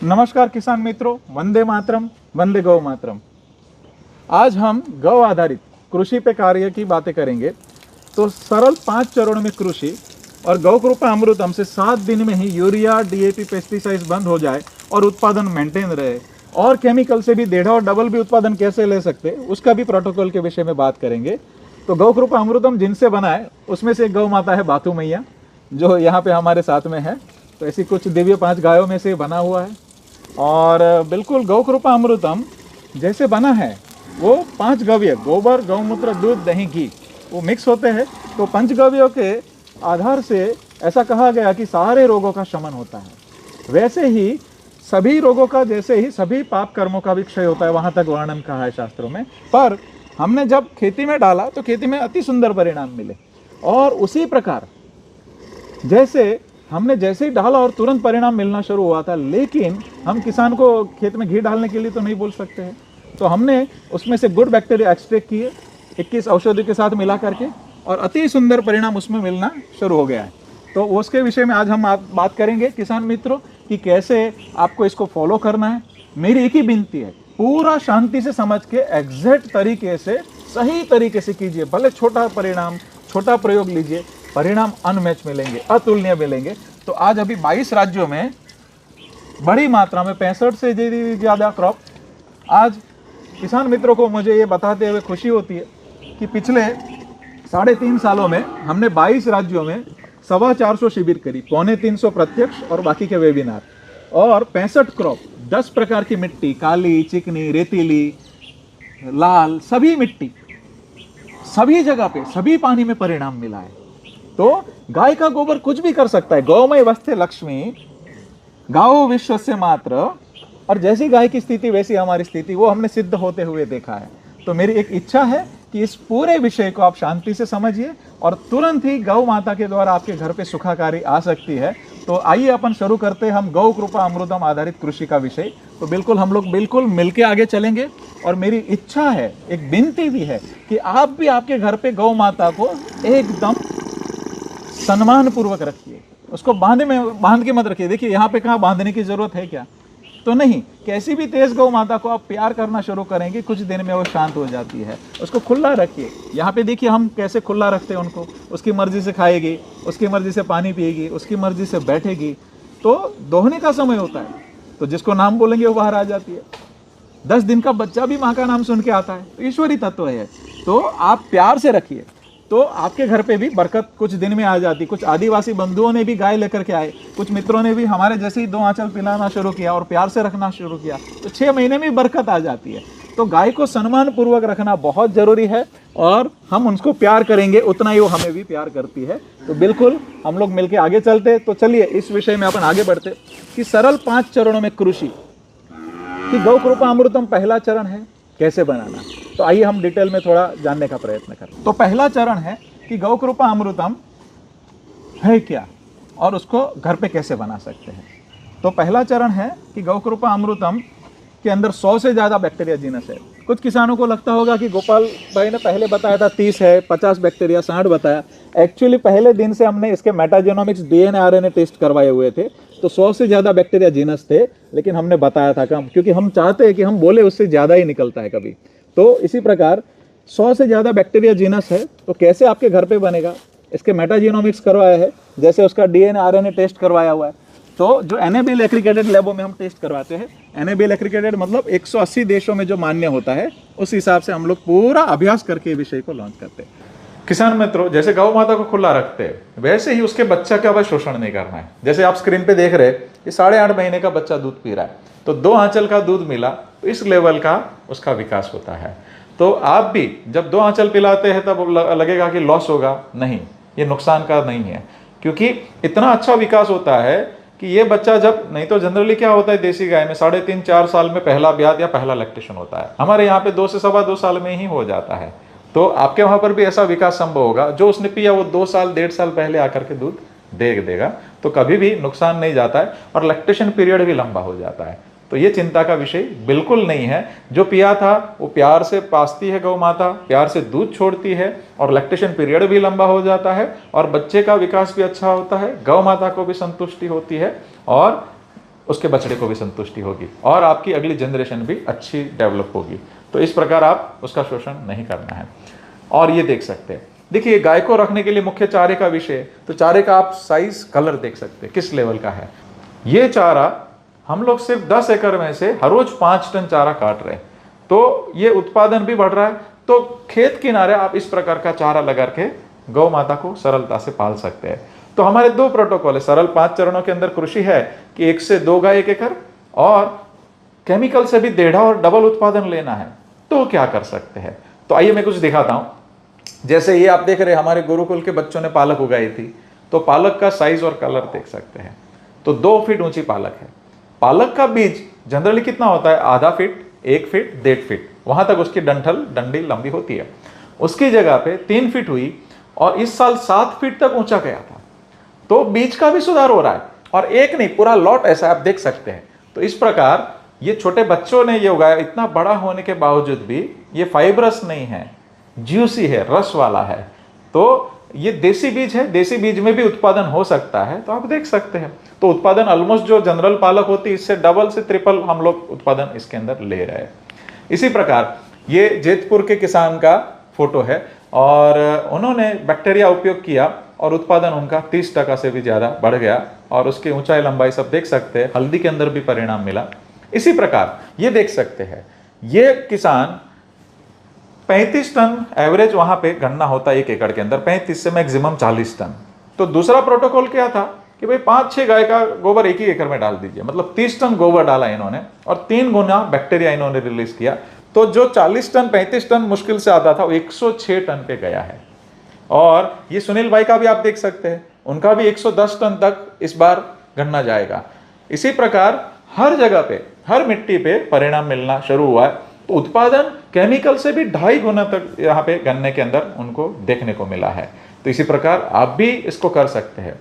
नमस्कार किसान मित्रों, वंदे मातरम, वंदे गौ मातरम। आज हम गौ आधारित कृषि पे कार्य की बातें करेंगे। तो सरल 5 चरणों में कृषि और गौ कृपा अमृतम से 7 दिन में ही यूरिया, डीएपी, पेस्टिसाइड्स बंद हो जाए और उत्पादन मेंटेन रहे, और केमिकल से भी 1.5 और डबल भी उत्पादन कैसे ले सकते, उसका भी प्रोटोकॉल के विषय में बात करेंगे। तो गौ कृपा अमृतम जिनसे बना है उसमें से एक गौ माता है बाथू मैया, जो यहाँ पे हमारे साथ में है। तो ऐसी कुछ दिव्य 5 गायों में से बना हुआ है। और बिल्कुल गौ कृपा अमृतम जैसे बना है वो 5 गव्य गोबर, गौमूत्र, दूध, दही, घी वो मिक्स होते हैं। तो पंचगव्यों के आधार से ऐसा कहा गया कि सारे रोगों का शमन होता है। वैसे ही सभी रोगों का, जैसे ही सभी पाप कर्मों का भी क्षय होता है, वहाँ तक वर्णन कहा है शास्त्रों में। पर हमने जब खेती में डाला तो खेती में अति सुंदर परिणाम मिले, और उसी प्रकार जैसे हमने जैसे ही डाला और तुरंत परिणाम मिलना शुरू हुआ था। लेकिन हम किसान को खेत में घी डालने के लिए तो नहीं बोल सकते हैं, तो हमने उसमें से गुड बैक्टीरिया एक्सट्रैक्ट किए 21 औषधि के साथ मिला करके, और अति सुंदर परिणाम उसमें मिलना शुरू हो गया है। तो उसके विषय में आज हम बात करेंगे किसान मित्रों कि कैसे आपको इसको फॉलो करना है। मेरी एक ही विनती है, पूरा शांति से समझ के एग्जैक्ट तरीके से, सही तरीके से कीजिए। भले छोटा परिणाम, छोटा प्रयोग लीजिए, परिणाम अनमैच मिलेंगे, अतुलनीय मिलेंगे। तो आज अभी 22 राज्यों में बड़ी मात्रा में 65 से ज़्यादा क्रॉप। आज किसान मित्रों को मुझे ये बताते हुए खुशी होती है कि पिछले 3.5 सालों में हमने 22 राज्यों में 425 शिविर करी, 250 प्रत्यक्ष और बाकी के वेबिनार, और 65 क्रॉप, 10 प्रकार की मिट्टी, काली, चिकनी, रेतीली, लाल, सभी मिट्टी, सभी जगह पे, सभी पानी में परिणाम मिला है। तो गाय का गोबर कुछ भी कर सकता है। गौमय वस्ते लक्ष्मी, गाओ विश्व से मात्र। और जैसी गाय की स्थिति वैसी हमारी स्थिति, वो हमने सिद्ध होते हुए देखा है। तो मेरी एक इच्छा है कि इस पूरे विषय को आप शांति से समझिए, और तुरंत ही गौ माता के द्वारा आपके घर पे सुखाकारी आ सकती है। तो आइए अपन शुरू करते हैं हम गौ कृपा अमृतम आधारित कृषि का विषय। तो बिल्कुल हम लोग बिल्कुल मिलके आगे चलेंगे। और मेरी इच्छा है, एक विनती भी है कि आप भी आपके घर पे गौ माता को एकदम सम्मान पूर्वक रखिए, उसको बांध के मत रखिए। देखिए यहाँ पे कहाँ बांधने की जरूरत है क्या, तो नहीं। कैसी भी तेज गौ माता को आप प्यार करना शुरू करेंगे, कुछ दिन में वो शांत हो जाती है। उसको खुला रखिए। यहाँ पे देखिए हम कैसे खुला रखते हैं उनको। उसकी मर्जी से खाएगी, उसकी मर्जी से पानी पिएगी, उसकी मर्जी से बैठेगी। तो दोहने का समय होता है, तो जिसको नाम बोलेंगे वो बाहर आ जाती है। 10 दिन का बच्चा भी माँ का नाम सुन के आता है। तो ईश्वरी तत्व है। तो आप प्यार से रखिए, तो आपके घर पे भी बरकत कुछ दिन में आ जाती। कुछ आदिवासी बंधुओं ने भी गाय लेकर के आए, कुछ मित्रों ने भी हमारे जैसे ही 2 आंचल पिलाना शुरू किया और प्यार से रखना शुरू किया, तो 6 महीने में बरकत आ जाती है। तो गाय को सम्मान पूर्वक रखना बहुत जरूरी है, और हम उनको प्यार करेंगे उतना ही वो हमें भी प्यार करती है। तो बिल्कुल हम लोग मिलकर आगे चलते। तो चलिए इस विषय में अपन आगे बढ़ते कि सरल 5 चरणों में कृषि कि गौ कृपा अमृतम पहला चरण है कैसे बनाना। तो आइए हम डिटेल में थोड़ा जानने का प्रयत्न करें। तो पहला चरण है कि गौ कृपा अमृतम है क्या और उसको घर पे कैसे बना सकते हैं। तो पहला चरण है कि गौ कृपा अमृतम के अंदर 100 से ज़्यादा बैक्टीरिया जीनस है। कुछ किसानों को लगता होगा कि गोपाल भाई ने पहले बताया था 30 है, 50 बैक्टीरिया, 60 बताया। एक्चुअली पहले दिन से हमने इसके मेटाजेनोमिक्स, डीएनए, आरएनए टेस्ट करवाए हुए थे, तो 100 से ज़्यादा बैक्टीरिया जीनस थे, लेकिन हमने बताया था कम, क्योंकि हम चाहते हैं कि हम बोले उससे ज़्यादा ही निकलता है कभी। तो इसी प्रकार 100 से ज़्यादा बैक्टीरिया जीनस है। तो कैसे आपके घर पे बनेगा, इसके मेटाजेनोमिक्स करवाया है, जैसे उसका डीएनए, आरएनए टेस्ट करवाया हुआ है। तो जो एनएबीएल एक्रीडेटेड लैबों में हम टेस्ट करवाते हैं, एनएबीएल एक्रीडेटेड मतलब 180 देशों में जो मान्य होता है, उस हिसाब से हम लोग पूरा अभ्यास करके विषय को लॉन्च करते हैं। किसान मित्रों, जैसे गौ माता को खुला रखते हैं, वैसे ही उसके बच्चा का बस शोषण नहीं करना है। जैसे आप स्क्रीन पे देख रहे हैं, ये 8.5 महीने का बच्चा दूध पी रहा है, तो 2 आंचल का दूध मिला, तो इस लेवल का उसका विकास होता है। तो आप भी जब 2 आंचल पिलाते हैं तब लगेगा कि लॉस होगा, नहीं, ये नुकसान का नहीं है, क्योंकि इतना अच्छा विकास होता है कि ये बच्चा जब, नहीं तो जनरली क्या होता है देसी गाय में 3.5-4 साल में पहला ब्याज या पहला लैक्टेशन होता है। हमारे यहाँ पे 2 से 2.25 साल में ही हो जाता है। तो आपके वहाँ पर भी ऐसा विकास संभव होगा। जो उसने पिया वो 2 साल 1.5 साल पहले आकर के दूध दे देगा, तो कभी भी नुकसान नहीं जाता है, और लैक्टेशन पीरियड भी लंबा हो जाता है। तो ये चिंता का विषय बिल्कुल नहीं है। जो पिया था वो प्यार से पासती है गौ माता, प्यार से दूध छोड़ती है, और लैक्टेशन पीरियड भी लंबा हो जाता है, और बच्चे का विकास भी अच्छा होता है, गौ माता को भी संतुष्टि होती है, और उसके बछड़े को भी संतुष्टि होगी और आपकी अगली जनरेशन भी अच्छी डेवलप होगी। तो इस प्रकार आप उसका शोषण नहीं करना है। और ये देख सकते हैं, देखिए गाय को रखने के लिए मुख्य चारे का विषय, तो चारे का आप साइज कलर देख सकते हैं किस लेवल का है। ये चारा हम लोग सिर्फ 10 एकड़ में से हर रोज 5 टन चारा काट रहे हैं, तो ये उत्पादन भी बढ़ रहा है। तो खेत किनारे आप इस प्रकार का चारा लगा के गौ माता को सरलता से पाल सकते हैं। तो हमारे 2 प्रोटोकॉल है, सरल 5 चरणों के अंदर कृषि है कि 1 से 2 गाय 1 एकड़, और केमिकल से भी 1.5 और डबल उत्पादन लेना है तो क्या कर सकते हैं। तो आइए मैं कुछ दिखाता हूं। जैसे ये आप देख रहे हैं, हमारे गुरुकुल के बच्चों ने पालक उगाई थी, तो पालक का साइज और कलर देख सकते हैं। तो 2 फीट ऊंची पालक है। पालक का बीज जनरली कितना होता है, आधा फीट, 1 फीट, 1.5 फीट, वहां तक उसकी डंडी लंबी होती है। उसकी जगह पे 3 फीट हुई और इस साल 7 फीट तक ऊंचा गया था। तो बीज का भी सुधार हो रहा है, और एक नहीं पूरा लॉट ऐसा आप देख सकते हैं। तो इस प्रकार ये छोटे बच्चों ने ये उगाया, इतना बड़ा होने के बावजूद भी ये फाइब्रस नहीं है, ज्यूसी है, रस वाला है। तो ये देसी बीज है, देसी बीज में भी उत्पादन हो सकता है, तो आप देख सकते हैं। तो उत्पादन ऑलमोस्ट जो जनरल पालक होती है इससे डबल से ट्रिपल हम लोग उत्पादन इसके अंदर ले रहे हैं। इसी प्रकार ये जेतपुर के किसान का फोटो है, और उन्होंने बैक्टीरिया उपयोग किया और उत्पादन उनका 30% से भी ज्यादा बढ़ गया, और उसकी ऊंचाई लंबाई सब देख सकते हैं। हल्दी के अंदर भी परिणाम मिला। इसी प्रकार ये देख सकते हैं, ये किसान 35 टन एवरेज वहां पे गन्ना होता है 1 एकड़ के अंदर, 35 से मैक्सिमम 40 टन। तो दूसरा प्रोटोकॉल क्या था कि भाई 5-6 गाय का गोबर एक ही एकड़ में डाल दीजिए, मतलब 30 टन गोबर डाला इन्होंने और 3 गुना बैक्टीरिया इन्होंने रिलीज किया। तो जो 40 टन 35 टन मुश्किल से आता था वो 106 टन पे गया है। और ये सुनील भाई का भी आप देख सकते हैं, उनका भी 110 टन तक इस बार गन्ना जाएगा। इसी प्रकार हर जगह पे, हर मिट्टी पे परिणाम मिलना शुरू हुआ है। तो उत्पादन केमिकल से भी 2.5 गुना तक यहाँ पे गन्ने के अंदर उनको देखने को मिला है। तो इसी प्रकार आप भी इसको कर सकते हैं।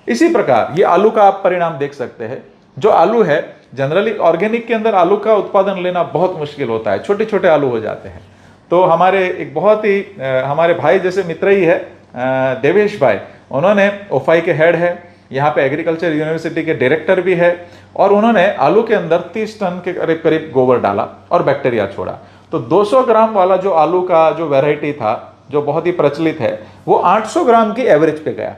इसी प्रकार ये आलू का आप परिणाम देख सकते हैं। जो आलू है, जनरली ऑर्गेनिक के अंदर आलू का उत्पादन लेना बहुत मुश्किल होता है, छोटे छोटे आलू हो जाते हैं। तो हमारे एक बहुत ही हमारे भाई जैसे मित्र ही है देवेश भाई, उन्होंने ओफाई के हेड है, यहाँ पे एग्रीकल्चर यूनिवर्सिटी के डायरेक्टर भी है, और उन्होंने आलू के अंदर 30 टन के करीब करीब गोबर डाला और बैक्टीरिया छोड़ा। तो 200 ग्राम वाला जो आलू का जो वैरायटी था, जो बहुत ही प्रचलित है, वो 800 ग्राम की एवरेज पे गया।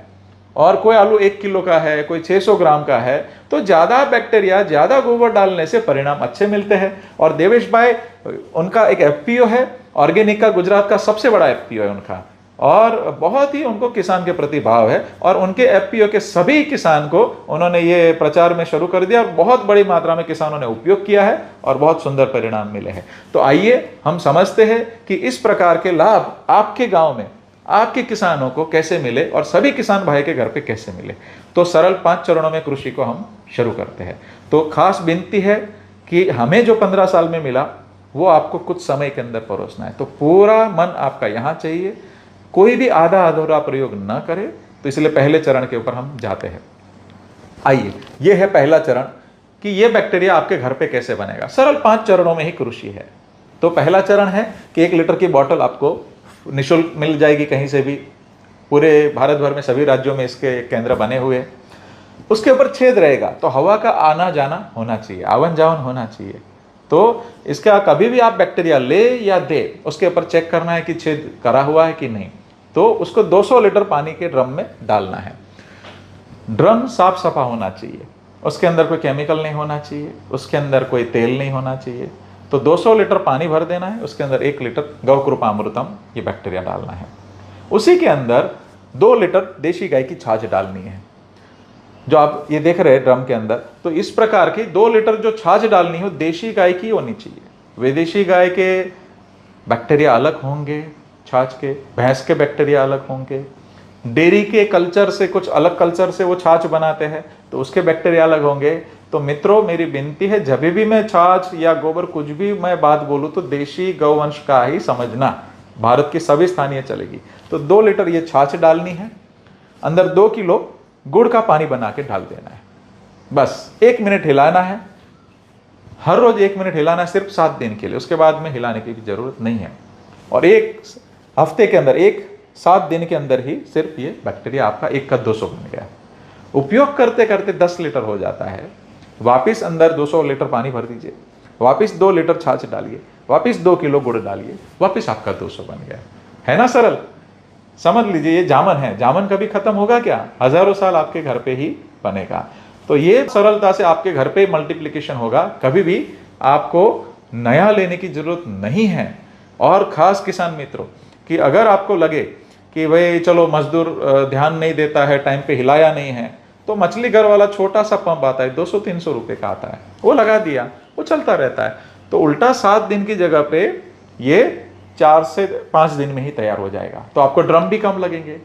और कोई आलू 1 किलो का है, कोई 600 ग्राम का है। तो ज्यादा बैक्टीरिया, ज्यादा गोबर डालने से परिणाम अच्छे मिलते हैं। और देवेश भाई, उनका एक एफपीओ है, ऑर्गेनिक का गुजरात का सबसे बड़ा एफपीओ है उनका, और बहुत ही उनको किसान के प्रति भाव है। और उनके एफपीओ के सभी किसान को उन्होंने ये प्रचार में शुरू कर दिया, और बहुत बड़ी मात्रा में किसानों ने उपयोग किया है और बहुत सुंदर परिणाम मिले हैं। तो आइए हम समझते हैं कि इस प्रकार के लाभ आपके गांव में, आपके किसानों को कैसे मिले और सभी किसान भाई के घर पे कैसे मिले। तो सरल 5 चरणों में कृषि को हम शुरू करते हैं। तो खास विनती है कि हमें जो 15 साल में मिला वो आपको कुछ समय के अंदर परोसना है। तो पूरा मन आपका यहाँ चाहिए, कोई भी आधा अधूरा प्रयोग न करे। तो इसलिए पहले चरण के ऊपर हम जाते हैं। आइए, ये है पहला चरण कि ये बैक्टीरिया आपके घर पे कैसे बनेगा। सरल 5 चरणों में ही कृषि है। तो पहला चरण है कि 1 लीटर की बोतल आपको निःशुल्क मिल जाएगी कहीं से भी, पूरे भारत भर में सभी राज्यों में इसके केंद्र बने हुए हैं। उसके ऊपर छेद रहेगा, तो हवा का आना जाना होना चाहिए, आवन जावन होना चाहिए। तो इसका कभी भी आप बैक्टीरिया ले या दे, उसके ऊपर चेक करना है कि छेद करा हुआ है कि नहीं। तो उसको 200 लीटर पानी के ड्रम में डालना है। ड्रम साफ सफा होना चाहिए, उसके अंदर कोई केमिकल नहीं होना चाहिए, उसके अंदर कोई तेल नहीं होना चाहिए। तो 200 लीटर पानी भर देना है, उसके अंदर 1 लीटर गौकृपामृतम ये बैक्टीरिया डालना है। उसी के अंदर 2 लीटर देशी गाय की छाछ डालनी है, जो आप ये देख रहे हैं ड्रम के अंदर। तो इस प्रकार की 2 लीटर जो छाछ डालनी है देशी गाय की होनी चाहिए। विदेशी गाय के बैक्टीरिया अलग होंगे छाछ के, भैंस के बैक्टीरिया अलग होंगे, डेयरी के कल्चर से कुछ अलग कल्चर से वो छाछ बनाते हैं तो उसके बैक्टीरिया अलग होंगे। तो मित्रों, मेरी विनती है, जब भी मैं छाछ या गोबर कुछ भी मैं बात बोलूं तो देशी गौवंश का ही समझना, भारत की सभी स्थानीय चलेगी। तो 2 लीटर ये छाछ डालनी है, अंदर 2 किलो गुड़ का पानी बना के डाल देना है। बस 1 मिनट हिलाना है, हर रोज 1 मिनट हिलाना है, सिर्फ 7 दिन के लिए, उसके बाद में हिलाने की जरूरत नहीं है। और 1 हफ्ते के अंदर, 7 दिन के अंदर ही सिर्फ ये बैक्टीरिया आपका 1 का 200 बन गया। उपयोग करते करते 10 लीटर हो जाता है। वापस अंदर 200 लीटर पानी भर दीजिए, वापस 2 लीटर छाछ डालिए, वापस 2 किलो गुड़ डालिए, वापस आपका 200 बन गया। है ना सरल? समझ लीजिए ये जामन है, जामन कभी खत्म होगा क्या? हजारों साल आपके घर पे ही बनेगा। तो ये सरलता से आपके घर पे मल्टीप्लिकेशन होगा, कभी भी आपको नया लेने की जरूरत नहीं है। और खास किसान मित्रों कि अगर आपको लगे कि भाई चलो मजदूर ध्यान नहीं देता है, टाइम पे हिलाया नहीं है, तो मछली घर वाला छोटा सा पंप आता है, 200-300 रुपए का आता है, वो लगा दिया, वो चलता रहता है। तो उल्टा 7 दिन की जगह पे ये 4 से 5 दिन में ही तैयार हो जाएगा, तो आपको ड्रम भी कम लगेंगे।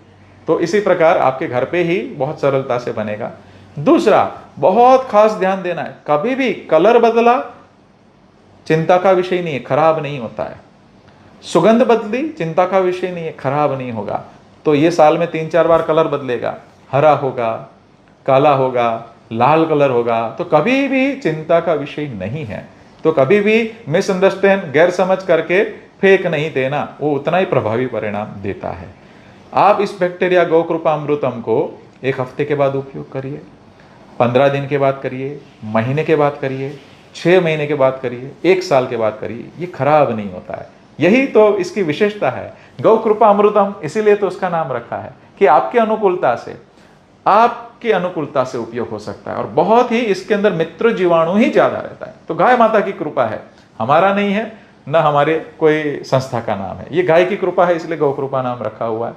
तो इसी प्रकार आपके घर पे ही बहुत सरलता से बनेगा। दूसरा बहुत खास ध्यान देना है, कभी भी कलर बदला चिंता का विषय नहीं है, खराब नहीं होता है। सुगंध बदली चिंता का विषय नहीं है, खराब नहीं होगा। तो ये साल में 3-4 बार कलर बदलेगा, हरा होगा, काला होगा, लाल कलर होगा, तो कभी भी चिंता का विषय नहीं है। तो कभी भी मिसअंडरस्टैंड, गैर समझ करके फेंक नहीं देना, वो उतना ही प्रभावी परिणाम देता है। आप इस बैक्टीरिया गौकृपा अमृतम को 1 हफ्ते के बाद उपयोग करिए, 15 दिन के बाद करिए, महीने के बाद करिए, 6 महीने के बाद करिए, 1 साल के बाद करिए, ये खराब नहीं होता है। यही तो इसकी विशेषता है गौकृपा अमृतम, इसीलिए तो उसका नाम रखा है कि आपके अनुकूलता से उपयोग हो सकता है। और बहुत ही इसके अंदर मित्र जीवाणु ही ज्यादा रहता है। तो गाय माता की कृपा है, हमारा नहीं है, न हमारे कोई संस्था का नाम है, ये गाय की कृपा है, इसलिए गौकृपा नाम रखा हुआ है।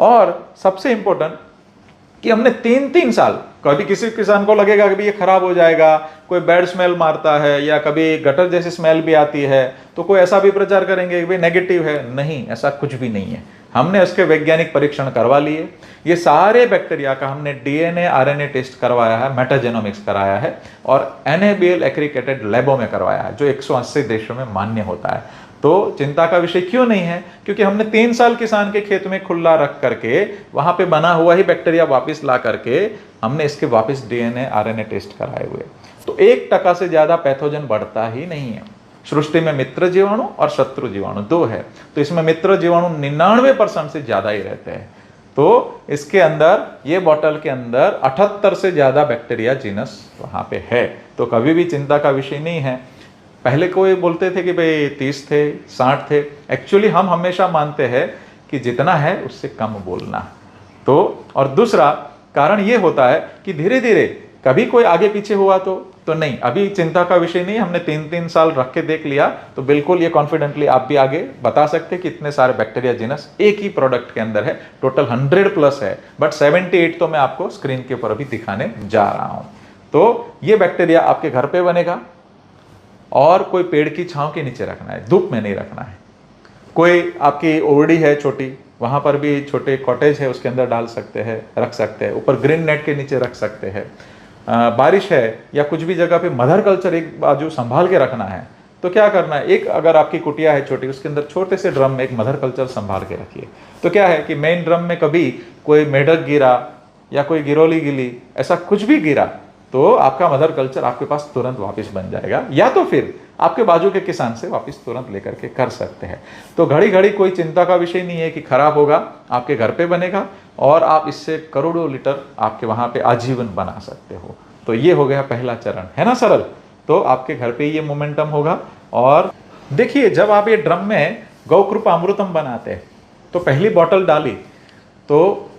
और सबसे इंपॉर्टेंट कि हमने 3-3 साल, कभी किसी किसान को लगेगा कि ये खराब हो जाएगा, कोई बैड स्मेल मारता है या कभी गटर जैसी स्मेल भी आती है, तो कोई ऐसा भी प्रचार करेंगे कि भाई नेगेटिव है। नहीं, ऐसा कुछ भी नहीं है। हमने उसके वैज्ञानिक परीक्षण करवा लिए। ये सारे बैक्टीरिया का हमने डीएनए आरएनए टेस्ट करवाया है, मेटाजेनोमिक्स कराया है और NABL एक्रीडिटेड लैबों में करवाया है, जो 180 देशों में मान्य होता है। तो चिंता का विषय क्यों नहीं है? क्योंकि हमने 3 साल किसान के खेत में खुला रख करके वहां पे बना हुआ ही बैक्टीरिया वापस ला करके हमने इसके वापस डीएनए आरएनए टेस्ट कराए हुए। तो 1% से ज्यादा पैथोजन बढ़ता ही नहीं है। सृष्टि में मित्र जीवाणु और शत्रु जीवाणु 2 है, तो इसमें मित्र जीवाणु 99% से ज्यादा ही रहते हैं। तो इसके अंदर, ये बोतल के अंदर 78 से ज्यादा बैक्टीरिया जीनस वहां पे है। तो कभी भी चिंता का विषय नहीं है। पहले कोई बोलते थे कि भाई 30 थे, 60 थे। एक्चुअली हम हमेशा मानते हैं कि जितना है उससे कम बोलना। तो और दूसरा कारण ये होता है कि धीरे धीरे कभी कोई आगे पीछे हुआ तो नहीं, अभी चिंता का विषय नहीं। हमने 3-3 साल रख के देख लिया, तो बिल्कुल ये कॉन्फिडेंटली आप भी आगे बता सकते कि इतने सारे बैक्टीरिया जीनस एक ही प्रोडक्ट के अंदर है। टोटल 100+ है, बट 78 तो मैं आपको स्क्रीन के ऊपर अभी दिखाने जा रहा हूं। तो ये बैक्टीरिया आपके घर पे बनेगा और कोई पेड़ की छांव के नीचे रखना है, धूप में नहीं रखना है। कोई आपकी ओरडी है छोटी, वहां पर भी छोटे कॉटेज है, उसके अंदर डाल सकते हैं, रख सकते हैं। ऊपर ग्रीन नेट के नीचे रख सकते हैं। बारिश है या कुछ भी जगह पे मदर कल्चर एक बाजू संभाल के रखना है, तो क्या करना है, एक अगर आपकी कुटिया है छोटी, उसके अंदर छोटे से ड्रम में एक मदर कल्चर संभाल के रखिए। तो क्या है कि मेन ड्रम में कभी कोई मेढक गिरा या कोई गिरोली गिली, ऐसा कुछ भी गिरा, तो आपका मदर कल्चर आपके पास तुरंत वापस बन जाएगा, या तो फिर आपके बाजू के किसान से वापस तुरंत लेकर के कर सकते हैं। तो घड़ी घड़ी कोई चिंता का विषय नहीं है कि खराब होगा, आपके घर पे बनेगा और आप इससे करोड़ों लीटर आपके वहां पे आजीवन बना सकते हो। तो ये हो गया पहला चरण, है ना सरल? तो आपके घर पे ये मोमेंटम होगा। और देखिए, जब आप ये ड्रम में गौकृपा अमृतम बनाते हैं, तो पहली बोतल डाली तो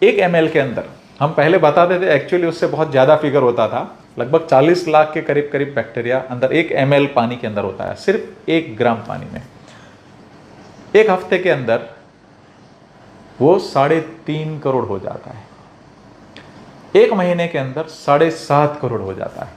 1 ml के अंदर, हम पहले बताते थे, एक्चुअली उससे बहुत ज्यादा फिगर होता था, लगभग 40 लाख के करीब करीब बैक्टीरिया अंदर 1 ml पानी के अंदर होता है, सिर्फ 1 ग्राम पानी में। 1 हफ्ते के अंदर वो 3.5 करोड़ हो जाता है, 1 महीने के अंदर 7.5 करोड़ हो जाता है।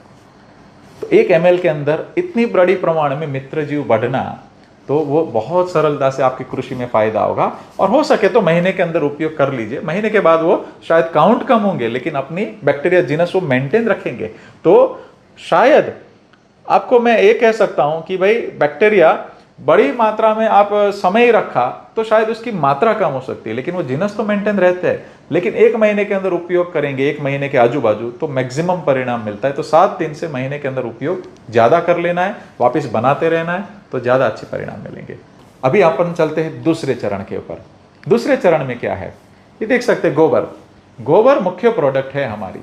तो 1 ml के अंदर इतनी बड़ी प्रमाण में मित्र जीव बढ़ना, तो वो बहुत सरलता से आपकी कृषि में फायदा होगा। और हो सके तो महीने के अंदर उपयोग कर लीजिए। महीने के बाद वो शायद काउंट कम होंगे, लेकिन अपनी बैक्टीरिया जीनस वो मेंटेन रखेंगे। तो शायद आपको मैं ये कह सकता हूं कि भाई बैक्टीरिया बड़ी मात्रा में आप समय ही रखा तो शायद उसकी मात्रा कम हो सकती है, लेकिन वो जीनस तो मेंटेन रहते हैं। लेकिन 1 महीने के अंदर उपयोग करेंगे, 1 महीने के आजू बाजू, तो मैक्सिमम परिणाम मिलता है। तो 7 दिन से महीने के अंदर उपयोग ज्यादा कर लेना है, वापस बनाते रहना है, तो ज्यादा अच्छे परिणाम मिलेंगे। अभी अपन चलते हैं दूसरे चरण के ऊपर। दूसरे चरण में क्या है, ये देख सकते हैं, गोबर। गोबर मुख्य प्रोडक्ट है हमारी।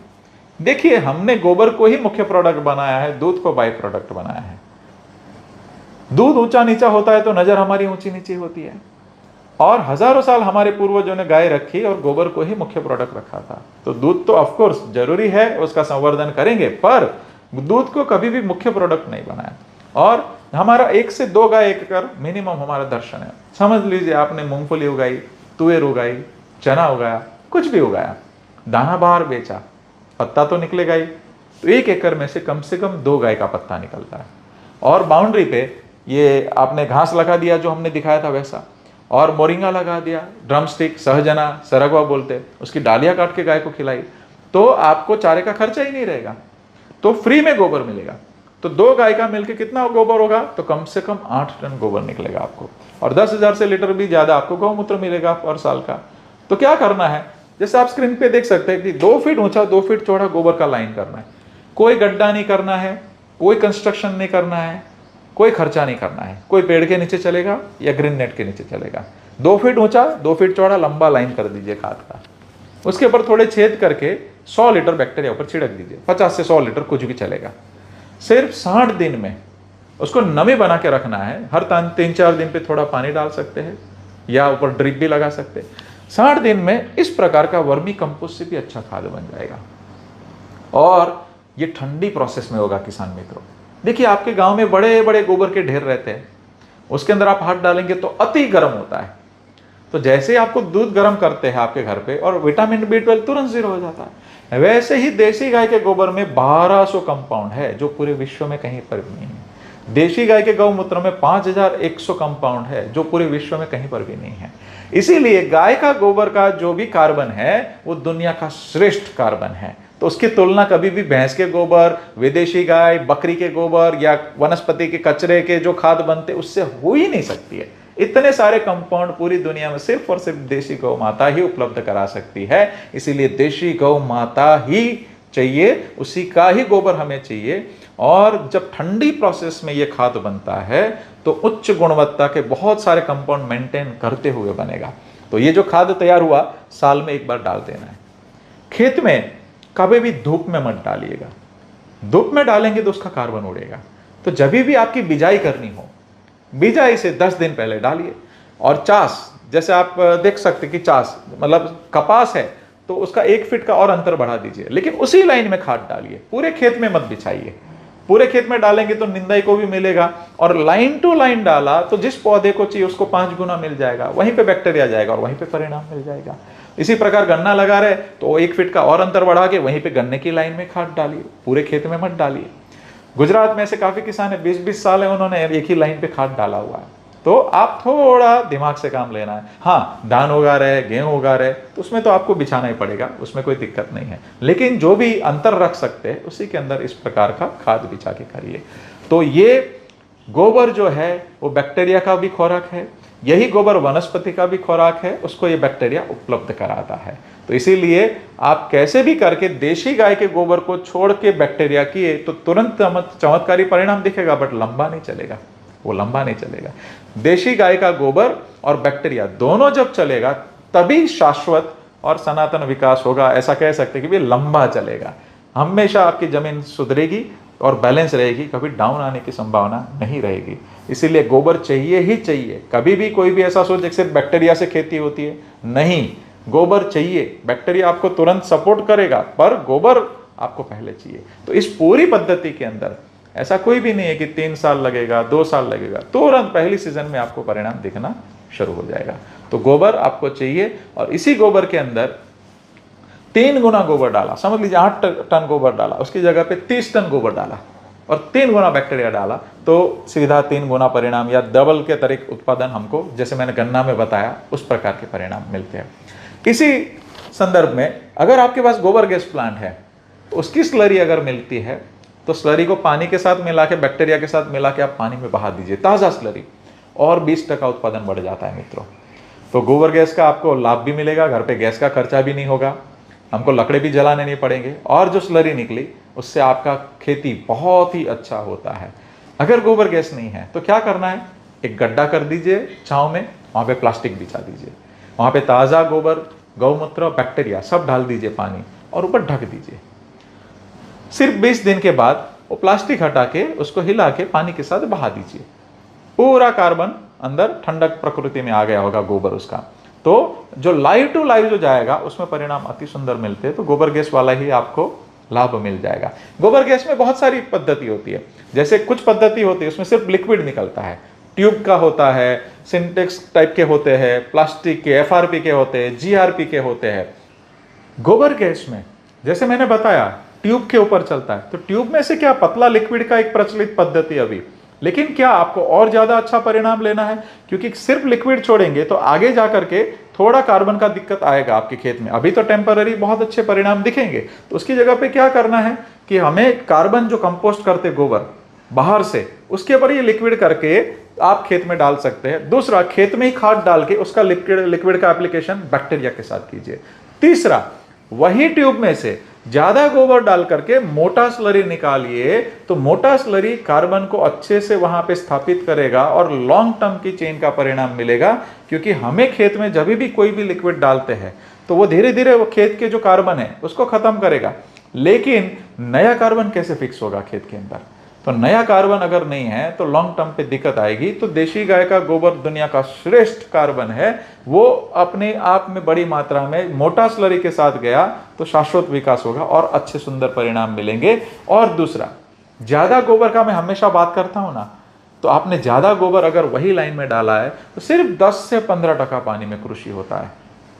देखिए, हमने गोबर को ही मुख्य प्रोडक्ट बनाया है, दूध को बाई प्रोडक्ट बनाया है। दूध ऊंचा नीचा होता है तो नजर हमारी ऊंची नीची होती है, और हजारों साल हमारे पूर्वजों ने गाय रखी और गोबर को ही मुख्य प्रोडक्ट रखा था। तो दूध तो ऑफ कोर्स जरूरी है, उसका संवर्धन करेंगे, पर दूध को कभी भी मुख्य प्रोडक्ट नहीं बनाया। और हमारा 1 से 2 गाय एकड़ मिनिमम हमारा दर्शन है। समझ लीजिए, आपने मूंगफली उगाई, तुअर उगाई, चना उगाया, कुछ भी उगाया, दाना बाहर बेचा, पत्ता तो निकलेगा ही। तो 1 एकड़ में से कम 2 गाय का पत्ता निकलता है। और बाउंड्री पे ये आपने घास लगा दिया जो हमने दिखाया था वैसा, और मोरिंगा लगा दिया, ड्रमस्टिक, सहजना, सरगवा बोलते, उसकी डालियां काट के गाय को खिलाई, तो आपको चारे का खर्चा ही नहीं रहेगा, तो फ्री में गोबर मिलेगा। तो 2 गाय का मिलके कितना गोबर होगा? तो कम से कम 8 टन गोबर निकलेगा आपको, और 10,000 से लीटर भी ज्यादा आपको गौमूत्र मिलेगा पर साल का। तो क्या करना है, जैसे आप स्क्रीन पे देख सकते हैं कि 2 फीट ऊंचा 2 फीट चौड़ा गोबर का लाइन करना है। कोई गड्ढा नहीं करना है, कोई कंस्ट्रक्शन नहीं करना है, कोई खर्चा नहीं करना है। कोई पेड़ के नीचे चलेगा या ग्रीन नेट के नीचे चलेगा। 2 फीट ऊंचा 2 फीट चौड़ा लंबा लाइन कर दीजिए खाद का, उसके ऊपर थोड़े छेद करके 100 लीटर बैक्टीरिया ऊपर छिड़क दीजिए, 50 से 100 लीटर कुछ भी चलेगा। सिर्फ 60 दिन में उसको नमी बना के रखना है। हर 3-4 दिन पे थोड़ा पानी डाल सकते हैं या ऊपर ड्रिप भी लगा सकते हैं। 60 दिन में इस प्रकार का वर्मी कंपोस्ट से भी अच्छा खाद बन जाएगा। और ये ठंडी प्रोसेस में होगा किसान मित्रों। देखिए, आपके गांव में बड़े बड़े गोबर के ढेर रहते हैं, उसके अंदर आप हाथ डालेंगे तो अति गर्म होता है। तो जैसे ही आपको दूध गर्म करते हैं आपके घर पे, और विटामिन B12 तुरंत 0 हो जाता है। वैसे ही देसी गाय के गोबर में 1200 कंपाउंड है जो पूरे विश्व में कहीं पर भी नहीं है। देशी गाय के गौमूत्र में 5100 कंपाउंड है जो पूरे विश्व में कहीं पर भी नहीं है। इसीलिए गाय का गोबर का जो भी कार्बन है वो दुनिया का श्रेष्ठ कार्बन है। तो उसकी तुलना कभी भी भैंस के गोबर, विदेशी गाय, बकरी के गोबर या वनस्पति के कचरे के जो खाद बनते उससे हो ही नहीं सकती है। इतने सारे कंपाउंड पूरी दुनिया में सिर्फ और सिर्फ देशी गौ माता ही उपलब्ध करा सकती है। इसीलिए देशी गौ माता ही चाहिए, उसी का ही गोबर हमें चाहिए। और जब ठंडी प्रोसेस में ये खाद बनता है तो उच्च गुणवत्ता के बहुत सारे कंपाउंड मेंटेन करते हुए बनेगा। तो ये जो खाद तैयार हुआ साल में एक बार डाल देना है। खेत में कभी भी धूप में मत डालिएगा, धूप में डालेंगे तो उसका कार्बन उड़ेगा। तो जब भी आपकी बिजाई करनी हो, बिजाई से 10 दिन पहले डालिए। और चास, जैसे आप देख सकते कि चास मतलब कपास है तो उसका 1 फीट का और अंतर बढ़ा दीजिए, लेकिन उसी लाइन में खाद डालिए, पूरे खेत में मत बिछाइए। पूरे खेत में डालेंगे तो निंदाई को भी मिलेगा, और लाइन टू लाइन डाला तो जिस पौधे को चाहिए उसको 5 गुना मिल जाएगा, वहीं पे बैक्टीरिया जाएगा और वहीं पे परिणाम मिल जाएगा। इसी प्रकार गन्ना लगा रहे तो 1 फीट का और अंतर बढ़ा के वहीं पे गन्ने की लाइन में खाद डालिए, पूरे खेत में मत डालिए। गुजरात में ऐसे काफी किसान है, 20-20 साल है, उन्होंने एक ही लाइन पे खाद डाला हुआ है। तो आप थोड़ा दिमाग से काम लेना है। हाँ, धान उगा रहे, गेहूं उगा रहे तो उसमें तो आपको बिछाना ही पड़ेगा, उसमें कोई दिक्कत नहीं है। लेकिन जो भी अंतर रख सकते हैं उसी के अंदर इस प्रकार का खाद बिछा के करिए। तो ये गोबर जो है वो बैक्टीरिया का भी खुराक है, यही गोबर वनस्पति का भी खुराक है, उसको ये बैक्टीरिया उपलब्ध कराता है। तो इसीलिए आप कैसे भी करके देशी गाय के गोबर को छोड़ के बैक्टीरिया किए तो तुरंत चमत्कारी परिणाम दिखेगा, बट लंबा नहीं चलेगा, वो लंबा नहीं चलेगा। देशी गाय का गोबर और बैक्टीरिया दोनों जब चलेगा तभी शाश्वत और सनातन विकास होगा। ऐसा कह सकते हैं कि भी लंबा चलेगा। हमेशा आपकी जमीन सुधरेगी और बैलेंस रहेगी, कभी डाउन आने की संभावना नहीं रहेगी। इसीलिए गोबर चाहिए ही चाहिए। कभी भी कोई भी ऐसा सोच सिर्फ बैक्टीरिया से खेती होती है, नहीं, गोबर चाहिए। बैक्टीरिया आपको तुरंत सपोर्ट करेगा पर गोबर आपको पहले चाहिए। तो इस पूरी पद्धति के अंदर ऐसा कोई भी नहीं है कि 3 साल लगेगा, 2 साल लगेगा, तुरंत पहली सीजन में आपको परिणाम दिखना शुरू हो जाएगा। तो गोबर आपको चाहिए, और इसी गोबर के अंदर 3 गुना गोबर डाला, समझ लीजिए 8 टन गोबर डाला, उसकी जगह पे 30 टन गोबर डाला और 3 गुना बैक्टीरिया डाला, तो सीधा 3 गुना परिणाम या डबल के तरीके उत्पादन हमको, जैसे मैंने गन्ना में बताया, उस प्रकार के परिणाम मिलते हैं। इसी संदर्भ में अगर आपके पास गोबर गैस प्लांट है तो उसकी स्लरी अगर मिलती है तो स्लरी को पानी के साथ मिला के, बैक्टीरिया के साथ मिला के आप पानी में बहा दीजिए, ताज़ा स्लरी, और 20% उत्पादन बढ़ जाता है मित्रों। तो गोबर गैस का आपको लाभ भी मिलेगा, घर पे गैस का खर्चा भी नहीं होगा, हमको लकड़े भी जलाने नहीं पड़ेंगे, और जो स्लरी निकली उससे आपका खेती बहुत ही अच्छा होता है। अगर गोबर गैस नहीं है तो क्या करना है, एक गड्ढा कर दीजिए छांव में, वहाँ पे प्लास्टिक बिछा दीजिए, वहाँ पे ताज़ा गोबर, गौमूत्र, बैक्टीरिया सब डाल दीजिए पानी, और ऊपर ढक दीजिए। सिर्फ 20 दिन के बाद वो प्लास्टिक हटा के उसको हिला के पानी के साथ बहा दीजिए, पूरा कार्बन अंदर ठंडक प्रकृति में आ गया होगा गोबर उसका। तो जो लाइव टू लाइव जो जाएगा उसमें परिणाम अति सुंदर मिलते हैं। तो गोबर गैस वाला ही आपको लाभ मिल जाएगा। गोबर गैस में बहुत सारी पद्धति होती है, जैसे कुछ पद्धति होती है उसमें सिर्फ लिक्विड निकलता है, ट्यूब का होता है, सिंटेक्स टाइप के होते हैं, प्लास्टिक के, एफआरपी के होते हैं, जीआरपी के होते हैं। गोबर गैस में जैसे मैंने बताया ट्यूब के ऊपर चलता है, तो ट्यूब में से क्या पतला लिक्विड का एक प्रचलित पद्धति अभी, लेकिन क्या आपको और ज्यादा अच्छा परिणाम लेना है, क्योंकि सिर्फ लिक्विड छोड़ेंगे तो आगे जाकर के थोड़ा कार्बन का दिक्कत आएगा आपके खेत में। अभी तो टेम्पररी बहुत अच्छे परिणाम दिखेंगे, तो उसकी जगह पे क्या करना है कि हमें कार्बन जो कंपोस्ट करते गोबर बाहर से, उसके ऊपर ये लिक्विड करके आप खेत में डाल सकते हैं। दूसरा, खेत में ही खाद डाल के उसका लिक्विड का एप्लीकेशन बैक्टीरिया के साथ कीजिए। तीसरा, वही ट्यूब में से ज्यादा गोबर डाल करके मोटा स्लरी निकालिए, तो मोटा स्लरी कार्बन को अच्छे से वहां पे स्थापित करेगा और लॉन्ग टर्म की चेन का परिणाम मिलेगा। क्योंकि हमें खेत में जब भी कोई भी लिक्विड डालते हैं तो वो धीरे धीरे वो खेत के जो कार्बन है उसको खत्म करेगा, लेकिन नया कार्बन कैसे फिक्स होगा खेत के अंदर? तो नया कार्बन अगर नहीं है तो लॉन्ग टर्म पे दिक्कत आएगी। तो देशी गाय का गोबर दुनिया का श्रेष्ठ कार्बन है, वो अपने आप में बड़ी मात्रा में मोटा स्लरी के साथ गया तो शाश्वत विकास होगा और अच्छे सुंदर परिणाम मिलेंगे। और दूसरा, ज्यादा गोबर का मैं हमेशा बात करता हूं ना, तो आपने ज्यादा गोबर अगर वही लाइन में डाला है तो सिर्फ 10 से 15% पानी में कृषि होता है,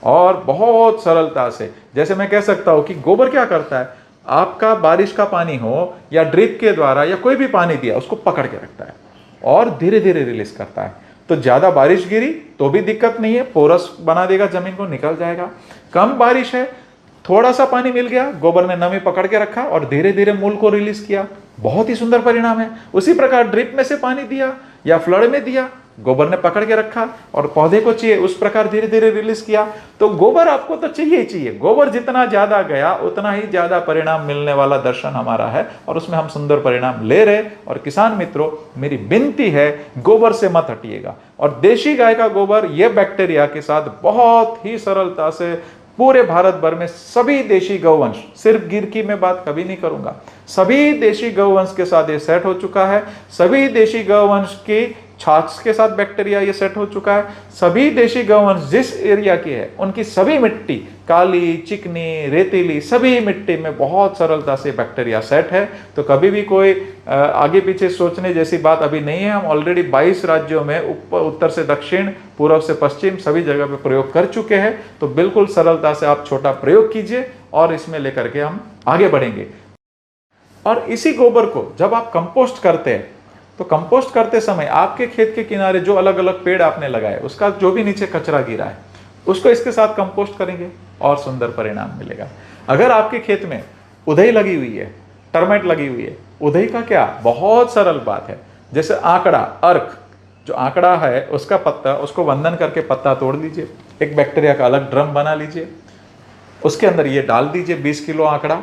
और बहुत सरलता से। जैसे मैं कह सकता हूं कि गोबर क्या करता है, आपका बारिश का पानी हो या ड्रिप के द्वारा या कोई भी पानी दिया उसको पकड़ के रखता है और धीरे धीरे रिलीज करता है। तो ज्यादा बारिश गिरी तो भी दिक्कत नहीं है, पोरस बना देगा, जमीन को निकल जाएगा। कम बारिश है, थोड़ा सा पानी मिल गया, गोबर ने नमी पकड़ के रखा और धीरे धीरे मूल को रिलीज किया, बहुत ही सुंदर परिणाम है। उसी प्रकार ड्रिप में से पानी दिया या फ्लड में दिया, गोबर ने पकड़ के रखा और पौधे को चाहिए उस प्रकार धीरे धीरे रिलीज किया। तो गोबर आपको तो चाहिए ही चाहिए, गोबर जितना ज्यादा गया उतना ही ज्यादा परिणाम मिलने वाला दर्शन हमारा है और उसमें हम सुंदर परिणाम ले रहे। और किसान मित्रों, मेरी विनती है गोबर से मत हटिएगा। और देशी गाय का गोबर ये बैक्टीरिया के साथ बहुत ही सरलता से पूरे भारत भर में सभी देशी गौवंश, सिर्फ गिर की मैं बात कभी नहीं करूंगा, सभी देशी गौवंश के साथ ये सेट हो चुका है। सभी देशी गौवंश की छाछ के साथ बैक्टीरिया ये सेट हो चुका है। सभी देशी गौवंश जिस एरिया की है उनकी सभी मिट्टी, काली, चिकनी, रेतीली, सभी मिट्टी में बहुत सरलता से बैक्टीरिया सेट है। तो कभी भी कोई आगे पीछे सोचने जैसी बात अभी नहीं है। हम ऑलरेडी 22 राज्यों में उत्तर से दक्षिण, पूर्व से पश्चिम सभी जगह पे प्रयोग कर चुके हैं। तो बिल्कुल सरलता से आप छोटा प्रयोग कीजिए और इसमें लेकर के हम आगे बढ़ेंगे। और इसी गोबर को जब आप कंपोस्ट करते हैं तो कंपोस्ट करते समय आपके खेत के किनारे जो अलग अलग पेड़ आपने लगाए, उसका जो भी नीचे कचरा गिरा है उसको इसके साथ कंपोस्ट करेंगे और सुंदर परिणाम मिलेगा। अगर आपके खेत में उधई लगी हुई है, टर्मेट लगी हुई है, उधई का क्या, बहुत सरल बात है। जैसे आंकड़ा, अर्क, जो आंकड़ा है उसका पत्ता, उसको वंदन करके पत्ता तोड़ लीजिए, एक बैक्टीरिया का अलग ड्रम बना लीजिए, उसके अंदर ये डाल दीजिए 20 किलो आंकड़ा,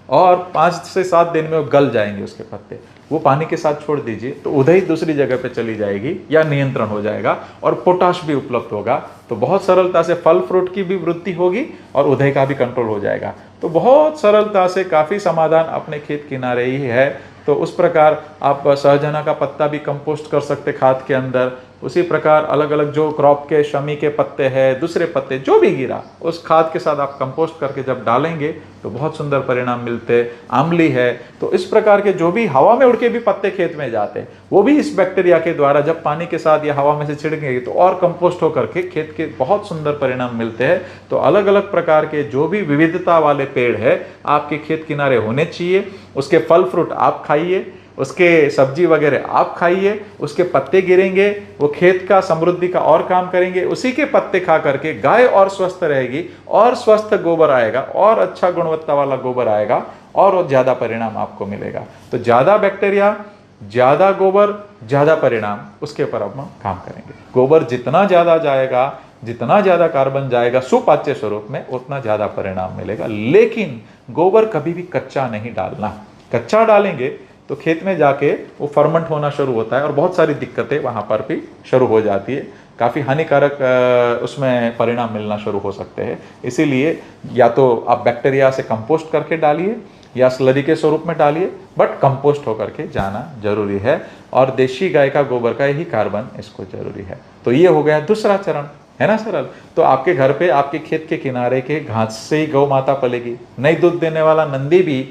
और 5 से 7 दिन में वो गल जाएंगे उसके पत्ते, वो पानी के साथ छोड़ दीजिए तो उधई दूसरी जगह पे चली जाएगी या नियंत्रण हो जाएगा और पोटाश भी उपलब्ध होगा। तो बहुत सरलता से फल फ्रूट की भी वृद्धि होगी और उधई का भी कंट्रोल हो जाएगा। तो बहुत सरलता से काफ़ी समाधान अपने खेत किनारे ही है। तो उस प्रकार आप सहजना का पत्ता भी कंपोस्ट कर सकते खाद के अंदर। उसी प्रकार अलग अलग जो क्रॉप के शमी के पत्ते हैं, दूसरे पत्ते जो भी गिरा, उस खाद के साथ आप कंपोस्ट करके जब डालेंगे तो बहुत सुंदर परिणाम मिलते। आंवली है, तो इस प्रकार के जो भी हवा में उड़ के भी पत्ते खेत में जाते हैं वो भी इस बैक्टीरिया के द्वारा जब पानी के साथ या हवा में से छिड़केंगे तो और कंपोस्ट होकर के खेत के बहुत सुंदर परिणाम मिलते हैं। तो अलग अलग प्रकार के जो भी विविधता वाले पेड़ है आपके खेत किनारे होने चाहिए। उसके फल फ्रूट आप खाइए, उसके सब्जी वगैरह आप खाइए, उसके पत्ते गिरेंगे, वो खेत का समृद्धि का और काम करेंगे। उसी के पत्ते खा करके गाय और स्वस्थ रहेगी और स्वस्थ गोबर आएगा और अच्छा गुणवत्ता वाला गोबर आएगा और ज्यादा परिणाम आपको मिलेगा। तो ज्यादा बैक्टीरिया, ज्यादा गोबर, ज्यादा परिणाम, उसके ऊपर अब हम काम करेंगे। गोबर जितना ज्यादा जाएगा, जितना ज्यादा कार्बन जाएगा सुपाच्य स्वरूप में, उतना ज्यादा परिणाम मिलेगा। लेकिन गोबर कभी भी कच्चा नहीं डालना। कच्चा डालेंगे तो खेत में जाके वो फर्मेंट होना शुरू होता है और बहुत सारी दिक्कतें वहाँ पर भी शुरू हो जाती है। काफ़ी हानिकारक उसमें परिणाम मिलना शुरू हो सकते हैं। इसीलिए या तो आप बैक्टीरिया से कंपोस्ट करके डालिए या स्लरी के स्वरूप में डालिए, बट कंपोस्ट होकर के जाना जरूरी है, और देशी गाय का गोबर का ही कार्बन इसको जरूरी है। तो ये हो गया दूसरा चरण, है ना सरल। तो आपके घर पे आपके खेत के किनारे के घास से ही गौ माता पलेगी, नहीं दूध देने वाला नंदी भी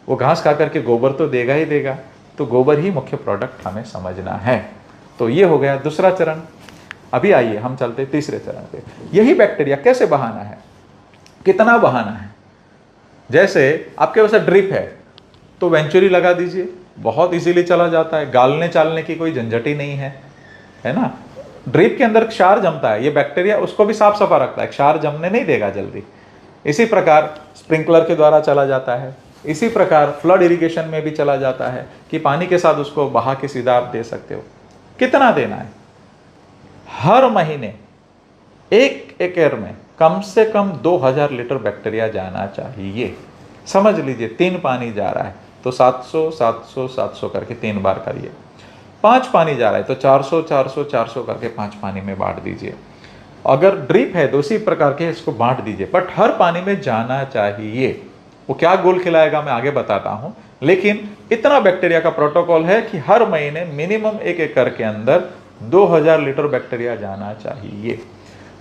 वो घास खा करके गोबर तो देगा ही देगा, तो गोबर ही मुख्य प्रोडक्ट हमें समझना है। तो ये हो गया दूसरा चरण। अभी आइए हम चलते तीसरे चरण पे। यही बैक्टीरिया कैसे बहाना है, कितना बहाना है। जैसे आपके पास ड्रिप है तो वेंचुरी लगा दीजिए, बहुत इजीली चला जाता है, गालने चालने की कोई झंझट ही नहीं है ना। ड्रिप के अंदर क्षार जमता है, ये बैक्टीरिया उसको भी साफ सफा रखता है, क्षार जमने नहीं देगा जल्दी। इसी प्रकार स्प्रिंकलर के द्वारा चला जाता है, इसी प्रकार फ्लड इरिगेशन में भी चला जाता है कि पानी के साथ उसको बहा के सीधा आप दे सकते हो। कितना देना है, हर महीने 1 एकड़ में कम से कम 2000 लीटर बैक्टीरिया जाना चाहिए। समझ लीजिए 3 पानी जा रहा है तो 700 700 700 करके 3 बार करिए। 5 पानी जा रहा है तो 400 400 400 करके 5 पानी में बांट दीजिए। अगर ड्रिप है तो उसी प्रकार के इसको बांट दीजिए, बट हर पानी में जाना चाहिए। वो क्या गोल खिलाएगा मैं आगे बताता हूं, लेकिन इतना बैक्टीरिया का प्रोटोकॉल है कि हर महीने मिनिमम 1 एकड़ के अंदर 2000 लीटर बैक्टीरिया जाना चाहिए।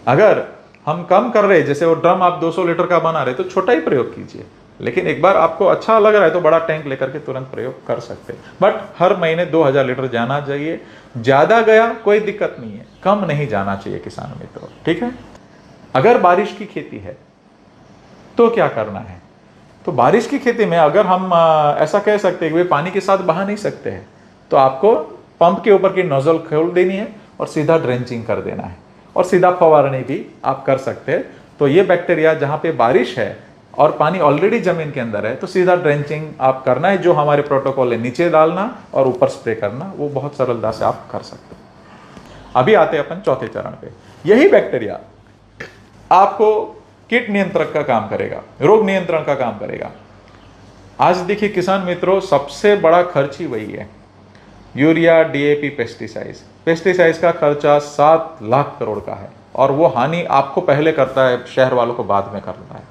अगर हम कम कर रहे, जैसे वो ड्रम आप 200 लीटर का बना रहे तो छोटा ही प्रयोग कीजिए, लेकिन एक बार आपको अच्छा लग रहा है तो बड़ा टैंक लेकर के तुरंत प्रयोग कर सकते हैं। बट हर महीने 2000 लीटर जाना चाहिए। ज्यादा गया कोई दिक्कत नहीं है, कम नहीं जाना चाहिए किसान मित्रों, ठीक है। अगर बारिश की खेती है तो क्या करना है, तो बारिश की खेती में अगर हम ऐसा कह सकते हैं कि वे पानी के साथ बहा नहीं सकते हैं, तो आपको पंप के ऊपर की नोजल खोल देनी है और सीधा ड्रेंचिंग कर देना है, और सीधा फवारनी भी आप कर सकते हैं। तो ये बैक्टीरिया जहां पे बारिश है और पानी ऑलरेडी जमीन के अंदर है तो सीधा ड्रेंचिंग आप करना है, जो हमारे प्रोटोकॉल है, नीचे डालना और ऊपर स्प्रे करना, वो बहुत सरलता से आप कर सकते हैं। अभी आते हैं अपन चौथे चरण पे। यही बैक्टीरिया आपको कीट नियंत्रण का काम करेगा, रोग नियंत्रण का काम करेगा। आज देखिए किसान मित्रों, सबसे बड़ा खर्च ही वही है, यूरिया, डीएपी, पेस्टिसाइड्स का खर्चा 7 लाख करोड़ का है, और वो हानि आपको पहले करता है, शहर वालों को बाद में करता है।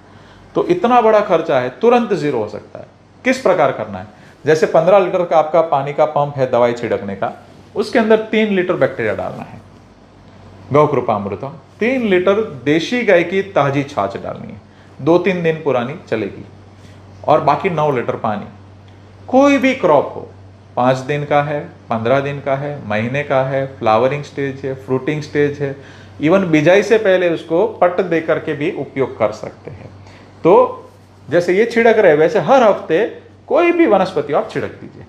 तो इतना बड़ा खर्चा है, तुरंत जीरो हो सकता है। किस प्रकार करना है, जैसे 15 लीटर का आपका पानी का पंप है दवाई छिड़कने का, उसके अंदर 3 लीटर बैक्टीरिया डालना है, गौ कृपामृतम। 3 लीटर देशी गाय की ताजी छाछ डालनी है, 2-3 दिन पुरानी चलेगी, और बाकी 9 लीटर पानी। कोई भी क्रॉप हो, 5 दिन का है, 15 दिन का है, महीने का है, फ्लावरिंग स्टेज है, फ्रूटिंग स्टेज है, इवन बिजाई से पहले उसको पट दे करके भी उपयोग कर सकते हैं। तो जैसे ये छिड़क रहे वैसे हर हफ्ते कोई भी वनस्पति आप छिड़क दीजिए।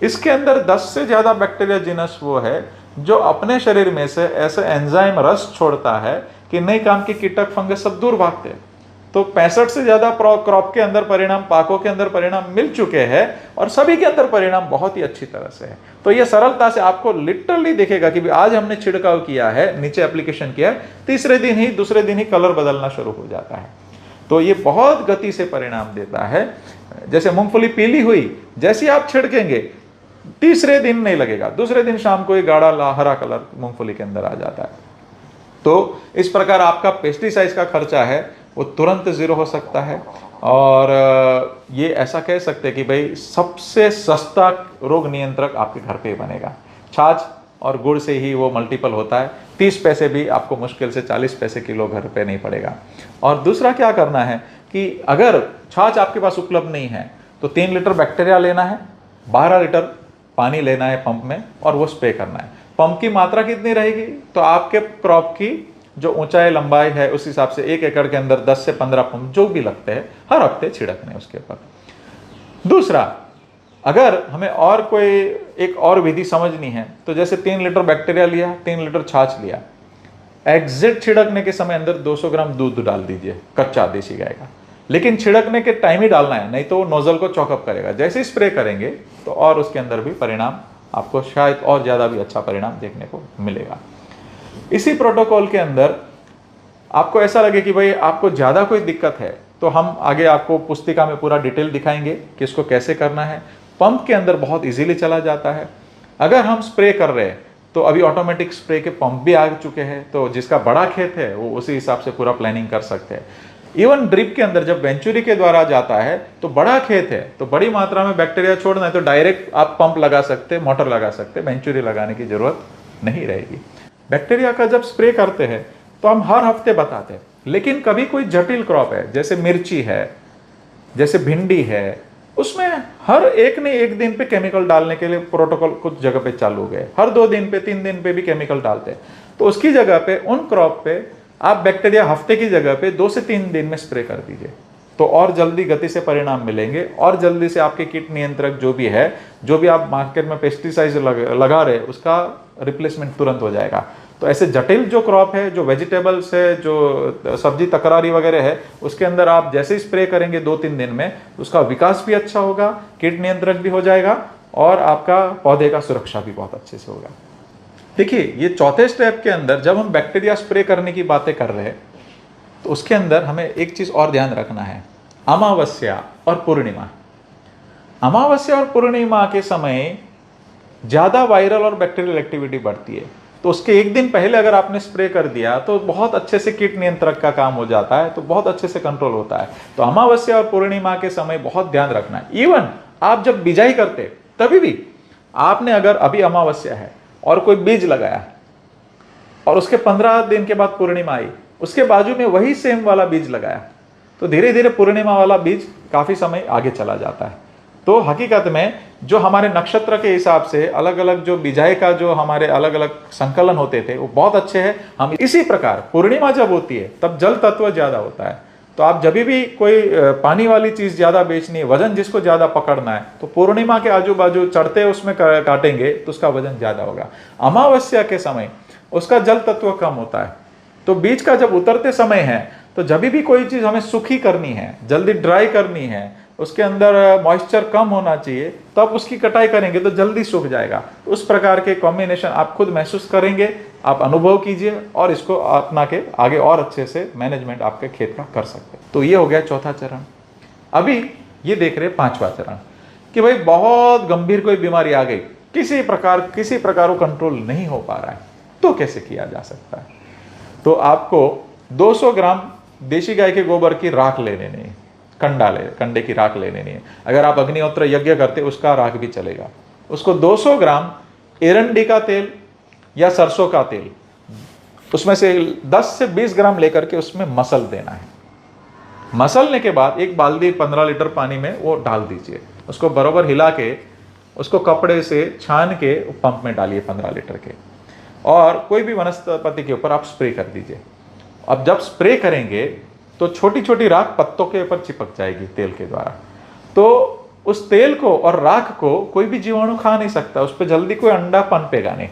इसके अंदर 10 से ज्यादा बैक्टीरिया जीनस वो है जो अपने शरीर में से ऐसे एंजाइम रस छोड़ता है कि नई काम के कीटक फंगस सब दूर भागते हैं। तो 65 से ज्यादा क्रॉप के अंदर परिणाम, पाकों के अंदर परिणाम मिल चुके हैं, और सभी के अंदर परिणाम बहुत ही अच्छी तरह से है। तो ये सरलता से आपको लिटरली दिखेगा कि आज हमने छिड़काव किया है, नीचे एप्लीकेशन किया है, तीसरे दिन ही दूसरे दिन ही कलर बदलना शुरू हो जाता है। तो ये बहुत गति से परिणाम देता है। जैसे मूंगफली पीली हुई, जैसे आप छिड़केंगे तीसरे दिन नहीं लगेगा, दूसरे दिन शाम को ये गाढ़ा हरा कलर मूंगफली के अंदर आ जाता है। तो इस प्रकार आपका पेस्टिसाइड्स का खर्चा है वो तुरंत जीरो हो सकता है, और ये ऐसा कह सकते हैं कि भाई सबसे सस्ता रोग नियंत्रक आपके घर पे बनेगा। छाछ और गुड़ से ही वो मल्टीपल होता है, 30 पैसे भी आपको मुश्किल से 40 पैसे किलो घर पे नहीं पड़ेगा। और दूसरा क्या करना है कि अगर छाछ आपके पास उपलब्ध नहीं है तो 3 लीटर बैक्टीरिया लेना है, 12 लीटर पानी लेना है पंप में, और वो स्प्रे करना है। पंप की मात्रा कितनी रहेगी, तो आपके क्रॉप की जो ऊंचाई लंबाई है उस हिसाब से 1 एकड़ के अंदर 10 से 15 पंप जो भी लगते हैं हर हफ्ते छिड़कने उसके ऊपर। दूसरा, अगर हमें और कोई एक और विधि समझनी है तो जैसे 3 लीटर बैक्टीरिया लिया, 3 लीटर छाछ लिया, एग्जिट छिड़कने के समय अंदर 200 ग्राम दूध डाल दीजिए कच्चा देसी गाय का, लेकिन छिड़कने के टाइम ही डालना है, नहीं तो नोजल को चॉकअप करेगा। जैसे ही स्प्रे करेंगे तो और उसके अंदर भी परिणाम आपको शायद और ज्यादा भी अच्छा परिणाम देखने को मिलेगा। इसी प्रोटोकॉल के अंदर आपको ऐसा लगे कि भाई आपको ज्यादा कोई दिक्कत है तो हम आगे आपको पुस्तिका में पूरा डिटेल दिखाएंगे कि इसको कैसे करना है। पंप के अंदर बहुत इजीली चला जाता है। अगर हम स्प्रे कर रहे हैं तो अभी ऑटोमेटिक स्प्रे के पंप भी आ चुके हैं, तो जिसका बड़ा खेत है वो उसी हिसाब से पूरा प्लानिंग कर सकते हैं। इवन ड्रिप के अंदर जब वेंचुरी के द्वारा जाता है तो बड़ा खेत है तो बड़ी मात्रा में बैक्टीरिया छोड़ना है तो डायरेक्ट आप पंप लगा सकते, मोटर लगा सकते, वेंचुरी लगाने की जरूरत नहीं रहेगी। बैक्टीरिया का जब स्प्रे करते हैं तो हम हर हफ्ते बताते हैं, लेकिन कभी कोई जटिल क्रॉप है जैसे मिर्ची है, जैसे भिंडी है, उसमें हर एक ने एक दिन पे केमिकल डालने के लिए प्रोटोकॉल कुछ जगह पे चालू हो गए, हर 2 दिन पे 3 दिन पे भी केमिकल डालते हैं। तो उसकी जगह पे उन क्रॉप पे आप बैक्टीरिया हफ्ते की जगह पे 2 से 3 दिन में स्प्रे कर दीजिए, तो और जल्दी गति से परिणाम मिलेंगे और जल्दी से आपके कीट नियंत्रक जो भी है, जो भी आप मार्केट में पेस्टिसाइड लगा रहे उसका रिप्लेसमेंट तुरंत हो जाएगा। तो ऐसे जटिल जो क्रॉप है, जो वेजिटेबल्स है, जो सब्जी तकरारी वगैरह है, उसके अंदर आप जैसे ही स्प्रे करेंगे 2-3 दिन में उसका विकास भी अच्छा होगा, कीट नियंत्रक भी हो जाएगा और आपका पौधे का सुरक्षा भी बहुत अच्छे से होगा। देखिए, ये चौथे स्टेप के अंदर जब हम बैक्टीरिया स्प्रे करने की बातें कर रहे हैं तो उसके अंदर हमें एक चीज और ध्यान रखना है, अमावस्या और पूर्णिमा। अमावस्या और पूर्णिमा के समय ज्यादा वायरल और बैक्टीरियल एक्टिविटी बढ़ती है, तो उसके एक दिन पहले अगर आपने स्प्रे कर दिया तो बहुत अच्छे से कीट नियंत्रक का काम हो जाता है, तो बहुत अच्छे से कंट्रोल होता है। तो अमावस्या और पूर्णिमा के समय बहुत ध्यान रखना है। इवन आप जब बिजाई करते तभी भी आपने अगर अभी अमावस्या है और कोई बीज लगाया और उसके 15 दिन के बाद पूर्णिमा आई, उसके बाजू में वही सेम वाला बीज लगाया, तो धीरे धीरे पूर्णिमा वाला बीज काफी समय आगे चला जाता है। तो हकीकत में जो हमारे नक्षत्र के हिसाब से अलग अलग जो बिजाई का जो हमारे अलग अलग संकलन होते थे वो बहुत अच्छे हैं। हम इसी प्रकार पूर्णिमा जब होती है तब जल तत्व ज्यादा होता है, तो आप जब भी कोई पानी वाली चीज ज्यादा बेचनी है, वजन जिसको ज्यादा पकड़ना है, तो पूर्णिमा के आजू बाजू चढ़ते उसमें काटेंगे तो उसका वजन ज्यादा होगा। अमावस्या के समय उसका जल तत्व कम होता है, तो बीज का जब उतरते समय है तो जब भी कोई चीज हमें सूखी करनी है, जल्दी ड्राई करनी है, उसके अंदर मॉइस्चर कम होना चाहिए, तब उसकी कटाई करेंगे तो जल्दी सूख जाएगा। तो उस प्रकार के कॉम्बिनेशन आप खुद महसूस करेंगे, आप अनुभव कीजिए और इसको अपना के आगे और अच्छे से मैनेजमेंट आपके खेत का कर सकते हैं। तो ये हो गया चौथा चरण। अभी ये देख रहे 5वां चरण कि भाई बहुत गंभीर कोई बीमारी आ गई, किसी प्रकार वो कंट्रोल नहीं हो पा रहा है, तो कैसे किया जा सकता है। तो आपको 200 ग्राम देशी गाय के गोबर की राख ले लेनी है, कंडे की राख ले लेनी है। अगर आप अग्निहोत्र यज्ञ करते उसका राख भी चलेगा। उसको 200 ग्राम एरंडी का तेल या सरसों का तेल, उसमें से 10 से 20 ग्राम लेकर के उसमें मसल देना है। मसलने के बाद एक बाल्टी 15 लीटर पानी में वो डाल दीजिए, उसको बराबर हिला के उसको कपड़े से छान के पंप में डालिए 15 लीटर के, और कोई भी वनस्पति के ऊपर आप स्प्रे कर दीजिए। अब जब स्प्रे करेंगे तो छोटी छोटी राख पत्तों के ऊपर चिपक जाएगी तेल के द्वारा, तो उस तेल को और राख को कोई भी जीवाणु खा नहीं सकता, उस पर जल्दी कोई अंडा पनपेगा नहीं।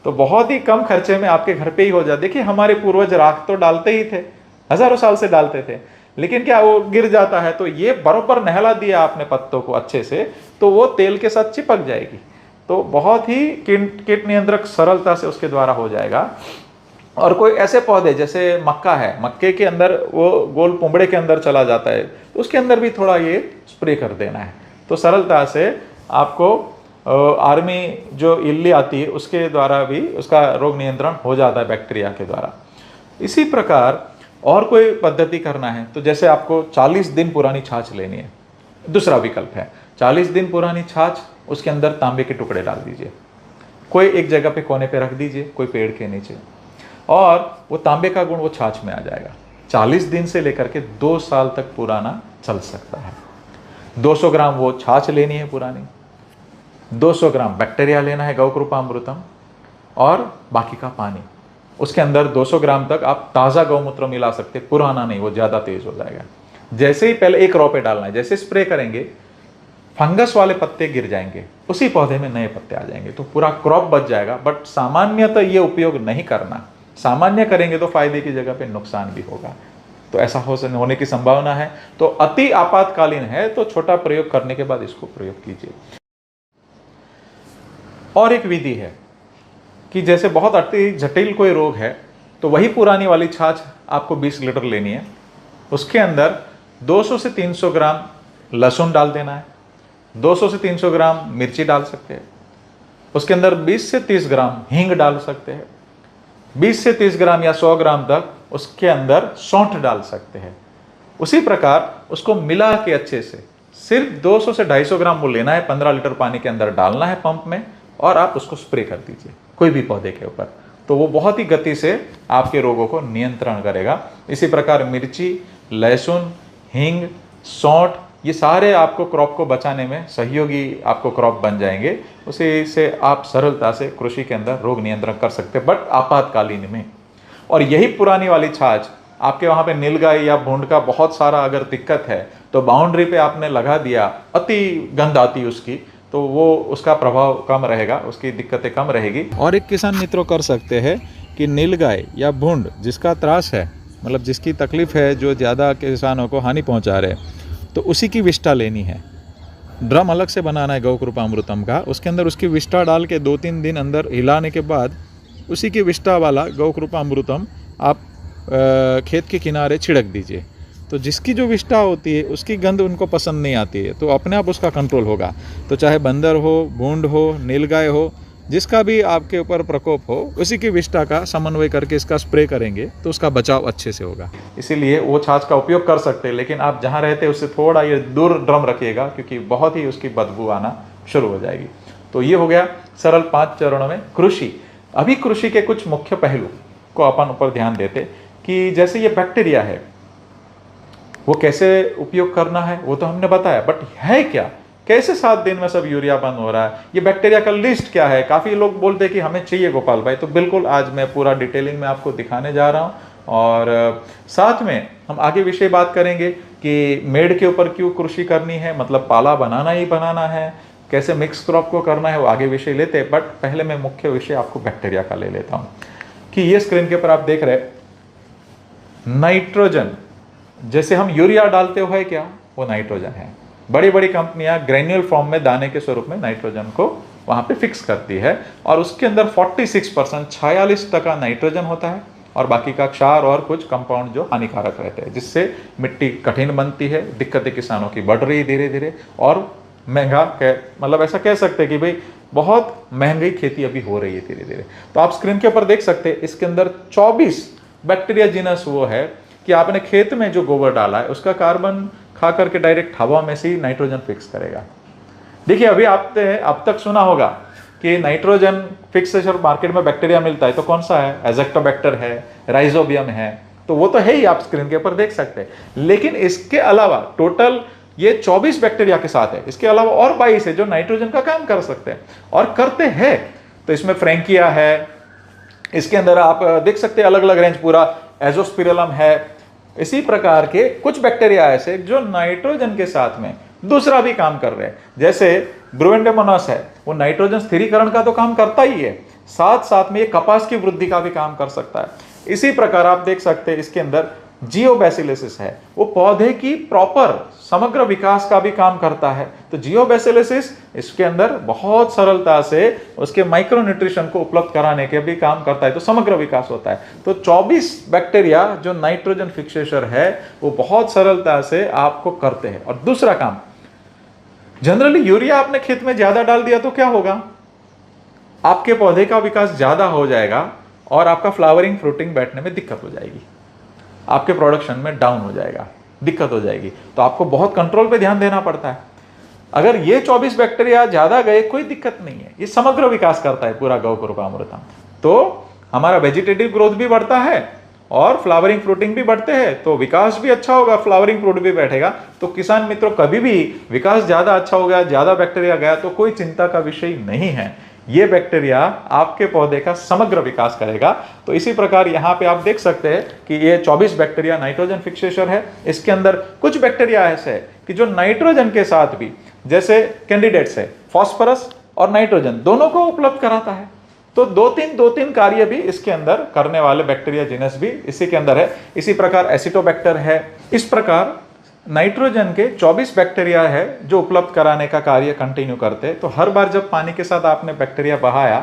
तो बहुत ही कम खर्चे में आपके घर पे ही हो जाए। देखिए, हमारे पूर्वज राख तो डालते ही थे, हजारों साल से डालते थे, लेकिन क्या वो गिर जाता है, तो ये बरोबर नहला दिया आपने पत्तों को अच्छे से, तो वो तेल के साथ चिपक जाएगी। तो बहुत ही कीट नियंत्रक सरलता से उसके द्वारा हो जाएगा। और कोई ऐसे पौधे जैसे मक्का है, मक्के के अंदर वो गोल पुंबड़े के अंदर चला जाता है, तो उसके अंदर भी थोड़ा ये स्प्रे कर देना है। तो सरलता से आपको आर्मी जो इल्ली आती है उसके द्वारा भी उसका रोग नियंत्रण हो जाता है बैक्टीरिया के द्वारा। इसी प्रकार और कोई पद्धति करना है तो जैसे आपको 40 दिन पुरानी छाछ लेनी है, दूसरा विकल्प है 40 दिन पुरानी छाछ, उसके अंदर तांबे के टुकड़े डाल दीजिए, कोई एक जगह पे कोने पे रख दीजिए, कोई पेड़ के नीचे, और वो तांबे का गुण वो छाछ में आ जाएगा। 40 दिन से लेकर के 2 साल तक पुराना चल सकता है। 200 ग्राम वो छाछ लेनी है पुरानी, 200 ग्राम बैक्टीरिया लेना है गौकृपामृतम, और बाकी का पानी। उसके अंदर 200 ग्राम तक आप ताज़ा गौमूत्र मिला सकते, पुराना नहीं, वो ज़्यादा तेज हो जाएगा। जैसे ही पहले एक रौ पे डालना है, जैसे स्प्रे करेंगे फंगस वाले पत्ते गिर जाएंगे, उसी पौधे में नए पत्ते आ जाएंगे, तो पूरा क्रॉप बच जाएगा। बट सामान्यतः ये उपयोग नहीं करना, सामान्य करेंगे तो फायदे की जगह पे नुकसान भी होगा, तो ऐसा होने की संभावना है। तो अति आपातकालीन है तो छोटा प्रयोग करने के बाद इसको प्रयोग कीजिए। और एक विधि है कि जैसे बहुत अति जटिल कोई रोग है तो वही पुरानी वाली छाछ आपको 20 लीटर लेनी है, उसके अंदर 200 से 300 ग्राम लहसुन डाल देना है, 200 से 300 ग्राम मिर्ची डाल सकते हैं, उसके अंदर 20 से 30 ग्राम हींग डाल सकते हैं, 20 से 30 ग्राम या 100 ग्राम तक उसके अंदर सौंठ डाल सकते हैं, उसी प्रकार उसको मिला के अच्छे से सिर्फ 200 से 250 ग्राम वो लेना है, 15 लीटर पानी के अंदर डालना है पंप में, और आप उसको स्प्रे कर दीजिए कोई भी पौधे के ऊपर। तो वो बहुत ही गति से आपके रोगों को नियंत्रण करेगा। इसी प्रकार मिर्ची, लहसुन, हींग, सौंठ, ये सारे आपको क्रॉप को बचाने में सहयोगी आपको क्रॉप बन जाएंगे। उसी से आप सरलता से कृषि के अंदर रोग नियंत्रण कर सकते हैं, बट आपातकालीन में। और यही पुरानी वाली छाछ आपके वहाँ पे नीलगाय या भूंड का बहुत सारा अगर दिक्कत है तो बाउंड्री पे आपने लगा दिया, अति गंध आती उसकी, तो वो उसका प्रभाव कम रहेगा, उसकी दिक्कतें कम रहेगी। और एक किसान मित्रों कर सकते हैं कि नीलगाय या भूंड जिसका त्रास है, मतलब जिसकी तकलीफ है, जो ज़्यादा किसानों को हानि पहुंचा रहे, तो उसी की विष्ठा लेनी है। ड्रम अलग से बनाना है गौकृपा अमृतम का, उसके अंदर उसकी विष्ठा डाल के 2-3 दिन अंदर हिलाने के बाद उसी की विष्ठा वाला गौकृपा अमृतम आप खेत के किनारे छिड़क दीजिए। तो जिसकी जो विष्ठा होती है उसकी गंध उनको पसंद नहीं आती है, तो अपने आप उसका कंट्रोल होगा। तो चाहे बंदर हो, भूंड हो, नीलगाय हो, जिसका भी आपके ऊपर प्रकोप हो, उसी की विष्ठा का समन्वय करके इसका स्प्रे करेंगे तो उसका बचाव अच्छे से होगा। इसीलिए वो छाछ का उपयोग कर सकते हैं, लेकिन आप जहाँ रहते हैं उससे थोड़ा ये दूर ड्रम रखिएगा, क्योंकि बहुत ही उसकी बदबू आना शुरू हो जाएगी। तो ये हो गया सरल 5 चरणों में कृषि। अभी कृषि के कुछ मुख्य पहलू को अपन ऊपर ध्यान देते कि जैसे ये बैक्टीरिया है वो कैसे उपयोग करना है वो तो हमने बताया, बट है क्या, कैसे 7 दिन में सब यूरिया बंद हो रहा है, ये बैक्टीरिया का लिस्ट क्या है। काफ़ी लोग बोलते हैं कि हमें चाहिए गोपाल भाई, तो बिल्कुल आज मैं पूरा डिटेलिंग में आपको दिखाने जा रहा हूँ। और साथ में हम आगे विषय बात करेंगे कि मेड़ के ऊपर क्यों कृषि करनी है, मतलब पाला बनाना ही बनाना है, कैसे मिक्स क्रॉप को करना है, वो आगे विषय लेते हैं। बट पहले मैं मुख्य विषय आपको बैक्टीरिया का ले लेता हूँ कि ये स्क्रीन के ऊपर आप देख रहे नाइट्रोजन, जैसे हम यूरिया डालते हुए क्या, वो नाइट्रोजन है। बड़ी बड़ी कंपनियां ग्रेन्यूल फॉर्म में दाने के स्वरूप में नाइट्रोजन को वहां पे फिक्स करती है, और उसके अंदर 46% 46% नाइट्रोजन होता है, और बाकी का क्षार और कुछ कंपाउंड जो हानिकारक रहते हैं, जिससे मिट्टी कठिन बनती है, दिक्कतें किसानों की बढ़ रही धीरे धीरे, और महंगा मतलब ऐसा कह सकते हैं कि भाई बहुत महंगी खेती अभी हो रही है धीरे धीरे। तो आप स्क्रीन के ऊपर देख सकते हैं इसके अंदर 24 बैक्टीरिया जीनस वो है कि आपने खेत में जो गोबर डाला है उसका कार्बन खा करके डायरेक्ट हवा में से नाइट्रोजन फिक्स करेगा। देखिए अभी आपने अब तक सुना होगा कि नाइट्रोजन फिक्सेशन मार्केट में बैक्टीरिया मिलता है, तो कौन सा है, एजेक्टोबैक्टर है, राइजोबियम है, तो वो तो है ही, आप स्क्रीन के ऊपर देख सकते हैं। लेकिन इसके अलावा टोटल ये 24 बैक्टीरिया के साथ है, इसके अलावा और 22 है जो नाइट्रोजन का काम कर सकते हैं और करते हैं। तो इसमें फ्रैंकिया है, इसके अंदर आप देख सकते हैं अलग अलग रेंज, पूरा एजोस्पिरिलम है। इसी प्रकार के कुछ बैक्टीरिया ऐसे जो नाइट्रोजन के साथ में दूसरा भी काम कर रहे हैं, जैसे ब्रुवेंडेमोनास है, वो नाइट्रोजन स्थिरीकरण का तो काम करता ही है, साथ साथ में ये कपास की वृद्धि का भी काम कर सकता है। इसी प्रकार आप देख सकते हैं इसके अंदर जियोबैसिलिस है, वो पौधे की प्रॉपर समग्र विकास का भी काम करता है। तो जियोबैसिलिस इसके अंदर बहुत सरलता से उसके माइक्रो न्यूट्रिशन को उपलब्ध कराने के भी काम करता है, तो समग्र विकास होता है। तो 24 बैक्टीरिया जो नाइट्रोजन फिक्सेशन है वो बहुत सरलता से आपको करते हैं। और दूसरा काम, जनरली यूरिया आपने खेत में ज्यादा डाल दिया तो क्या होगा, आपके पौधे का विकास ज्यादा हो जाएगा और आपका फ्लावरिंग फ्रूटिंग बैठने में दिक्कत हो जाएगी, आपके प्रोडक्शन में डाउन हो जाएगा, दिक्कत हो जाएगी। तो आपको बहुत कंट्रोल पे ध्यान देना पड़ता है। अगर ये 24 बैक्टीरिया ज्यादा गए कोई दिक्कत नहीं है, ये समग्र विकास करता है पूरा गौकृपा अमृतम, तो हमारा वेजिटेटिव ग्रोथ भी बढ़ता है और फ्लावरिंग फ्रूटिंग भी बढ़ते हैं, तो विकास भी अच्छा होगा, फ्लावरिंग फ्रूट भी बैठेगा। तो किसान मित्रों कभी भी विकास ज्यादा अच्छा हो गया, ज्यादा बैक्टीरिया गया तो कोई चिंता का विषय नहीं है, ये बैक्टीरिया आपके पौधे का समग्र विकास करेगा। तो इसी प्रकार यहाँ पे आप देख सकते हैं कि ये 24 बैक्टीरिया नाइट्रोजन फिक्सेशन है। इसके अंदर कुछ बैक्टीरिया ऐसे है कि जो नाइट्रोजन के साथ भी, जैसे कैंडिडेट्स है, फास्फोरस और नाइट्रोजन दोनों को उपलब्ध कराता है। तो दो तीन कार्य भी इसके अंदर करने वाले बैक्टीरिया जीनस भी इसी के अंदर है। इसी प्रकार एसिटोबैक्टर है। इस प्रकार नाइट्रोजन के 24 बैक्टीरिया है जो उपलब्ध कराने का कार्य कंटिन्यू करते हैं। तो हर बार जब पानी के साथ आपने बैक्टीरिया बहाया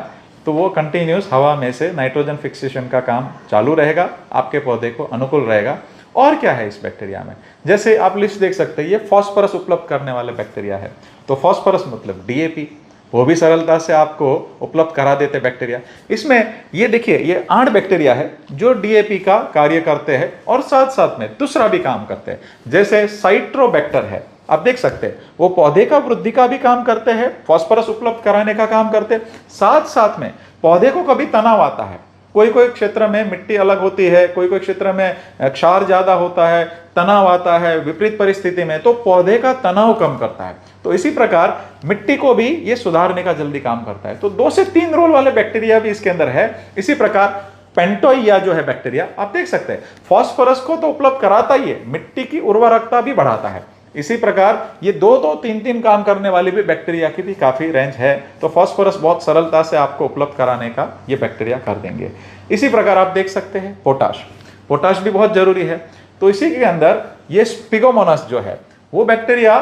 तो वो कंटिन्यूस हवा में से नाइट्रोजन फिक्सेशन का काम चालू रहेगा, आपके पौधे को अनुकूल रहेगा। और क्या है इस बैक्टीरिया में, जैसे आप लिस्ट देख सकते हैं, ये फास्फोरस उपलब्ध करने वाले बैक्टीरिया है। तो फास्फोरस मतलब डीएपी, वो भी सरलता से आपको उपलब्ध करा देते बैक्टीरिया। इसमें ये देखिए, ये 8 बैक्टीरिया है जो डीएपी का कार्य करते हैं और साथ साथ में दूसरा भी काम करते हैं। जैसे साइट्रोबैक्टर है, आप देख सकते हैं, वो पौधे का वृद्धि का भी काम करते हैं, फास्फोरस उपलब्ध कराने का काम करते हैं, साथ साथ में पौधे को कभी तनाव आता है, कोई कोई क्षेत्र में मिट्टी अलग होती है, कोई कोई क्षेत्र में क्षार ज्यादा होता है, तनाव आता है विपरीत परिस्थिति में, तो पौधे का तनाव कम करता है। तो इसी प्रकार मिट्टी को भी ये सुधारने का जल्दी काम करता है। तो 2 से 3 रोल वाले बैक्टीरिया भी इसके अंदर है। इसी प्रकार पेंटोइया जो है बैक्टीरिया, आप देख सकते हैं, फास्फोरस को तो उपलब्ध कराता ही है, मिट्टी की उर्वरकता भी बढ़ाता है। इसी प्रकार ये 2-2, 3-3 काम करने वाली भी बैक्टीरिया की भी काफी रेंज है। तो फास्फोरस बहुत सरलता से आपको उपलब्ध कराने का ये बैक्टीरिया कर देंगे। इसी प्रकार आप देख सकते हैं पोटाश, पोटाश भी बहुत जरूरी है। तो इसी के अंदर ये स्पिगोमोनास जो है वो बैक्टीरिया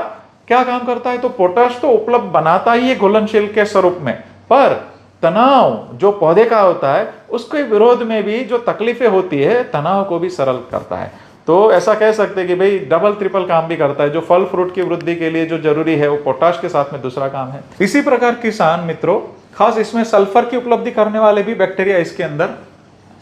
क्या काम करता है, तो पोटाश तो उपलब्ध बनाता ही है घुलनशील के स्वरूप में, पर तनाव जो पौधे का होता है उसके विरोध में भी जो तकलीफें होती है, तनाव को भी सरल करता है। तो ऐसा कह सकते हैं कि भाई डबल ट्रिपल काम भी करता है। जो फल फ्रूट की वृद्धि के लिए जो जरूरी है वो पोटाश के साथ में दूसरा काम है। इसी प्रकार किसान मित्रों, खास इसमें सल्फर की उपलब्धि करने वाले भी बैक्टीरिया इसके अंदर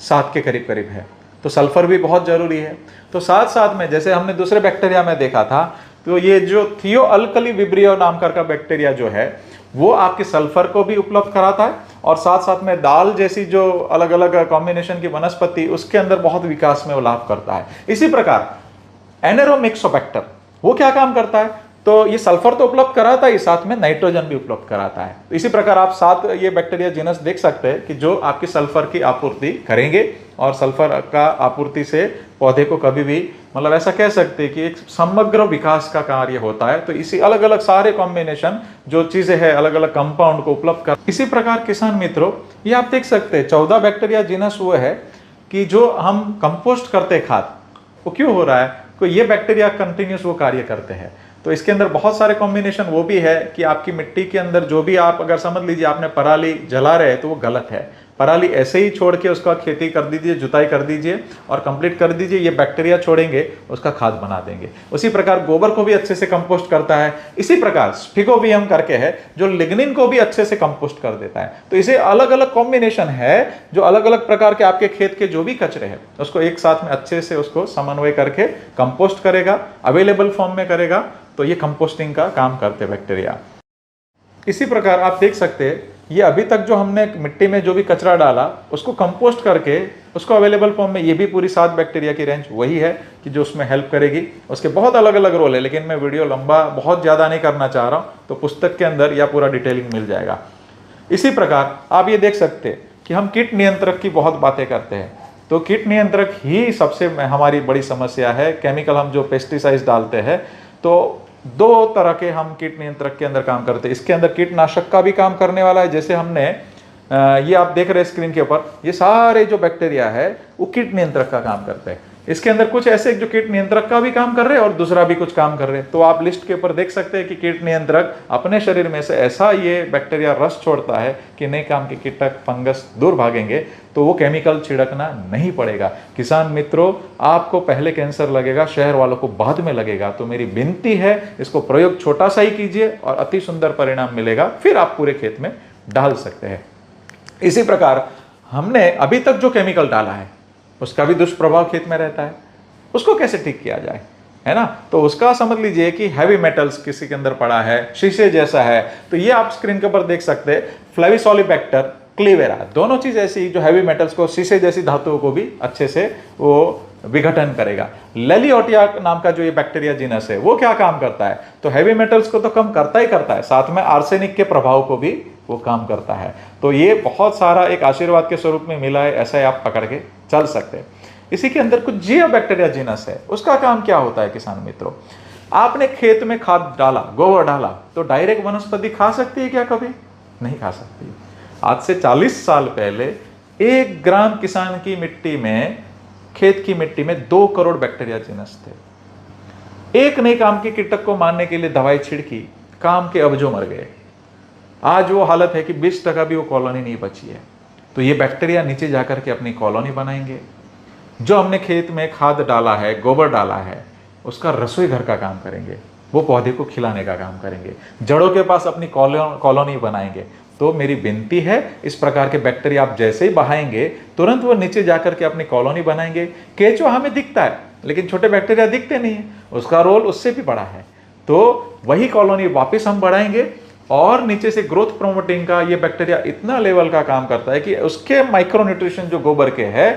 7 के करीब करीब है। तो सल्फर भी बहुत जरूरी है। तो साथ साथ में जैसे हमने दूसरे बैक्टीरिया में देखा था, तो ये जो थियो अल्कली विब्रियो नाम का बैक्टीरिया जो है वो आपके सल्फर को भी उपलब्ध कराता है और साथ साथ में दाल जैसी जो अलग अलग कॉम्बिनेशन की वनस्पति उसके अंदर बहुत विकास में वो लाभ करता है। इसी प्रकार एनेरोमिक्सोबैक्टर वो क्या काम करता है, तो ये सल्फर तो उपलब्ध कराता है, साथ में नाइट्रोजन भी उपलब्ध कराता है। तो इसी प्रकार आप 7 ये बैक्टीरिया जीनस देख सकते हैं कि जो आपकी सल्फर की आपूर्ति करेंगे और सल्फर का आपूर्ति से पौधे को कभी भी, मतलब ऐसा कह सकते हैं कि एक समग्र विकास का कार्य होता है। तो इसी अलग अलग सारे कॉम्बिनेशन जो चीजें हैं अलग अलग कंपाउंड को उपलब्ध कर। इसी प्रकार किसान मित्रों, ये आप देख सकते हैं 14 बैक्टीरिया जीनस वो है कि जो हम कंपोस्ट करते खाद, वो क्यों हो रहा है, तो ये बैक्टीरिया कंटिन्यूस वो कार्य करते हैं। तो इसके अंदर बहुत सारे कॉम्बिनेशन वो भी है कि आपकी मिट्टी के अंदर जो भी आप अगर समझ लीजिए आपने पराली जला रहे तो वो गलत है। पराली ऐसे ही छोड़ के उसका खेती कर दीजिए, जुताई कर दीजिए और कंप्लीट कर दीजिए, ये बैक्टीरिया छोड़ेंगे उसका खाद बना देंगे। उसी प्रकार गोबर को भी अच्छे से कंपोस्ट करता है। इसी प्रकार स्फिगोबियम करके है जो लिग्निन को भी अच्छे से कंपोस्ट कर देता है। तो इसे अलग अलग कॉम्बिनेशन है जो अलग अलग प्रकार के आपके खेत के जो भी कचरे हैं उसको एक साथ में अच्छे से उसको समन्वय करके कंपोस्ट करेगा, अवेलेबल फॉर्म में करेगा। तो ये कंपोस्टिंग का काम करते बैक्टीरिया। इसी प्रकार आप देख सकते हैं ये अभी तक जो हमने मिट्टी में जो भी कचरा डाला उसको कंपोस्ट करके उसको अवेलेबल फॉर्म में, ये भी पूरी 7 बैक्टीरिया की रेंज वही है कि जो उसमें हेल्प करेगी। उसके बहुत अलग अलग रोल है, लेकिन मैं वीडियो लंबा बहुत ज़्यादा नहीं करना चाह रहा हूँ, तो पुस्तक के अंदर या पूरा डिटेलिंग मिल जाएगा। इसी प्रकार आप ये देख सकते हैं कि हम कीट नियंत्रक की बहुत बातें करते हैं, तो कीट नियंत्रक ही सबसे हमारी बड़ी समस्या है। केमिकल हम जो पेस्टिसाइड्स डालते हैं, तो 2 तरह के हम कीट नियंत्रक के अंदर काम करते हैं। इसके अंदर कीटनाशक का भी काम करने वाला है, जैसे हमने ये आप देख रहे हैं स्क्रीन के ऊपर, ये सारे जो बैक्टीरिया है वो कीट नियंत्रक का काम करते हैं। इसके अंदर कुछ ऐसे जो कीट नियंत्रक का भी काम कर रहे हैं और दूसरा भी कुछ काम कर रहे हैं। तो आप लिस्ट के ऊपर देख सकते हैं कि कीट नियंत्रक अपने शरीर में से ऐसा ये बैक्टीरिया रस छोड़ता है कि नए काम के कीटक फंगस दूर भागेंगे, तो वो केमिकल छिड़कना नहीं पड़ेगा। किसान मित्रों, आपको पहले कैंसर लगेगा, शहर वालों को बाद में लगेगा। तो मेरी विनती है इसको प्रयोग छोटा सा ही कीजिए और अति सुंदर परिणाम मिलेगा, फिर आप पूरे खेत में डाल सकते हैं। इसी प्रकार हमने अभी तक जो केमिकल डाला है उसका भी दुष्प्रभाव खेत में रहता है, उसको कैसे ठीक किया जाए, है ना। तो उसका समझ लीजिए कि हैवी मेटल्स किसी के अंदर पड़ा है, शीशे जैसा है, तो ये आप स्क्रीन के ऊपर देख सकते हैं फ्लेविसोलिबैक्टर, क्लीवेरा, दोनों चीज ऐसी जो हैवी मेटल्स को, शीशे जैसी धातुओं को भी अच्छे से वो विघटन करेगा। लेलियोटिया नाम का जो ये बैक्टीरिया जीनस है वो क्या काम करता है, तो हैवी मेटल्स को तो कम करता ही करता है, साथ में आर्सेनिक के प्रभाव को भी वो काम करता है। तो ये बहुत सारा एक आशीर्वाद के स्वरूप में मिला है, ऐसा ही आप पकड़ के चल सकते हैं। इसी के अंदर कुछ जियो बैक्टीरिया जीनस है, उसका काम क्या होता है किसान मित्रों, आपने खेत में खाद डाला, गोबर डाला, तो डायरेक्ट वनस्पति खा सकती है क्या, कभी नहीं खा सकती। आज से 40 साल पहले 1 ग्राम किसान की मिट्टी में, खेत की मिट्टी में 2 करोड़ बैक्टीरिया जीनस थे। एक नए काम के कीटक को मारने के लिए दवाई छिड़की, काम के अबजो मर गए। आज वो हालत है कि 20% भी वो कॉलोनी नहीं बची है। तो ये बैक्टीरिया नीचे जाकर के अपनी कॉलोनी बनाएंगे। जो हमने खेत में खाद डाला है, गोबर डाला है, उसका रसोई घर का काम करेंगे। वो पौधे को खिलाने का काम करेंगे, जड़ों के पास अपनी कॉलोनी बनाएंगे। तो मेरी विनती है, इस प्रकार के बैक्टीरिया आप जैसे ही बहाएंगे तुरंत वो नीचे जाकर के अपनी कॉलोनी बनाएंगे। केचुआ हमें दिखता है लेकिन छोटे बैक्टीरिया दिखते नहीं है, उसका रोल उससे भी बड़ा है। तो वही कॉलोनी वापस हम बढ़ाएंगे और नीचे से ग्रोथ प्रोमोटिंग का ये बैक्टीरिया इतना लेवल का काम करता है कि उसके माइक्रोन्यूट्रिशन जो गोबर के है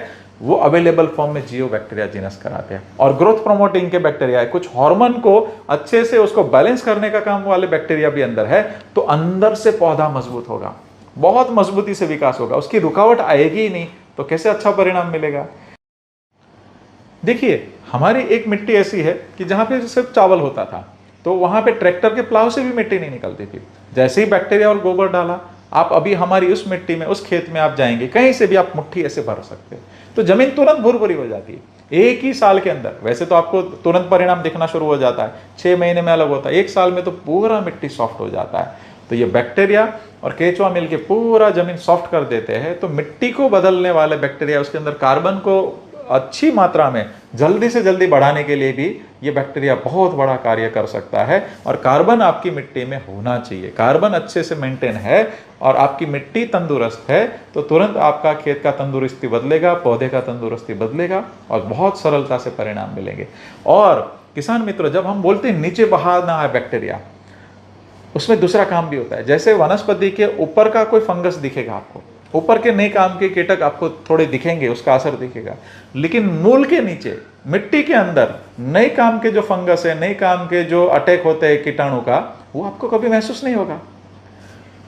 वो अवेलेबल फॉर्म में जियो बैक्टीरिया जीनस कराते हैं। और ग्रोथ प्रोमोटिंग के बैक्टीरिया है, कुछ हार्मोन को अच्छे से उसको बैलेंस करने का काम वाले बैक्टीरिया भी अंदर है। तो अंदर से पौधा मजबूत होगा, बहुत मजबूती से विकास होगा, उसकी रुकावट आएगी ही नहीं, तो कैसे अच्छा परिणाम मिलेगा। देखिए, हमारी एक मिट्टी ऐसी है कि जहां पे सिर्फ चावल होता था तो वहां पे ट्रैक्टर के प्लाव से भी मिट्टी नहीं निकलती थी। जैसे ही बैक्टीरिया और गोबर डाला, आप अभी हमारी उस मिट्टी में, उस खेत में आप जाएंगे, कहीं से भी आप मुट्ठी ऐसे भर सकते हैं, तो जमीन तुरंत भुरभुरी हो जाती है एक ही साल के अंदर। वैसे तो आपको तुरंत परिणाम दिखना शुरू हो जाता है, 6 महीने में अलग होता है, 1 साल में तो पूरा मिट्टी सॉफ्ट हो जाता है। तो ये बैक्टीरिया और केचुआ मिलके पूरा जमीन सॉफ्ट कर देते हैं। तो मिट्टी को बदलने वाले बैक्टीरिया, उसके अंदर कार्बन को अच्छी मात्रा में जल्दी से जल्दी बढ़ाने के लिए भी ये बैक्टीरिया बहुत बड़ा कार्य कर सकता है। और कार्बन आपकी मिट्टी में होना चाहिए, कार्बन अच्छे से मेंटेन है और आपकी मिट्टी तंदुरुस्त है तो तुरंत आपका खेत का तंदुरुस्ती बदलेगा, पौधे का तंदुरुस्ती बदलेगा और बहुत सरलता से परिणाम मिलेंगे। और किसान मित्रों, जब हम बोलते हैं नीचे बहाना है बैक्टीरिया, उसमें दूसरा काम भी होता है। जैसे वनस्पति के ऊपर का कोई फंगस दिखेगा आपको, ऊपर के नए काम के कीटक आपको थोड़े दिखेंगे, उसका असर दिखेगा, लेकिन मूल के नीचे मिट्टी के अंदर नए काम के जो फंगस है, नए काम के जो अटैक होते हैं कीटाणु का, वो आपको कभी महसूस नहीं होगा।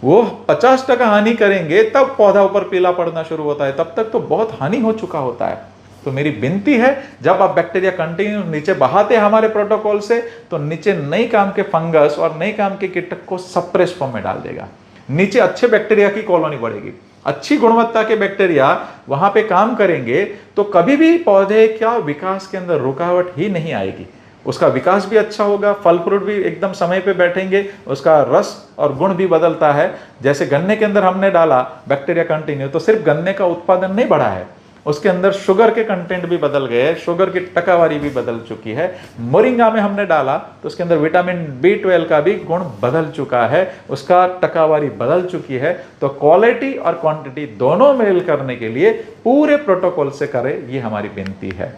वो 50% हानि करेंगे तब पौधा ऊपर पीला पड़ना शुरू होता है, तब तक तो बहुत हानि हो चुका होता है। तो मेरी विनती है, जब आप बैक्टीरिया कंटिन्यू नीचे बहाते हैं हमारे प्रोटोकॉल से, तो नीचे नई काम के फंगस और नई काम के कीटक को सप्रेस फॉर्म में डाल देगा। नीचे अच्छे बैक्टीरिया की कॉलोनी बढ़ेगी, अच्छी गुणवत्ता के बैक्टीरिया वहां पे काम करेंगे, तो कभी भी पौधे का विकास के अंदर रुकावट ही नहीं आएगी। उसका विकास भी अच्छा होगा, फल फ्रूट भी एकदम समय पे बैठेंगे, उसका रस और गुण भी बदलता है। जैसे गन्ने के अंदर हमने डाला बैक्टीरिया कंटिन्यू, तो सिर्फ गन्ने का उत्पादन नहीं बढ़ा है, उसके अंदर शुगर के कंटेंट भी बदल गए, शुगर की टकावारी भी बदल चुकी है। मोरिंगा में हमने डाला तो उसके अंदर विटामिन B12 का भी गुण बदल चुका है, उसका टकावारी बदल चुकी है। तो क्वालिटी और क्वांटिटी दोनों मेल करने के लिए पूरे प्रोटोकॉल से करें, ये हमारी विनती है।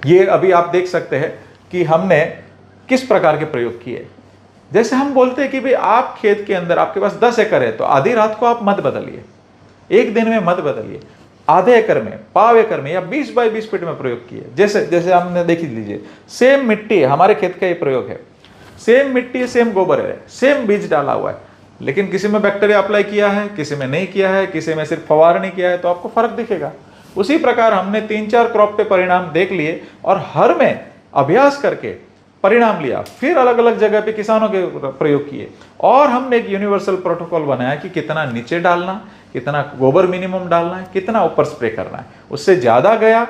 ये अभी आप देख सकते हैं कि हमने किस प्रकार के प्रयोग किए। जैसे हम बोलते हैं कि भाई आप खेत के अंदर आपके पास 10 एकड़ है, तो आधी रात को आप मत बदलिए, एक दिन में मत बदलिए, आधे एकड़ में, पाव एकड़ में या 20 बाई 20 फीट में प्रयोग किए। जैसे जैसे हमने देख लीजिए, सेम मिट्टी है, हमारे खेत का ये प्रयोग है, सेम मिट्टी, सेम गोबर है, सेम बीज डाला हुआ है, लेकिन किसी में बैक्टीरिया अप्लाई किया है, किसी में नहीं किया है, किसी में सिर्फ फवारनी किया है, तो आपको फर्क दिखेगा। उसी प्रकार हमने 3-4 क्रॉप पे परिणाम देख लिए और हर में अभ्यास करके परिणाम लिया, फिर अलग अलग जगह पे किसानों के प्रयोग किए और हमने एक यूनिवर्सल प्रोटोकॉल बनाया कि कितना नीचे डालना, कितना गोबर मिनिमम डालना है, कितना ऊपर स्प्रे करना है। उससे ज्यादा गया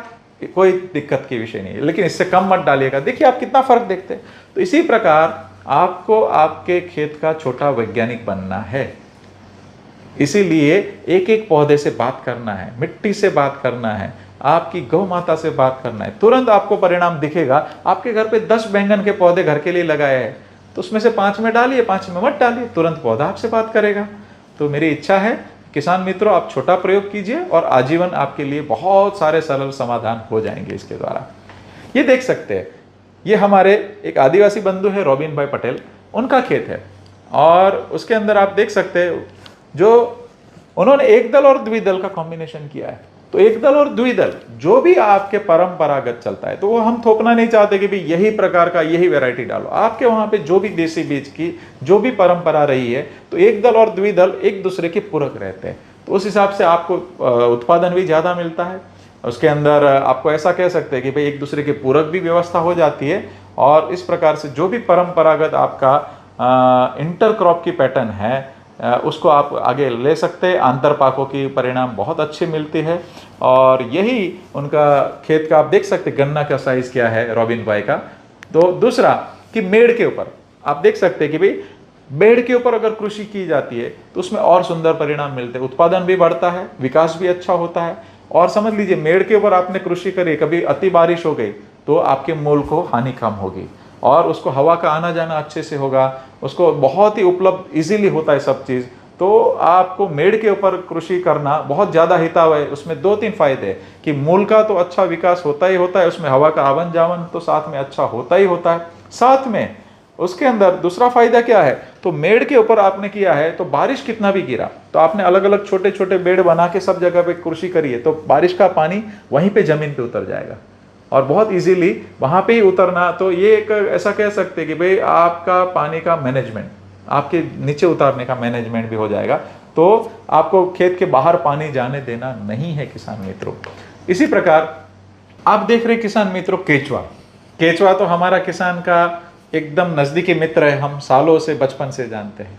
कोई दिक्कत की विषय नहीं है, लेकिन इससे कम मत डालिएगा। देखिए आप कितना फर्क देखते हैं। तो इसी प्रकार आपको आपके खेत का छोटा वैज्ञानिक बनना है। इसीलिए एक एक पौधे से बात करना है, मिट्टी से बात करना है, आपकी गौ माता से बात करना है, तुरंत आपको परिणाम दिखेगा। आपके घर पे 10 बैंगन के पौधे घर के लिए लगाए हैं, तो उसमें से 5 में डालिए, 5 में मत डालिए, तुरंत पौधा आपसे बात करेगा। तो मेरी इच्छा है किसान मित्रों, आप छोटा प्रयोग कीजिए और आजीवन आपके लिए बहुत सारे सरल समाधान हो जाएंगे इसके द्वारा। ये देख सकते हैं, ये हमारे एक आदिवासी बंधु है रॉबिन भाई पटेल, उनका खेत है और उसके अंदर आप देख सकते हैं जो उन्होंने एक दल और द्विदल का कॉम्बिनेशन किया है। तो एक दल और द्विदल जो भी आपके परंपरागत चलता है, तो वो हम थोपना नहीं चाहते कि भाई यही प्रकार का यही वैरायटी डालो। आपके वहां पे जो भी देसी बीज की जो भी परंपरा रही है, तो एक दल और द्विदल एक दूसरे के पूरक रहते हैं, तो उस हिसाब से आपको उत्पादन भी ज्यादा मिलता है। उसके अंदर आपको ऐसा कह सकते हैं कि भाई एक दूसरे के पूरक भी व्यवस्था हो जाती है और इस प्रकार से जो भी परंपरागत आपका इंटर क्रॉप की पैटर्न है उसको आप आगे ले सकते हैं। आंतरपाकों की परिणाम बहुत अच्छे मिलते हैं और यही उनका खेत का आप देख सकते हैं गन्ना का साइज क्या है रॉबिन भाई का। तो दूसरा कि मेड़ के ऊपर आप देख सकते हैं कि भाई मेड़ के ऊपर अगर कृषि की जाती है तो उसमें और सुंदर परिणाम मिलते हैं, उत्पादन भी बढ़ता है, विकास भी अच्छा होता है। और समझ लीजिए मेड़ के ऊपर आपने कृषि करी, कभी अति बारिश हो गई तो आपके मूल को हानि कम होगी और उसको हवा का आना जाना अच्छे से होगा, उसको बहुत ही उपलब्ध इजीली होता है सब चीज़। तो आपको मेड़ के ऊपर कृषि करना बहुत ज़्यादा हिताव है। उसमें 2-3 फायदे हैं कि मूल का तो अच्छा विकास होता ही होता है, उसमें हवा का आवन जावन तो साथ में अच्छा होता ही होता है। साथ में उसके अंदर दूसरा फायदा क्या है, तो मेड़ के ऊपर आपने किया है तो बारिश कितना भी गिरा तो आपने अलग अलग छोटे छोटे बेड़ बना के सब जगह पे कृषि करी है, तो बारिश का पानी वहीं पे जमीन पे उतर जाएगा और बहुत इजीली वहां पे ही उतरना। तो ये एक ऐसा कह सकते हैं कि भाई आपका पानी का मैनेजमेंट, आपके नीचे उतारने का मैनेजमेंट भी हो जाएगा। तो आपको खेत के बाहर पानी जाने देना नहीं है किसान मित्रों। इसी प्रकार आप देख रहे किसान मित्रों केचुआ। केचुआ तो हमारा किसान का एकदम नजदीकी मित्र है, हम सालों से बचपन से जानते हैं।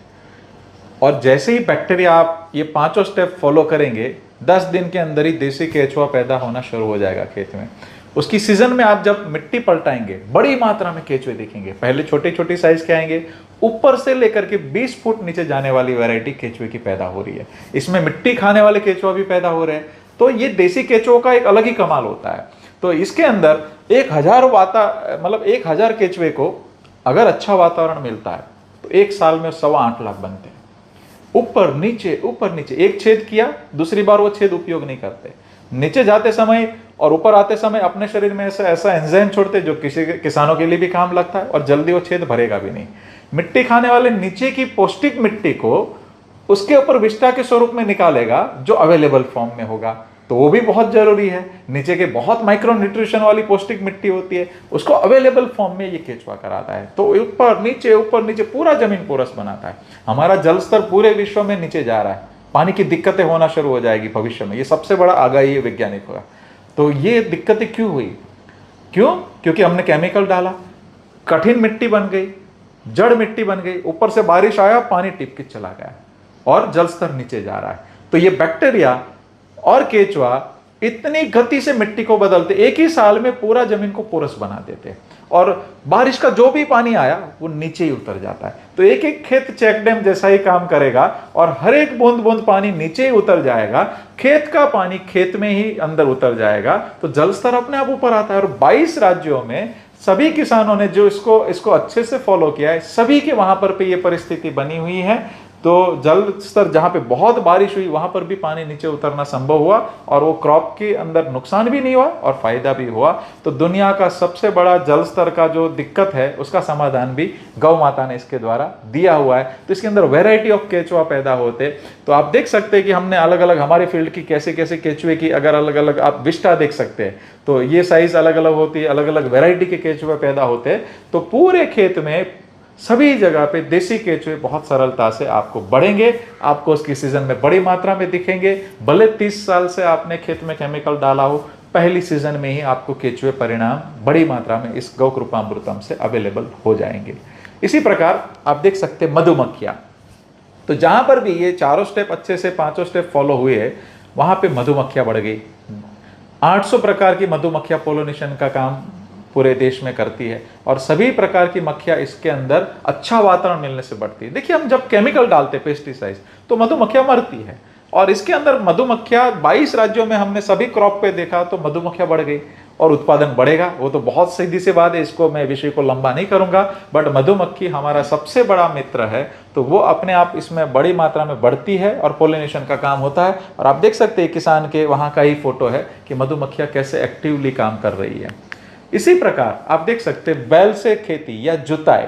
और जैसे ही बैक्टीरिया आप ये 5 स्टेप फॉलो करेंगे, 10 दिन के अंदर ही देसी केचुआ पैदा होना शुरू हो जाएगा खेत में। उसकी सीजन में आप जब मिट्टी पलटाएंगे बड़ी मात्रा में केचुए दिखेंगे। पहले छोटे छोटे साइज के आएंगे, ऊपर से लेकर के 20 फुट नीचे जाने वाली वैरायटी केचुए की पैदा हो रही है। इसमें मिट्टी खाने वाले केचुआ भी पैदा हो रहे हैं। तो ये देसी केचुओं का एक अलग ही कमाल होता है। तो इसके अंदर 1000 केचुए को अगर अच्छा वातावरण मिलता है तो एक साल में 8.25 लाख बनते हैं। ऊपर नीचे एक छेद किया, दूसरी बार वो छेद उपयोग नहीं करते। नीचे जाते समय और ऊपर आते समय अपने शरीर में ऐसा एंजाइम छोड़ते जो किसी किसानों के लिए भी काम लगता है और जल्दी वो छेद भरेगा भी नहीं। मिट्टी खाने वाले नीचे की पौष्टिक मिट्टी को उसके ऊपर विष्टा के स्वरूप में निकालेगा जो अवेलेबल फॉर्म में होगा, तो वो भी बहुत जरूरी है। नीचे के बहुत माइक्रो न्यूट्रिशन वाली पौष्टिक मिट्टी होती है, उसको अवेलेबल फॉर्म में ये केचुआ कराता है। तो ऊपर नीचे पूरा जमीन पोरस बनाता है। हमारा जल स्तर पूरे विश्व में नीचे जा रहा है, पानी की दिक्कतें होना शुरू हो जाएगी भविष्य में। ये सबसे बड़ा आगाही है वैज्ञानिक होगा। तो ये दिक्कतें क्यों हुई? क्योंकि हमने केमिकल डाला, कठिन मिट्टी बन गई, जड़ मिट्टी बन गई, ऊपर से बारिश आया, पानी टिप के चला गया और जल स्तर नीचे जा रहा है। तो ये बैक्टीरिया और केचुआ इतनी गति से मिट्टी को बदलते, एक ही साल में पूरा जमीन को पोरस बना देते और बारिश का जो भी पानी आया वो नीचे ही उतर जाता है। तो एक एक खेत चेक डैम जैसा ही काम करेगा और हर एक बूंद बूंद पानी नीचे ही उतर जाएगा। खेत का पानी खेत में ही अंदर उतर जाएगा, तो जल स्तर अपने आप ऊपर आता है। और 22 राज्यों में सभी किसानों ने जो इसको अच्छे से फॉलो किया है, सभी के वहां पर ये परिस्थिति बनी हुई है। तो जल स्तर जहां पे बहुत बारिश हुई वहां पर भी पानी नीचे उतरना संभव हुआ और वो क्रॉप के अंदर नुकसान भी नहीं हुआ और फायदा भी हुआ। तो दुनिया का सबसे बड़ा जल स्तर का जो दिक्कत है उसका समाधान भी गौ माता ने इसके द्वारा दिया हुआ है। तो इसके अंदर वैरायटी ऑफ केचुआ पैदा होते। तो आप देख सकते हैं कि हमने अलग अलग हमारे फील्ड की कैसे कैसे केचुए की अगर अलग अलग आप विष्ठा देख सकते हैं, तो ये साइज अलग अलग होती है, अलग अलग वैरायटी के केचुए पैदा होते हैं। तो पूरे खेत में सभी जगह पे देसी केचुए बहुत सरलता से आपको बढ़ेंगे, आपको उसकी सीजन में बड़ी मात्रा में दिखेंगे। भले 30 साल से आपने खेत में केमिकल डाला हो, पहली सीजन में ही आपको केचुए परिणाम बड़ी मात्रा में इस गौ कृपामृतम से अवेलेबल हो जाएंगे। इसी प्रकार आप देख सकते हैं मधुमक्खियां। तो जहां पर भी ये 4 स्टेप अच्छे से 5 स्टेप फॉलो हुए, वहां पे मधुमक्खियां बढ़ गई। 800 प्रकार की मधुमक्खियां पोलिनेशन का काम पूरे देश में करती है और सभी प्रकार की मक्खियां इसके अंदर अच्छा वातावरण मिलने से बढ़ती है। देखिए, हम जब केमिकल डालते पेस्टिसाइड्स तो मधुमक्खियां मरती है और इसके अंदर मधुमक्खियां 22 राज्यों में हमने सभी क्रॉप पे देखा तो मधुमक्खियां बढ़ गई और उत्पादन बढ़ेगा। वो तो बहुत सीधी सी बात है, इसको मैं विषय को लंबा नहीं करूंगा, बट मधुमक्खी हमारा सबसे बड़ा मित्र है। तो वो अपने आप इसमें बड़ी मात्रा में बढ़ती है और पोलिनेशन का काम होता है। और आप देख सकते हैं किसान के वहां का ही फोटो है कि मधुमक्खियां कैसे एक्टिवली काम कर रही है। इसी प्रकार आप देख सकते हैं बैल से खेती या जुताई,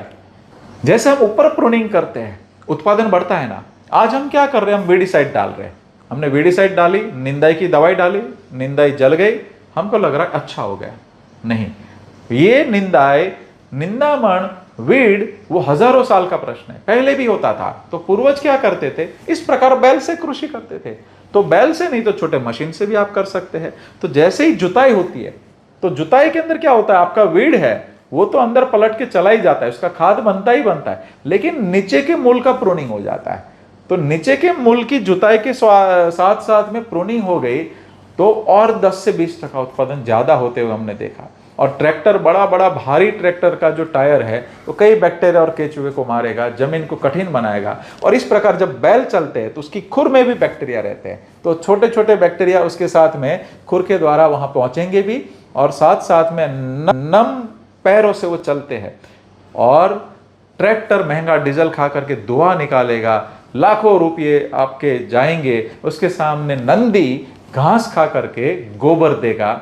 जैसे हम ऊपर प्रूनिंग करते हैं उत्पादन बढ़ता है ना। आज हम क्या कर रहे हैं, हम वीडिसाइड डाल रहे हैं। हमने वीडिसाइड डाली, निंदाई की दवाई डाली, निंदाई जल गई, हमको लग रहा है अच्छा हो गया। नहीं, ये निंदामण वीड वो हजारों साल का प्रश्न है, पहले भी होता था। तो पूर्वज क्या करते थे, इस प्रकार बैल से कृषि करते थे। तो बैल से नहीं तो छोटे मशीन से भी आप कर सकते हैं। तो जैसे ही जुताई होती है, तो जुताई के अंदर क्या होता है, आपका वीड है वो तो अंदर पलट के चला ही जाता है, उसका खाद बनता ही बनता है, लेकिन नीचे के मूल का प्रूनिंग हो जाता है। तो नीचे के मूल की जुताई के साथ साथ में प्रूनिंग हो गई तो और 10 से 20% उत्पादन ज्यादा होते हुए हमने देखा। और ट्रैक्टर, बड़ा बड़ा भारी ट्रैक्टर का जो टायर है वो कई बैक्टीरिया और केचुए को मारेगा, जमीन को कठिन बनाएगा। और इस प्रकार जब बैल चलते हैं तो उसकी खुर में भी बैक्टीरिया रहते हैं, तो छोटे छोटे बैक्टीरिया उसके साथ में खुर के द्वारा वहां पहुंचेंगे भी और साथ साथ में नम पैरों से वो चलते हैं। और ट्रैक्टर महंगा डीजल खा करके धुआं निकालेगा, लाखों रुपये आपके जाएंगे, उसके सामने नंदी घास खा करके गोबर देगा।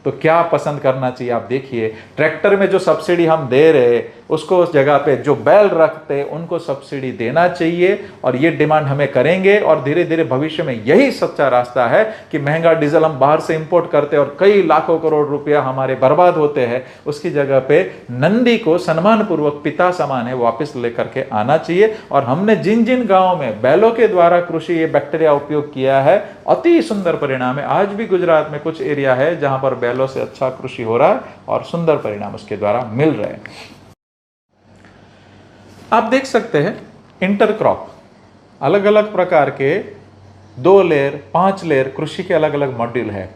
तो क्या पसंद करना चाहिए आप देखिए। ट्रैक्टर में जो सब्सिडी हम दे रहे उसको उस जगह पे जो बैल रखते उनको सब्सिडी देना चाहिए, और ये डिमांड हमें करेंगे। और धीरे धीरे भविष्य में यही सच्चा रास्ता है कि महंगा डीजल हम बाहर से इंपोर्ट करते और कई लाखों करोड़ रुपया हमारे बर्बाद होते हैं, उसकी जगह पे नंदी को सम्मान पूर्वक पिता समान है वापस लेकर के आना चाहिए। और हमने जिन जिन गांवों में बैलों के द्वारा कृषि ये बैक्टीरिया उपयोग किया है, अति सुंदर परिणाम है। आज भी गुजरात में कुछ एरिया है जहां पर बैलों से अच्छा कृषि हो रहा है और सुंदर परिणाम उसके द्वारा मिल रहे हैं। आप देख सकते हैं इंटरक्रॉप, अलग अलग प्रकार के 2 लेयर 5 लेयर कृषि के अलग अलग मॉड्यूल है।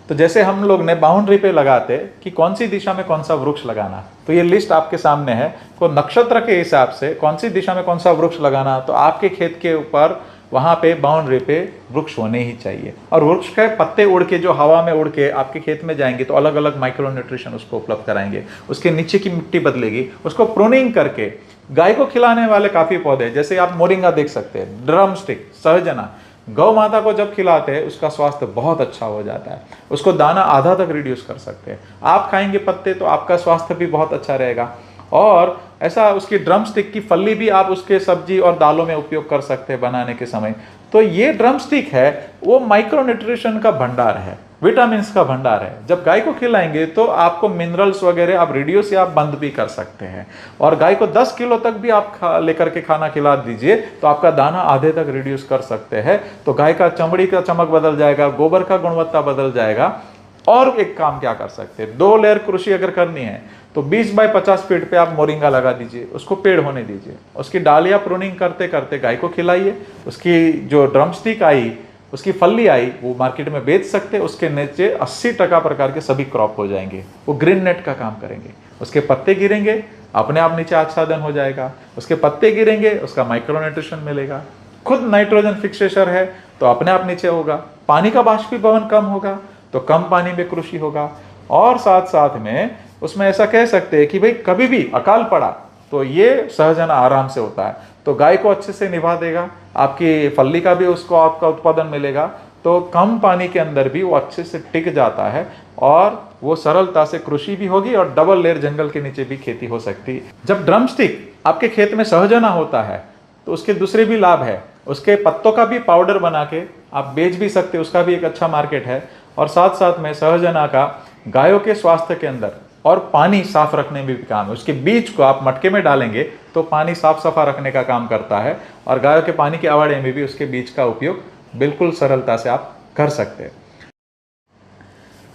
तो जैसे हम लोग ने बाउंड्री पे लगाते कि कौन सी दिशा में कौन सा वृक्ष लगाना, तो ये लिस्ट आपके सामने है। को नक्षत्र के हिसाब से कौन सी दिशा में कौन सा वृक्ष लगाना, तो आपके खेत के ऊपर वहां पे बाउंड्री पे वृक्ष होने ही चाहिए। और वृक्ष के पत्ते उड़ के जो हवा में उड़ के आपके खेत में जाएंगे तो अलग अलग माइक्रो न्यूट्रिशन उसको उपलब्ध कराएंगे। उसके नीचे की मिट्टी बदलेगी, उसको प्रूनिंग करके गाय को खिलाने वाले काफी पौधे, जैसे आप मोरिंगा देख सकते हैं, ड्रम स्टिक, सहजना, गौ माता को जब खिलाते हैं उसका स्वास्थ्य बहुत अच्छा हो जाता है। उसको दाना आधा तक रिड्यूस कर सकते हैं। आप खाएंगे पत्ते तो आपका स्वास्थ्य भी बहुत अच्छा रहेगा। और ऐसा उसकी ड्रम स्टिक की फली भी आप उसके सब्जी और दालों में उपयोग कर सकते हैं बनाने के समय। तो ये ड्रम स्टिक है वो माइक्रो न्यूट्रिशन का भंडार है, विटामिन का भंडार है। जब गाय को खिलाएंगे तो आपको मिनरल्स वगैरह आप रिड्यूस या आप बंद भी कर सकते हैं। और गाय को 10 किलो तक भी आप लेकर के खाना खिला दीजिए तो आपका दाना आधे तक रिड्यूस कर सकते हैं। तो गाय का चमड़ी का चमक बदल जाएगा, गोबर का गुणवत्ता बदल जाएगा। और एक काम क्या कर सकते हैं, 2 लेयर कृषि अगर करनी है तो 20 बाय 50 फीट पे आप मोरिंगा लगा दीजिए, उसको पेड़ होने दीजिए, उसकी डालियां प्रूनिंग करते करते गाय को खिलाइए। उसकी जो ड्रम स्टिक आई, उसकी फली आई, वो मार्केट में बेच सकते हैं। उसके नीचे 80% प्रकार के सभी क्रॉप हो जाएंगे, वो ग्रीन नेट का काम करेंगे। उसके पत्ते गिरेंगे, अपने आप नीचे आच्छादन हो जाएगा। उसके पत्ते गिरेंगे, उसका माइक्रो न्यूट्रिशन मिलेगा। खुद नाइट्रोजन फिक्सेशन है तो अपने आप नीचे होगा। पानी का बाष्पीभवन कम होगा तो कम पानी में कृषि होगा। और साथ साथ में उसमें ऐसा कह सकते हैं कि भाई कभी भी अकाल पड़ा तो ये सहजन आराम से होता है, तो गाय को अच्छे से निभा देगा, आपकी फली का भी उसको आपका उत्पादन मिलेगा। तो कम पानी के अंदर भी वो अच्छे से टिक जाता है और वो सरलता से कृषि भी होगी और डबल लेयर जंगल के नीचे भी खेती हो सकती है। जब ड्रम स्टिक आपके खेत में सहजना होता है तो उसके दूसरे भी लाभ है। उसके पत्तों का भी पाउडर बना के आप बेच भी सकते, उसका भी एक अच्छा मार्केट है। और साथ साथ में सहजना का गायों के स्वास्थ्य के अंदर और पानी साफ रखने में भी काम है। उसके बीज को आप मटके में डालेंगे तो पानी साफ सफा रखने का काम करता है। और गायों के पानी के अवाड़े में भी उसके बीज का उपयोग बिल्कुल सरलता से आप कर सकते हैं।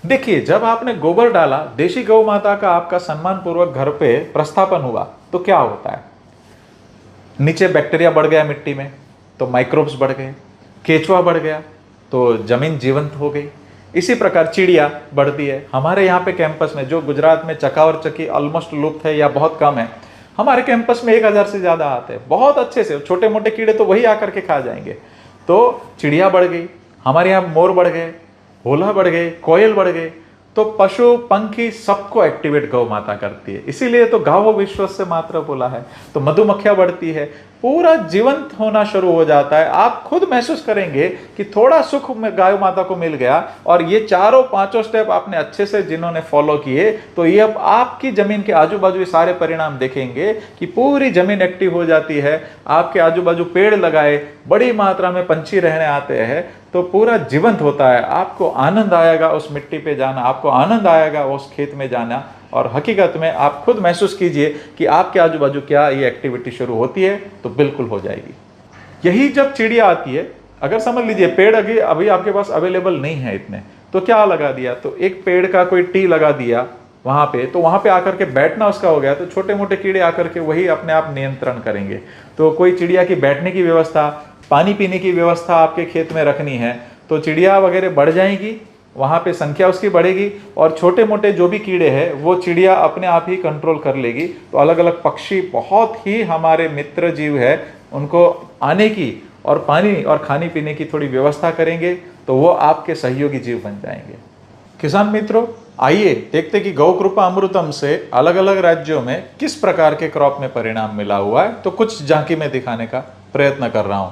देखिए, जब आपने गोबर डाला, देशी गौ माता का आपका सम्मान पूर्वक घर पे प्रस्थापन हुआ तो क्या होता है, नीचे बैक्टीरिया बढ़ गया मिट्टी में तो माइक्रोब्स बढ़ गए, केचुआ बढ़ गया तो जमीन जीवंत हो गई। इसी प्रकार चिड़िया बढ़ती है। हमारे यहाँ पे कैंपस में, जो गुजरात में चका और चकी ऑलमोस्ट लुप्त है या बहुत कम है, हमारे कैंपस में 1000 से ज्यादा आते हैं बहुत अच्छे से। छोटे मोटे कीड़े तो वही आकर के खा जाएंगे। तो चिड़िया बढ़ गई, हमारे यहाँ मोर बढ़ गए, भोला बढ़ गए, कोयल बढ़ गए। तो पशु पंखी सबको एक्टिवेट गौ माता करती है, इसीलिए तो गावो विश्वस्य मातृ बोला है। तो मधुमक्खियां बढ़ती है, पूरा जीवंत होना शुरू हो जाता है। आप खुद महसूस करेंगे कि थोड़ा सुख में गाय माता को मिल गया। और ये 4-5 स्टेप आपने अच्छे से जिन्होंने फॉलो किए तो ये अब आपकी जमीन के आजू बाजू सारे परिणाम देखेंगे कि पूरी जमीन एक्टिव हो जाती है। आपके आजू बाजू पेड़ लगाए, बड़ी मात्रा में पंछी रहने आते हैं तो पूरा जीवंत होता है। आपको आनंद आएगा उस मिट्टी पे जाना, आपको आनंद आएगा उस खेत में जाना। और हकीकत में आप खुद महसूस कीजिए कि आपके आजू बाजू क्या ये एक्टिविटी शुरू होती है तो बिल्कुल हो जाएगी। यही जब चिड़िया आती है, अगर समझ लीजिए पेड़ अभी आपके पास अवेलेबल नहीं है इतने, तो क्या लगा दिया, तो एक पेड़ का कोई टी लगा दिया वहां पे, तो वहां पे आकर के बैठना उसका हो गया, तो छोटे मोटे कीड़े आकर के वही अपने आप नियंत्रण करेंगे। तो कोई चिड़िया की बैठने की व्यवस्था, पानी पीने की व्यवस्था आपके खेत में रखनी है तो चिड़िया वगैरह बढ़ जाएगी, वहां पे संख्या उसकी बढ़ेगी। और छोटे मोटे जो भी कीड़े हैं वो चिड़िया अपने आप ही कंट्रोल कर लेगी। तो अलग अलग पक्षी बहुत ही हमारे मित्र जीव है, उनको आने की और पानी और खाने पीने की थोड़ी व्यवस्था करेंगे तो वो आपके सहयोगी जीव बन जाएंगे। किसान मित्रों, आइए देखते कि गौ कृपा अमृतम से अलग अलग राज्यों में किस प्रकार के क्रॉप में परिणाम मिला हुआ है। तो कुछ झांकी में दिखाने का प्रयत्न कर रहा हूं,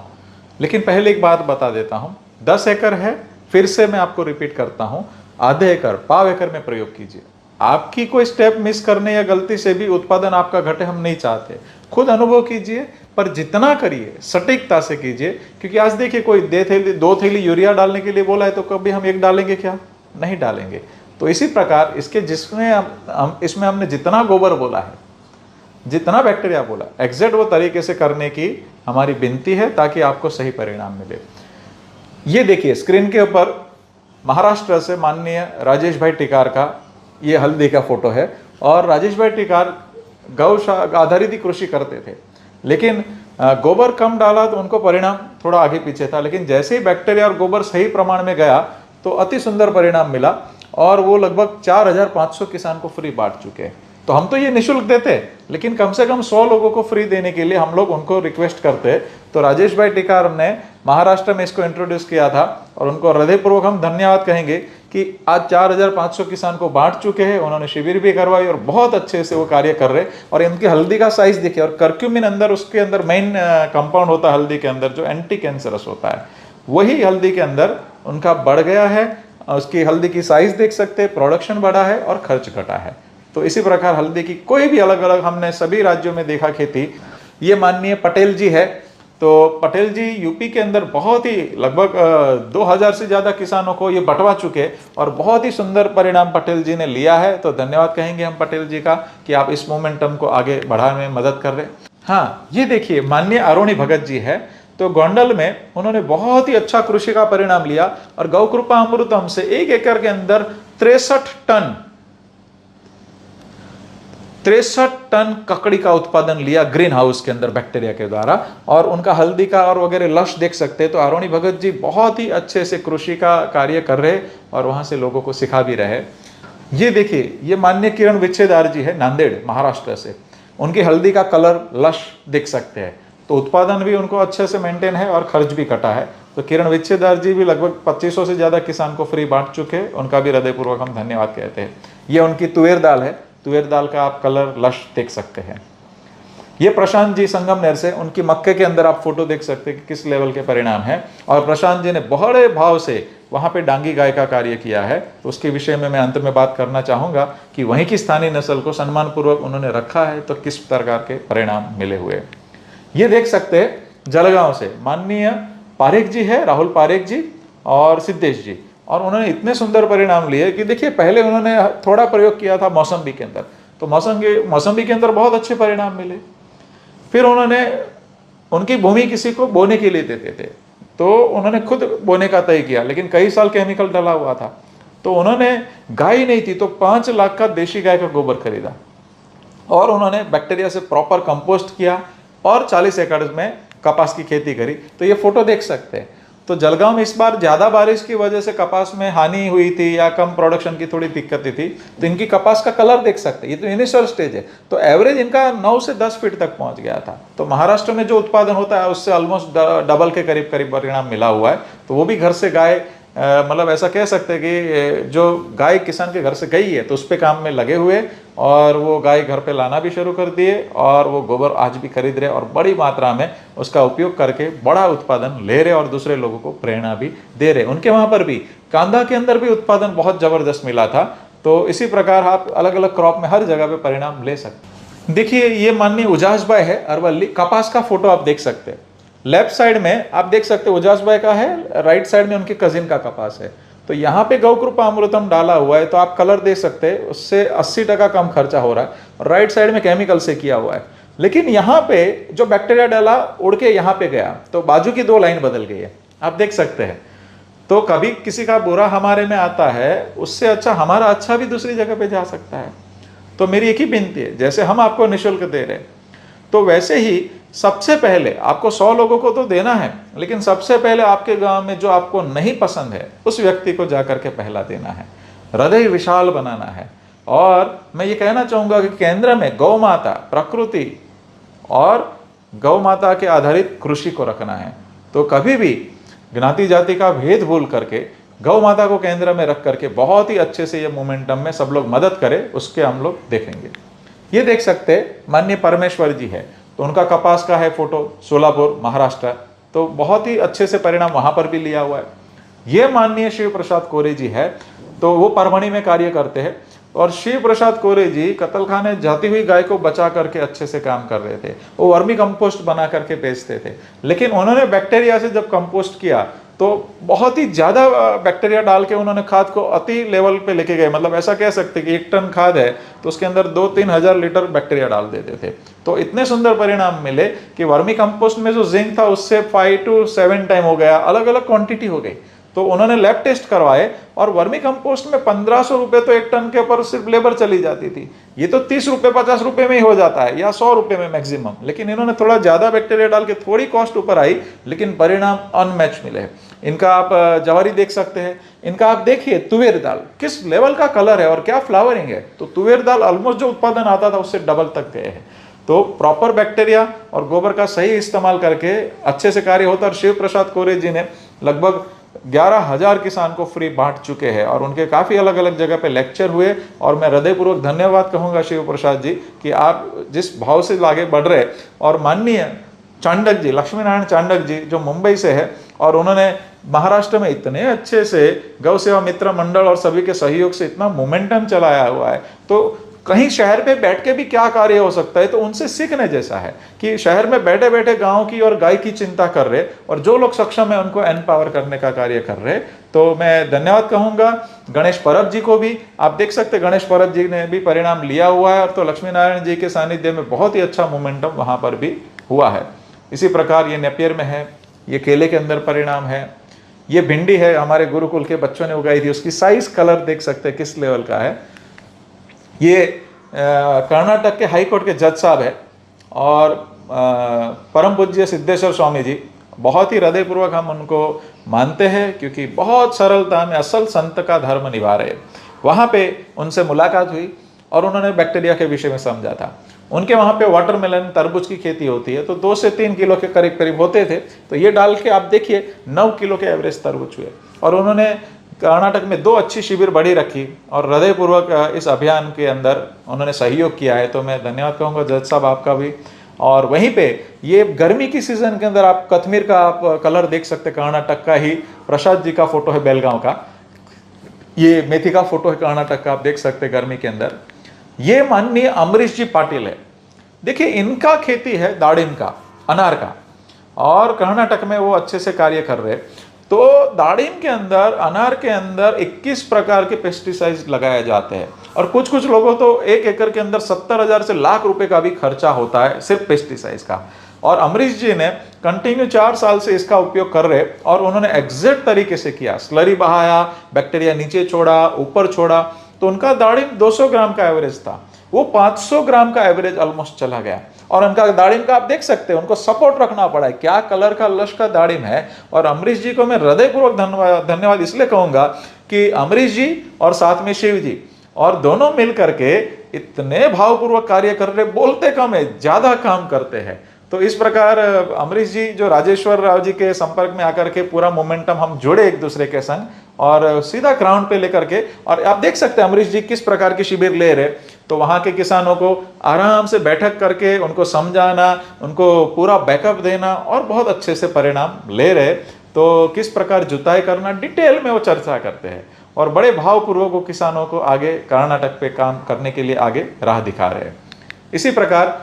लेकिन पहले एक बात बता देता हूं। 10 एकड़ है, फिर से मैं आपको रिपीट करता हूं, आधे एकड़, पाव एकड़ में प्रयोग कीजिए। आपकी कोई स्टेप मिस करने या गलती से भी उत्पादन आपका घटे हम नहीं चाहते। खुद अनुभव कीजिए, पर जितना करिए सटीकता से कीजिए, क्योंकि आज देखिए कोई 2 थैली यूरिया डालने के लिए बोला है तो कभी हम 1 डालेंगे क्या? नहीं डालेंगे। तो इसी प्रकार इसके जिसमें हम इसमें हमने जितना गोबर बोला है, जितना बैक्टीरिया बोला, एग्जैक्ट वो तरीके से करने की हमारी विनती है, ताकि आपको सही परिणाम मिले। ये देखिए स्क्रीन के ऊपर महाराष्ट्र से माननीय राजेश भाई टिकार का ये हल्दी का फोटो है। और राजेश भाई टिकार गौ आधारित ही कृषि करते थे, लेकिन गोबर कम डाला तो उनको परिणाम थोड़ा आगे पीछे था। लेकिन जैसे ही बैक्टीरिया और गोबर सही प्रमाण में गया तो अति सुंदर परिणाम मिला, और वो लगभग 4500 किसान को फ्री बांट चुके हैं। तो हम तो ये निःशुल्क देते, लेकिन कम से कम 100 लोगों को फ्री देने के लिए हम लोग उनको रिक्वेस्ट करते। तो राजेश भाई टिकार ने महाराष्ट्र में इसको इंट्रोड्यूस किया था, और उनको हृदयपूर्वक हम धन्यवाद कहेंगे कि आज 4500 किसान को बांट चुके हैं। उन्होंने शिविर भी करवाई और बहुत अच्छे से वो कार्य कर रहे। और इनकी हल्दी का साइज देखिए, और कर्क्यूमिन अंदर उसके अंदर मेन कंपाउंड होता है हल्दी के अंदर, जो एंटी कैंसरस होता है, वही हल्दी के अंदर उनका बढ़ गया है। उसकी हल्दी की साइज देख सकते हैं, प्रोडक्शन बढ़ा है और खर्च घटा है। तो इसी प्रकार हल्दी की कोई भी अलग अलग हमने सभी राज्यों में देखा खेती। ये माननीय पटेल जी है। तो पटेल जी यूपी के अंदर बहुत ही लगभग 2000 से ज़्यादा किसानों को ये बंटवा चुके, और बहुत ही सुंदर परिणाम पटेल जी ने लिया है। तो धन्यवाद कहेंगे हम पटेल जी का कि आप इस मोमेंटम को आगे बढ़ाने में मदद कर रहे हैं। हाँ, ये देखिए माननीय अरुणी भगत जी है। तो गोंडल में उन्होंने बहुत ही अच्छा कृषि का परिणाम लिया, और गौ कृपा अमृतम से 1 एकड़ के अंदर 63 टन ककड़ी का उत्पादन लिया ग्रीन हाउस के अंदर बैक्टीरिया के द्वारा। और उनका हल्दी का और वगैरह लश देख सकते हैं। तो अरुणी भगत जी बहुत ही अच्छे से कृषि का कार्य कर रहे, और वहां से लोगों को सिखा भी रहे। ये देखिए, ये माननीय किरण विच्छेदार जी है, नांदेड़ महाराष्ट्र से। उनकी हल्दी का कलर लश देख सकते हैं। तो उत्पादन भी उनको अच्छे से मेंटेन है और खर्च भी कटा है। तो किरण विच्छेदार जी भी लगभग 2500 से ज़्यादा किसान को फ्री बांट चुके हैं। उनका भी हृदयपूर्वक हम धन्यवाद कहते हैं। ये उनकी तुवेर दाल है। तुवेर दाल का आप कलर लश देख सकते हैं। ये प्रशांत जी संगमनेर से, उनकी मक्के के अंदर आप फोटो देख सकते हैं कि किस लेवल के परिणाम है। और प्रशांत जी ने बड़े भाव से वहाँ पे डांगी गाय का कार्य किया है। तो उसके विषय में मैं अंत में बात करना चाहूँगा कि वहीं की स्थानीय नस्ल को सम्मानपूर्वक उन्होंने रखा है, तो किस प्रकार के परिणाम मिले हुए। ये देख सकते हैं जलगांव से माननीय पारेख जी है, राहुल पारेख जी और सिद्धेश जी। और उन्होंने इतने सुंदर परिणाम लिए कि देखिए, पहले उन्होंने थोड़ा प्रयोग किया था मौसम्बी के अंदर। तो मौसम्बी के अंदर बहुत अच्छे परिणाम मिले। फिर उन्होंने उनकी भूमि किसी को बोने के लिए देते थे, तो उन्होंने खुद बोने का तय किया, लेकिन कई साल केमिकल डला हुआ था। तो उन्होंने गाय नहीं थी, तो 5 लाख का देशी गाय का गोबर खरीदा, और उन्होंने बैक्टीरिया से प्रॉपर कंपोस्ट किया, और 40 एकड़ में कपास की खेती करी। तो ये फोटो देख सकते हैं। तो जलगांव में इस बार ज़्यादा बारिश की वजह से कपास में हानि हुई थी, या कम प्रोडक्शन की थोड़ी दिक्कतें थी। तो इनकी कपास का कलर देख सकते हैं। ये तो इनिशियल स्टेज है। तो एवरेज इनका 9 से 10 फीट तक पहुंच गया था। तो महाराष्ट्र में जो उत्पादन होता है उससे ऑलमोस्ट डबल के करीब करीब परिणाम मिला हुआ है। तो वो भी घर से गाय, मतलब ऐसा कह सकते हैं कि जो गाय किसान के घर से गई है, तो उस पर काम में लगे हुए, और वो गाय घर पे लाना भी शुरू कर दिए, और वो गोबर आज भी खरीद रहे, और बड़ी मात्रा में उसका उपयोग करके बड़ा उत्पादन ले रहे, और दूसरे लोगों को प्रेरणा भी दे रहे। उनके वहाँ पर भी कांदा के अंदर भी उत्पादन बहुत ज़बरदस्त मिला था। तो इसी प्रकार आप अलग अलग क्रॉप में हर जगह पे परिणाम ले सकते। देखिए, ये माननीय उजास भाई है अरवली। कपास का फोटो आप देख सकते हैं। लेफ्ट साइड में आप देख सकते हैं उजास भाई का है, राइट साइड में उनके कजिन का कपास है। तो यहाँ पे गौ कृपा अमृतम डाला हुआ है, तो आप कलर देख सकते हैं, उससे 80% कम खर्चा हो रहा है। और राइट साइड में केमिकल से किया हुआ है। लेकिन यहाँ पे जो बैक्टीरिया डाला उड़ के यहाँ पे गया, तो बाजू की 2 लाइन बदल गई है, आप देख सकते हैं। तो कभी किसी का बुरा हमारे में आता है, उससे अच्छा हमारा अच्छा भी दूसरी जगह पे जा सकता है। तो मेरी एक ही विनती है, जैसे हम आपको निःशुल्क दे रहे हैं, तो वैसे ही सबसे पहले आपको 100 लोगों को तो देना है, लेकिन सबसे पहले आपके गांव में जो आपको नहीं पसंद है उस व्यक्ति को जाकर के पहला देना है। हृदय विशाल बनाना है। और मैं ये कहना चाहूँगा कि केंद्र में गौ माता, प्रकृति और गौ माता के आधारित कृषि को रखना है। तो कभी भी ज्ञाति जाति का भेद भूल करके गौ माता को केंद्र में रख करके बहुत ही अच्छे से ये मोमेंटम में सब लोग मदद करें, उसके हम लोग देखेंगे। ये देख सकते हैं माननीय परमेश्वर जी है, तो उनका कपास का है फोटो, सोलापुर महाराष्ट्र, तो बहुत ही अच्छे से परिणाम वहां पर भी लिया हुआ है। ये माननीय शिव प्रसाद कोरे जी है, तो वो परभणी में कार्य करते हैं, और शिव प्रसाद कोरे जी कत्लखाने जाती हुई गाय को बचा करके अच्छे से काम कर रहे थे। वो वर्मी कंपोस्ट बना करके बेचते थे, लेकिन उन्होंने बैक्टीरिया से जब कंपोस्ट किया तो बहुत ही ज्यादा बैक्टीरिया डाल के उन्होंने खाद को अति लेवल पे लेके गए। मतलब ऐसा कह सकते कि 1 टन खाद है तो उसके अंदर 2-3 हजार लीटर बैक्टीरिया डाल देते थे। तो इतने सुंदर परिणाम मिले कि वर्मी कंपोस्ट में जो जिंक था उससे 5 to 7 टाइम हो गया, अलग अलग क्वांटिटी हो गई। तो उन्होंने लैब टेस्ट करवाए और वर्मी कंपोस्ट में 1500 रुपए तो 1 टन के ऊपर सिर्फ लेबर चली जाती थी। ये तो 30 रुपए 50 रुपए में ही हो जाता है, या 100 रुपए में मैक्सिमम। लेकिन इन्होंने थोड़ा ज्यादा बैक्टीरिया डाल के थोड़ी कॉस्ट ऊपर आई, लेकिन परिणाम अनमैच मिले। इनका आप जवारी देख सकते हैं, इनका आप देखिए तुवेर दाल किस लेवल का कलर है और क्या फ्लावरिंग है। तो तुवेर दाल ऑलमोस्ट जो उत्पादन आता था उससे डबल तक गए हैं। तो प्रॉपर बैक्टीरिया और गोबर का सही इस्तेमाल करके अच्छे से कार्य होता है। और शिव प्रसाद कोरे जी ने लगभग 11,000 किसान को फ्री बांट चुके हैं, और उनके काफी अलग अलग जगह पे लेक्चर हुए। और मैं हृदयपूर्वक धन्यवाद कहूंगा शिव प्रसाद जी कि आप जिस भाव से आगे बढ़ रहे। और माननीय चांडक जी, लक्ष्मी नारायण चांडक जी, जो मुंबई से है, और उन्होंने महाराष्ट्र में इतने अच्छे से गौ सेवा मित्र मंडल और सभी के सहयोग से इतना मोमेंटम चलाया हुआ है। तो कहीं शहर पे बैठ के भी क्या कार्य हो सकता है, तो उनसे सीखने जैसा है कि शहर में बैठे बैठे गांव की और गाय की चिंता कर रहे, और जो लोग सक्षम है उनको एम्पावर करने का कार्य कर रहे। तो मैं धन्यवाद कहूंगा गणेश परब जी को भी। आप देख सकते गणेश परब जी ने भी परिणाम लिया हुआ है, और तो लक्ष्मी नारायण जी के सानिध्य में बहुत ही अच्छा मोमेंटम वहां पर भी हुआ है। इसी प्रकार ये नेपियर में है, ये केले के अंदर परिणाम है। ये भिंडी है, हमारे गुरुकुल के बच्चों ने उगाई थी, उसकी साइज कलर देख सकते हैं किस लेवल का है। ये कर्नाटक के हाई कोर्ट के जज साहब है, और परम पूज्य सिद्धेश्वर स्वामी जी, बहुत ही हृदयपूर्वक हम उनको मानते हैं, क्योंकि बहुत सरलता में असल संत का धर्म निभा रहे। वहाँ पे उनसे मुलाकात हुई और उन्होंने बैक्टीरिया के विषय में समझा था। उनके वहाँ पे वाटरमेलन तरबूज की खेती होती है, तो 2 से 3 किलो के करीब करीब होते थे। तो ये डाल के आप देखिए 9 किलो के एवरेज तरबूज हुए। और उन्होंने कर्नाटक में 2 अच्छी शिविर बड़ी रखी, और हृदयपूर्वक इस अभियान के अंदर उन्होंने सहयोग किया है। तो मैं धन्यवाद कहूँगा जज साहब आपका भी। और वहीं पे ये गर्मी की सीजन के अंदर आप कश्मीर का आप कलर देख सकते, कर्नाटक का ही प्रसाद जी का फोटो है बेलगांव का, ये मेथी का फोटो है कर्नाटक का, आप देख सकते गर्मी के अंदर। ये माननीय अमरीश जी पाटिल है, देखिए इनका खेती है दाड़िम का, अनार का, और कर्नाटक में वो अच्छे से कार्य कर रहे। तो दाड़िम के अंदर, अनार के अंदर 21 प्रकार के पेस्टिसाइड्स लगाए जाते हैं, और कुछ कुछ लोगों तो 1 एकड़ के अंदर 70,000 से लाख रुपए का भी खर्चा होता है सिर्फ पेस्टिसाइड्स का। और अमरीश जी ने कंटिन्यू 4 साल से इसका उपयोग कर रहे, और उन्होंने एग्जैक्ट तरीके से किया। स्लरी बहाया, बैक्टीरिया नीचे छोड़ा, ऊपर छोड़ा, तो उनका दाड़िम 200 ग्राम का एवरेज था, वो 500 ग्राम का एवरेज ऑलमोस्ट चला गया। और उनका दाड़िम का आप देख सकते हैं, उनको सपोर्ट रखना पड़ा है, क्या कलर का लश का दाड़िम है। और अमरीश जी को मैं हृदयपूर्वक धन्यवाद इसलिए कहूंगा कि अमरीश जी और साथ में शिव जी, और दोनों मिल करके इतने भावपूर्वक कार्य कर रहे, बोलते कम है, ज्यादा काम करते हैं। तो इस प्रकार अमरीश जी जो राजेश्वर राव जी के संपर्क में आकर के पूरा मोमेंटम हम जुड़े एक दूसरे के संग, और सीधा ग्राउंड पे लेकर के, और आप देख सकते हैं अमरीश जी किस प्रकार की शिविर ले रहे। तो वहां के किसानों को आराम से बैठक करके उनको समझाना, उनको पूरा बैकअप देना, और बहुत अच्छे से परिणाम ले रहे। तो किस प्रकार जुताई करना, डिटेल में वो चर्चा करते हैं, और बड़े भावपूर्वक वो किसानों को आगे कर्नाटक पे काम करने के लिए आगे राह दिखा रहे हैं। इसी प्रकार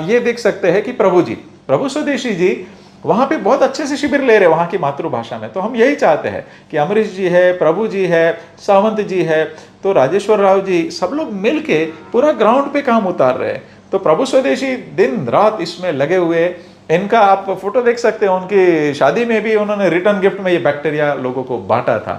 ये देख सकते हैं कि प्रभु स्वदेशी जी वहां पे बहुत अच्छे से शिविर ले रहे वहां की मातृभाषा में। तो हम यही चाहते हैं कि अमरीश जी है, प्रभु जी है, सावंत जी है, तो राजेश्वर राव जी, सब लोग मिलके पूरा ग्राउंड पे काम उतार रहे हैं। तो प्रभु स्वदेशी दिन रात इसमें लगे हुए। इनका आप फोटो देख सकते हैं, उनकी शादी में भी उन्होंने रिटर्न गिफ्ट में ये बैक्टीरिया लोगों को बांटा था।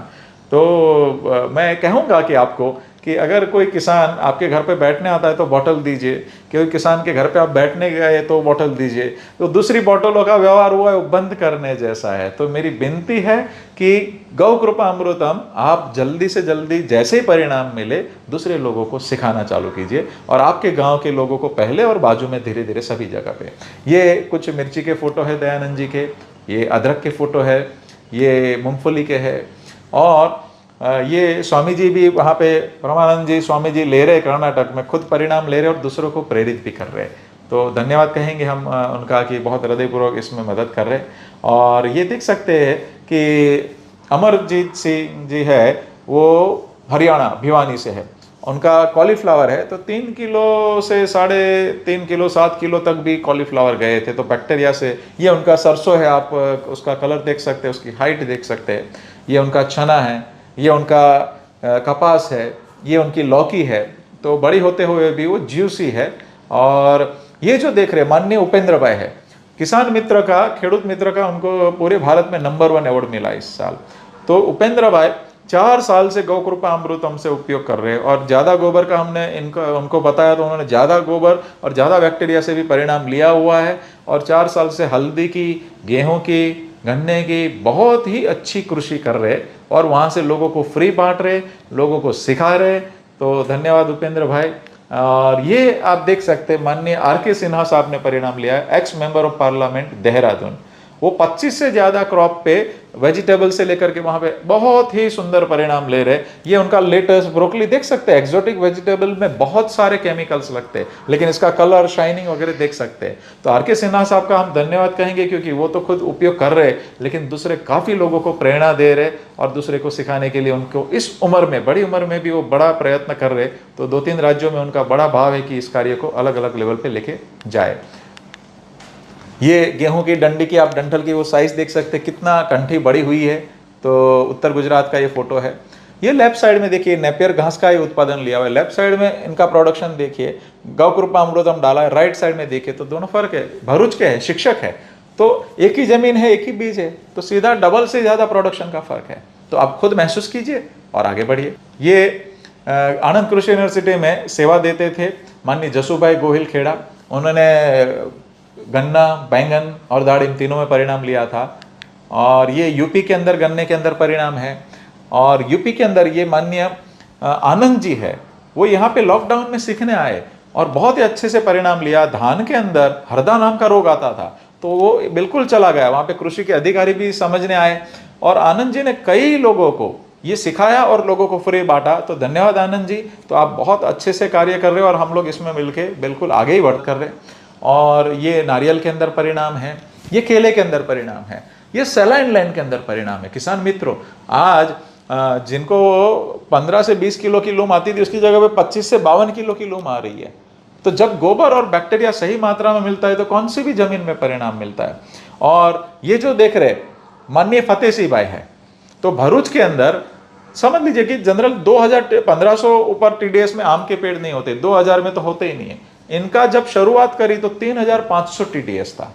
तो मैं कहूँगा कि आपको कि अगर कोई किसान आपके घर पे बैठने आता है तो बोतल दीजिए, कोई किसान के घर पे आप बैठने गए तो बोतल दीजिए। तो दूसरी बोतलों का व्यवहार हुआ है वो बंद करने जैसा है। तो मेरी विनती है कि गौ कृपा अमृतम आप जल्दी से जल्दी जैसे ही परिणाम मिले दूसरे लोगों को सिखाना चालू कीजिए, और आपके गांव के लोगों को पहले और बाजू में धीरे धीरे सभी जगह पे। ये कुछ मिर्ची के फोटो है दयानंद जी के, ये अदरक के फोटो है, ये मूंगफली के है। और ये स्वामी जी भी वहाँ पे, परमानंद जी स्वामी जी ले रहे कर्नाटक में, खुद परिणाम ले रहे और दूसरों को प्रेरित भी कर रहे। तो धन्यवाद कहेंगे हम उनका कि बहुत हृदयपूर्वक इसमें मदद कर रहे। और ये देख सकते हैं कि अमरजीत सिंह जी है, वो हरियाणा भिवानी से है, उनका कॉलीफ्लावर है, तो 3 किलो से 3.5 किलो 7 किलो तक भी कॉलीफ्लावर गए थे, तो बैक्टीरिया से। ये उनका सरसों है, आप उसका कलर देख सकते हैं, उसकी हाइट देख सकते हैं। ये उनका चना है, ये उनका कपास है, ये उनकी लौकी है, तो बड़ी होते हुए भी वो ज्यूसी है। और ये जो देख रहे माननीय उपेंद्र भाई है, किसान मित्र का, खेडूत मित्र का, उनको पूरे भारत में नंबर 1 अवार्ड मिला इस साल। तो उपेंद्र भाई 4 साल से गौ कृपा अमृत हमसे उपयोग कर रहे हैं, और ज़्यादा गोबर का हमने उनको बताया तो उन्होंने ज़्यादा गोबर और ज़्यादा बैक्टीरिया से भी परिणाम लिया हुआ है। और 4 साल से हल्दी की, गेहूं की, गन्ने की बहुत ही अच्छी कृषि कर रहे, और वहाँ से लोगों को फ्री बांट रहे, लोगों को सिखा रहे। तो धन्यवाद उपेंद्र भाई। और ये आप देख सकते हैं माननीय आर.के. सिन्हा साहब ने परिणाम लिया है, x member of parliament Dehradun. वो 25 से ज़्यादा क्रॉप पे, वेजिटेबल से लेकर के वहाँ पे बहुत ही सुंदर परिणाम ले रहे। ये उनका लेटेस्ट ब्रोकली देख सकते हैं, एक्सोटिक वेजिटेबल में बहुत सारे केमिकल्स लगते हैं, लेकिन इसका कलर, शाइनिंग वगैरह देख सकते हैं। तो आर.के. सिन्हा साहब का हम धन्यवाद कहेंगे, क्योंकि वो तो खुद उपयोग कर रहे, लेकिन दूसरे काफ़ी लोगों को प्रेरणा दे रहे, और दूसरे को सिखाने के लिए उनको इस उम्र में, बड़ी उम्र में भी वो बड़ा प्रयत्न कर रहे। तो 2-3 राज्यों में उनका बड़ा भाव है कि इस कार्य को अलग अलग लेवल पे लेके जाए। ये गेहूं की डंडी की, आप डंठल की वो साइज देख सकते हैं, कितना कंठी बड़ी हुई है। तो उत्तर गुजरात का ये फोटो है। ये लेफ्ट साइड में देखिए नेपियर घास का ये उत्पादन लिया हुआ है, लेफ्ट साइड में इनका प्रोडक्शन देखिए, गौ कृपा अमृतम डाला है। राइट साइड में देखिए तो दोनों फर्क है, भरूच के है, शिक्षक है, तो एक ही जमीन है, एक ही बीज है, तो सीधा डबल से ज्यादा प्रोडक्शन का फर्क है। तो आप खुद महसूस कीजिए और आगे बढ़िए। ये आनंद कृषि यूनिवर्सिटी में सेवा देते थे माननीय जसूभाई गोहिल खेड़ा, उन्होंने गन्ना, बैंगन और दाड़िम तीनों में परिणाम लिया था। और ये यूपी के अंदर गन्ने के अंदर परिणाम है। और यूपी के अंदर ये माननीय आनंद जी है, वो यहाँ पे लॉकडाउन में सीखने आए और बहुत ही अच्छे से परिणाम लिया। धान के अंदर हरदा नाम का रोग आता था, तो वो बिल्कुल चला गया, वहाँ पे कृषि के अधिकारी भी समझने आए, और आनंद जी ने कई लोगों को ये सिखाया और लोगों को फ्री बांटा। तो धन्यवाद आनंद जी, तो आप बहुत अच्छे से कार्य कर रहे हो, और हम लोग इसमें मिलके बिल्कुल आगे ही बढ़ कर रहे हैं। और ये नारियल के अंदर परिणाम है, ये केले के अंदर परिणाम है, ये सैलाइन लैंड के अंदर परिणाम है। किसान मित्रों, आज जिनको 15 से 20 किलो की लूम आती थी, उसकी जगह पे 25 से 52 किलो की लूम आ रही है। तो जब गोबर और बैक्टीरिया सही मात्रा में मिलता है, तो कौन सी भी जमीन में परिणाम मिलता है। और ये जो देख रहे माननीय फतेह सिंह भाई है, तो भरूच के अंदर समझ लीजिए कि जनरल 1500 ऊपर टीडीएस में आम के पेड़ नहीं होते, 2000 में तो होते ही नहीं है। इनका जब शुरुआत करी तो 3500 टीडीएस था,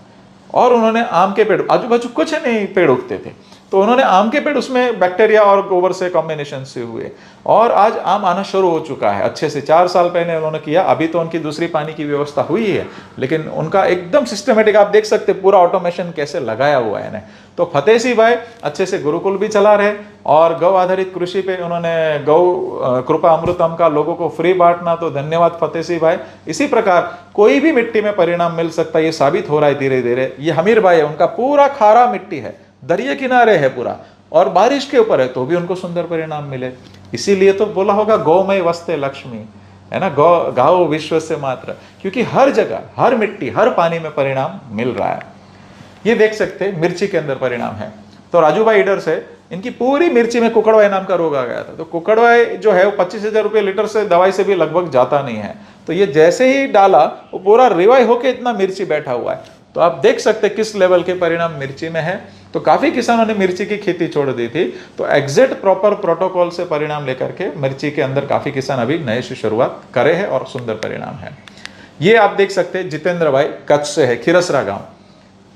और उन्होंने आम के पेड़, आजू बाजू कुछ नहीं पेड़ उगते थे, तो उन्होंने आम के पेड़ उसमें बैक्टीरिया और गोबर से कॉम्बिनेशन से हुए, और आज आम आना शुरू हो चुका है अच्छे से। 4 साल पहले उन्होंने किया, अभी तो उनकी दूसरी पानी की व्यवस्था हुई है, लेकिन उनका एकदम सिस्टमेटिक, आप देख सकते पूरा ऑटोमेशन कैसे लगाया हुआ है ना। तो फतेह सिंह भाई अच्छे से गुरुकुल भी चला रहे, और गौ आधारित कृषि पे उन्होंने गौ कृपा अमृतम का लोगों को फ्री बांटना। तो धन्यवाद फतेह सिंह भाई। इसी प्रकार कोई भी मिट्टी में परिणाम मिल सकता है, ये साबित हो रहा है धीरे धीरे। ये हमीर भाई है, उनका पूरा खारा मिट्टी है, दरिया किनारे है पूरा, और बारिश के ऊपर है, तो भी उनको सुंदर परिणाम मिले। इसीलिए तो बोला होगा गौमय वस्ते लक्ष्मी, है ना, गौ गाओ विश्व से मात्र, क्योंकि हर जगह, हर मिट्टी, हर पानी में परिणाम मिल रहा है। ये देख सकते हैं मिर्ची के अंदर परिणाम है। तो राजू भाई ईडर से इनकी पूरी मिर्ची में कुकड़वाई नाम का रोग आ गया था। तो कुकड़वाई जो है वो 25,000 रुपये लीटर से दवाई से भी लगभग जाता नहीं है। तो ये जैसे ही डाला वो पूरा रिवाई होके इतना मिर्ची बैठा हुआ है। तो आप देख सकते हैं किस लेवल के परिणाम मिर्ची में है। तो काफी किसानों ने मिर्ची की खेती छोड़ दी थी, तो एग्जैक्ट प्रॉपर प्रोटोकॉल से परिणाम लेकर के मिर्ची के अंदर काफी किसान अभी नए से शुरुआत करे हैं और सुंदर परिणाम है। ये आप देख सकते हैं जितेंद्र भाई कच्छ से है, खिरसरा गांव।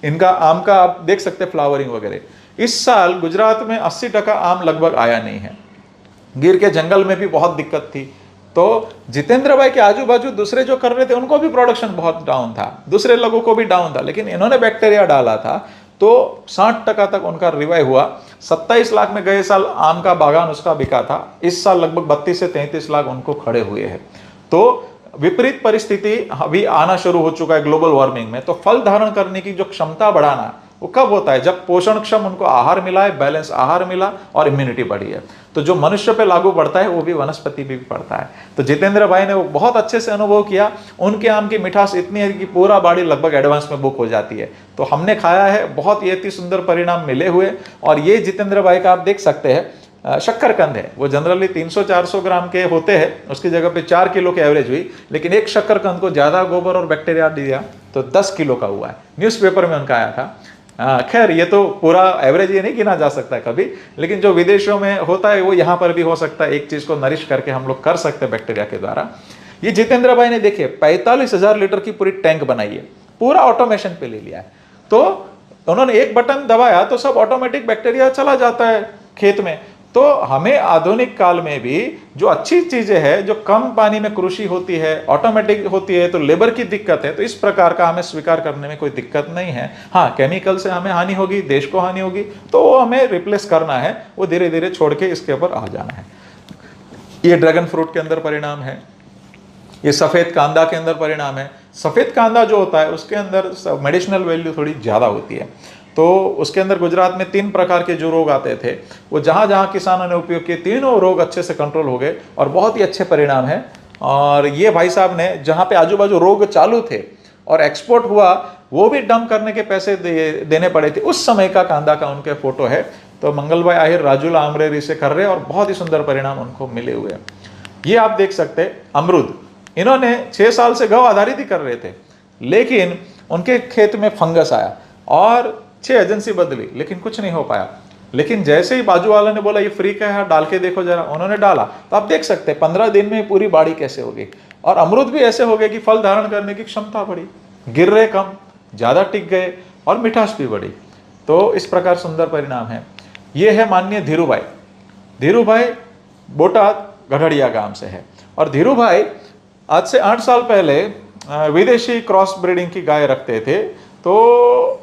इनका आम का आप देख सकते हैं फ्लावरिंग वगैरह। इस साल गुजरात में 80% आम लगभग आया नहीं है, गिर के जंगल में भी बहुत दिक्कत थी। तो जितेंद्र भाई के आजू बाजू दूसरे जो कर रहे थे उनको भी प्रोडक्शन बहुत डाउन था, दूसरे लोगों को भी डाउन था, लेकिन इन्होंने बैक्टीरिया डाला था तो 60% तक उनका रिवाइव हुआ। 27 लाख में गए साल आम का बागान उसका बिका था, इस साल लगभग 32 से 33 लाख उनको खड़े हुए हैं। तो विपरीत परिस्थिति अभी आना शुरू हो चुका है ग्लोबल वार्मिंग में, तो फल धारण करने की जो क्षमता बढ़ाना वो कब होता है? जब पोषणक्षम उनको आहार मिला है, बैलेंस आहार मिला और इम्यूनिटी बढ़ी है। तो जो मनुष्य पे लागू पड़ता है वो भी वनस्पति भी पड़ता है। तो जितेंद्र भाई ने वो बहुत अच्छे से अनुभव किया। उनके आम की मिठास इतनी है कि पूरा बॉडी लगभग एडवांस में बुक हो जाती है। तो हमने खाया है, बहुत ही अति सुंदर परिणाम मिले हुए। और ये जितेंद्र भाई का आप देख सकते हैं शक्करकंद है, वो जनरली 300-400 ग्राम के होते हैं, उसकी जगह पे 4 किलो की एवरेज हुई। लेकिन एक शक्करकंद को ज्यादा गोबर और बैक्टीरिया दिया तो 10 किलो का हुआ है। न्यूज़पेपर में उनका आया था। खैर ये तो पूरा एवरेज ये नहीं गिना जा सकता है कभी, लेकिन जो विदेशों में होता है वो यहाँ पर भी हो सकता है। एक चीज को नरिश करके हम लोग कर सकते हैं बैक्टीरिया के द्वारा। ये जितेंद्र भाई ने देखिए 45,000 लीटर की पूरी टैंक बनाई है, पूरा ऑटोमेशन पे ले लिया है। तो उन्होंने एक बटन दबाया तो सब ऑटोमेटिक बैक्टीरिया चला जाता है खेत में। तो हमें आधुनिक काल में भी जो अच्छी चीजें हैं, जो कम पानी में कृषि होती है, ऑटोमेटिक होती है, तो लेबर की दिक्कत है, तो इस प्रकार का हमें स्वीकार करने में कोई दिक्कत नहीं है। हाँ, केमिकल से हमें हानि होगी, देश को हानि होगी, तो वो हमें रिप्लेस करना है, वो धीरे धीरे छोड़ के इसके ऊपर आ जाना है। ये ड्रैगन फ्रूट के अंदर परिणाम है, ये सफेद कांदा के अंदर परिणाम है। सफेद कांदा जो होता है उसके अंदर मेडिसिनल वैल्यू थोड़ी ज्यादा होती है। तो उसके अंदर गुजरात में 3 प्रकार के जो रोग आते थे, वो जहां जहां किसानों ने उपयोग किए, तीनों रोग अच्छे से कंट्रोल हो गए और बहुत ही अच्छे परिणाम है। और ये भाई साहब ने जहां पे आजू बाजू रोग चालू थे और एक्सपोर्ट हुआ, वो भी डंप करने के पैसे देने पड़े थे, उस समय का कांदा का उनके फोटो है। तो मंगल भाई आहिर राजूला आमरेरी से कर रहे और बहुत ही सुंदर परिणाम उनको मिले हुए। ये आप देख सकते अमरूद, इन्होंने 6 साल से गौ आधारित ही कर रहे थे, लेकिन उनके खेत में फंगस आया और 6 एजेंसी बदली, लेकिन कुछ नहीं हो पाया। लेकिन जैसे ही बाजू वाला ने बोला ये फ्री का है, डाल के देखो जरा, उन्होंने डाला तो आप देख सकते हैं 15 दिन में पूरी बाड़ी कैसे हो गई। और अमरूद भी ऐसे हो गए कि फल धारण करने की क्षमता बढ़ी, गिर रहे कम, ज्यादा टिक गए और मिठास भी बढ़ी। तो इस प्रकार सुंदर परिणाम है। ये है माननीय धीरू भाई। धीरू भाई बोटाद गढ़ड़िया गांव से है। और धीरू भाई आज से 8 साल पहले विदेशी क्रॉस ब्रीडिंग की गाय रखते थे। तो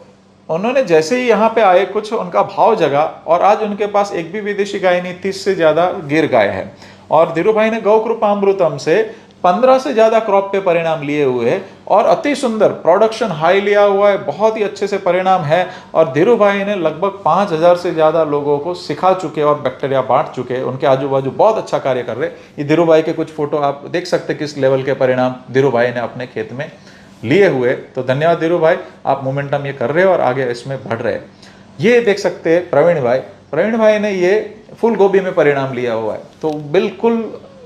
उन्होंने जैसे ही यहाँ पे आए, कुछ उनका भाव जगा और आज उनके पास एक भी विदेशी गाय नहीं, 30 से ज्यादा गिर गाय है। और धीरू भाई ने गौ कृपामृतम से 15 से ज्यादा क्रॉप पे परिणाम लिए हुए और अति सुंदर प्रोडक्शन हाई लिया हुआ है, बहुत ही अच्छे से परिणाम है। और धीरू भाई ने लगभग 5,000 से ज्यादा लोगों को सिखा चुके और बैक्टीरिया बांट चुके, उनके आजू बाजू बहुत अच्छा कार्य कर रहे। ये धीरू भाई के कुछ फोटो आप देख सकते किस लेवल के परिणाम धीरू भाई ने अपने खेत में लिए हुए। तो धन्यवाद धीरू भाई, आप मोमेंटम ये कर रहे हो और आगे इसमें बढ़ रहे। ये देख सकते हैं प्रवीण भाई, प्रवीण भाई ने ये फूल गोभी में परिणाम लिया हुआ है। तो बिल्कुल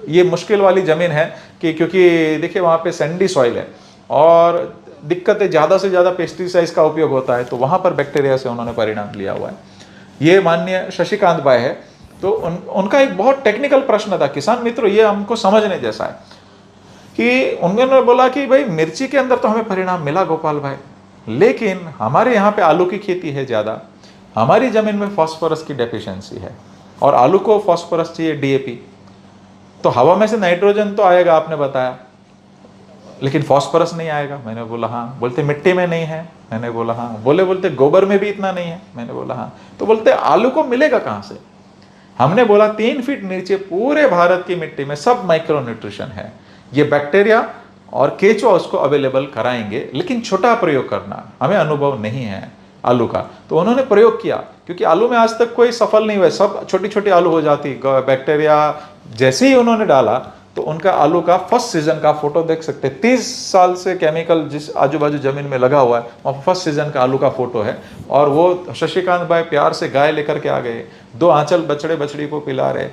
ये मुश्किल वाली जमीन है कि क्योंकि देखिए वहाँ पे सैंडी सॉइल है और दिक्कतें ज़्यादा से ज़्यादा पेस्टिसाइड्स का उपयोग होता है, तो वहाँ पर बैक्टीरिया से उन्होंने परिणाम लिया हुआ है। ये माननीय शशिकांत भाई है। तो उनका एक बहुत टेक्निकल प्रश्न था, किसान मित्रों ये हमको समझने जैसा है कि उन्होंने बोला कि भाई मिर्ची के अंदर तो हमें परिणाम मिला गोपाल भाई, लेकिन हमारे यहाँ पे आलू की खेती है ज़्यादा, हमारी ज़मीन में फास्फोरस की डेफिशिएंसी है और आलू को फास्फोरस चाहिए डीएपी। तो हवा में से नाइट्रोजन तो आएगा आपने बताया, लेकिन फास्फोरस नहीं आएगा। मैंने बोला हाँ। बोलते मिट्टी में नहीं है, मैंने बोला हाँ। बोलते गोबर में भी इतना नहीं है, मैंने बोला हाँ। तो बोलते आलू को मिलेगा कहाँ से? हमने बोला 3 फीट नीचे पूरे भारत की मिट्टी में सब माइक्रो न्यूट्रिशन है, ये बैक्टीरिया और केचुआ उसको अवेलेबल कराएंगे, लेकिन छोटा प्रयोग करना, हमें अनुभव नहीं है आलू का। तो उन्होंने प्रयोग किया, क्योंकि आलू में आज तक कोई सफल नहीं हुआ, सब छोटी छोटी आलू हो जाती। बैक्टीरिया जैसे ही उन्होंने डाला तो उनका आलू का फर्स्ट सीजन का फोटो देख सकते हैं। 30 साल से केमिकल जिस आजू बाजू जमीन में लगा हुआ है, वहाँ फर्स्ट सीजन का आलू का फोटो है। और वो शशिकांत भाई प्यार से गाय लेकर के आ गए, 2 आंचल बछड़े बछड़ी को पिला रहे।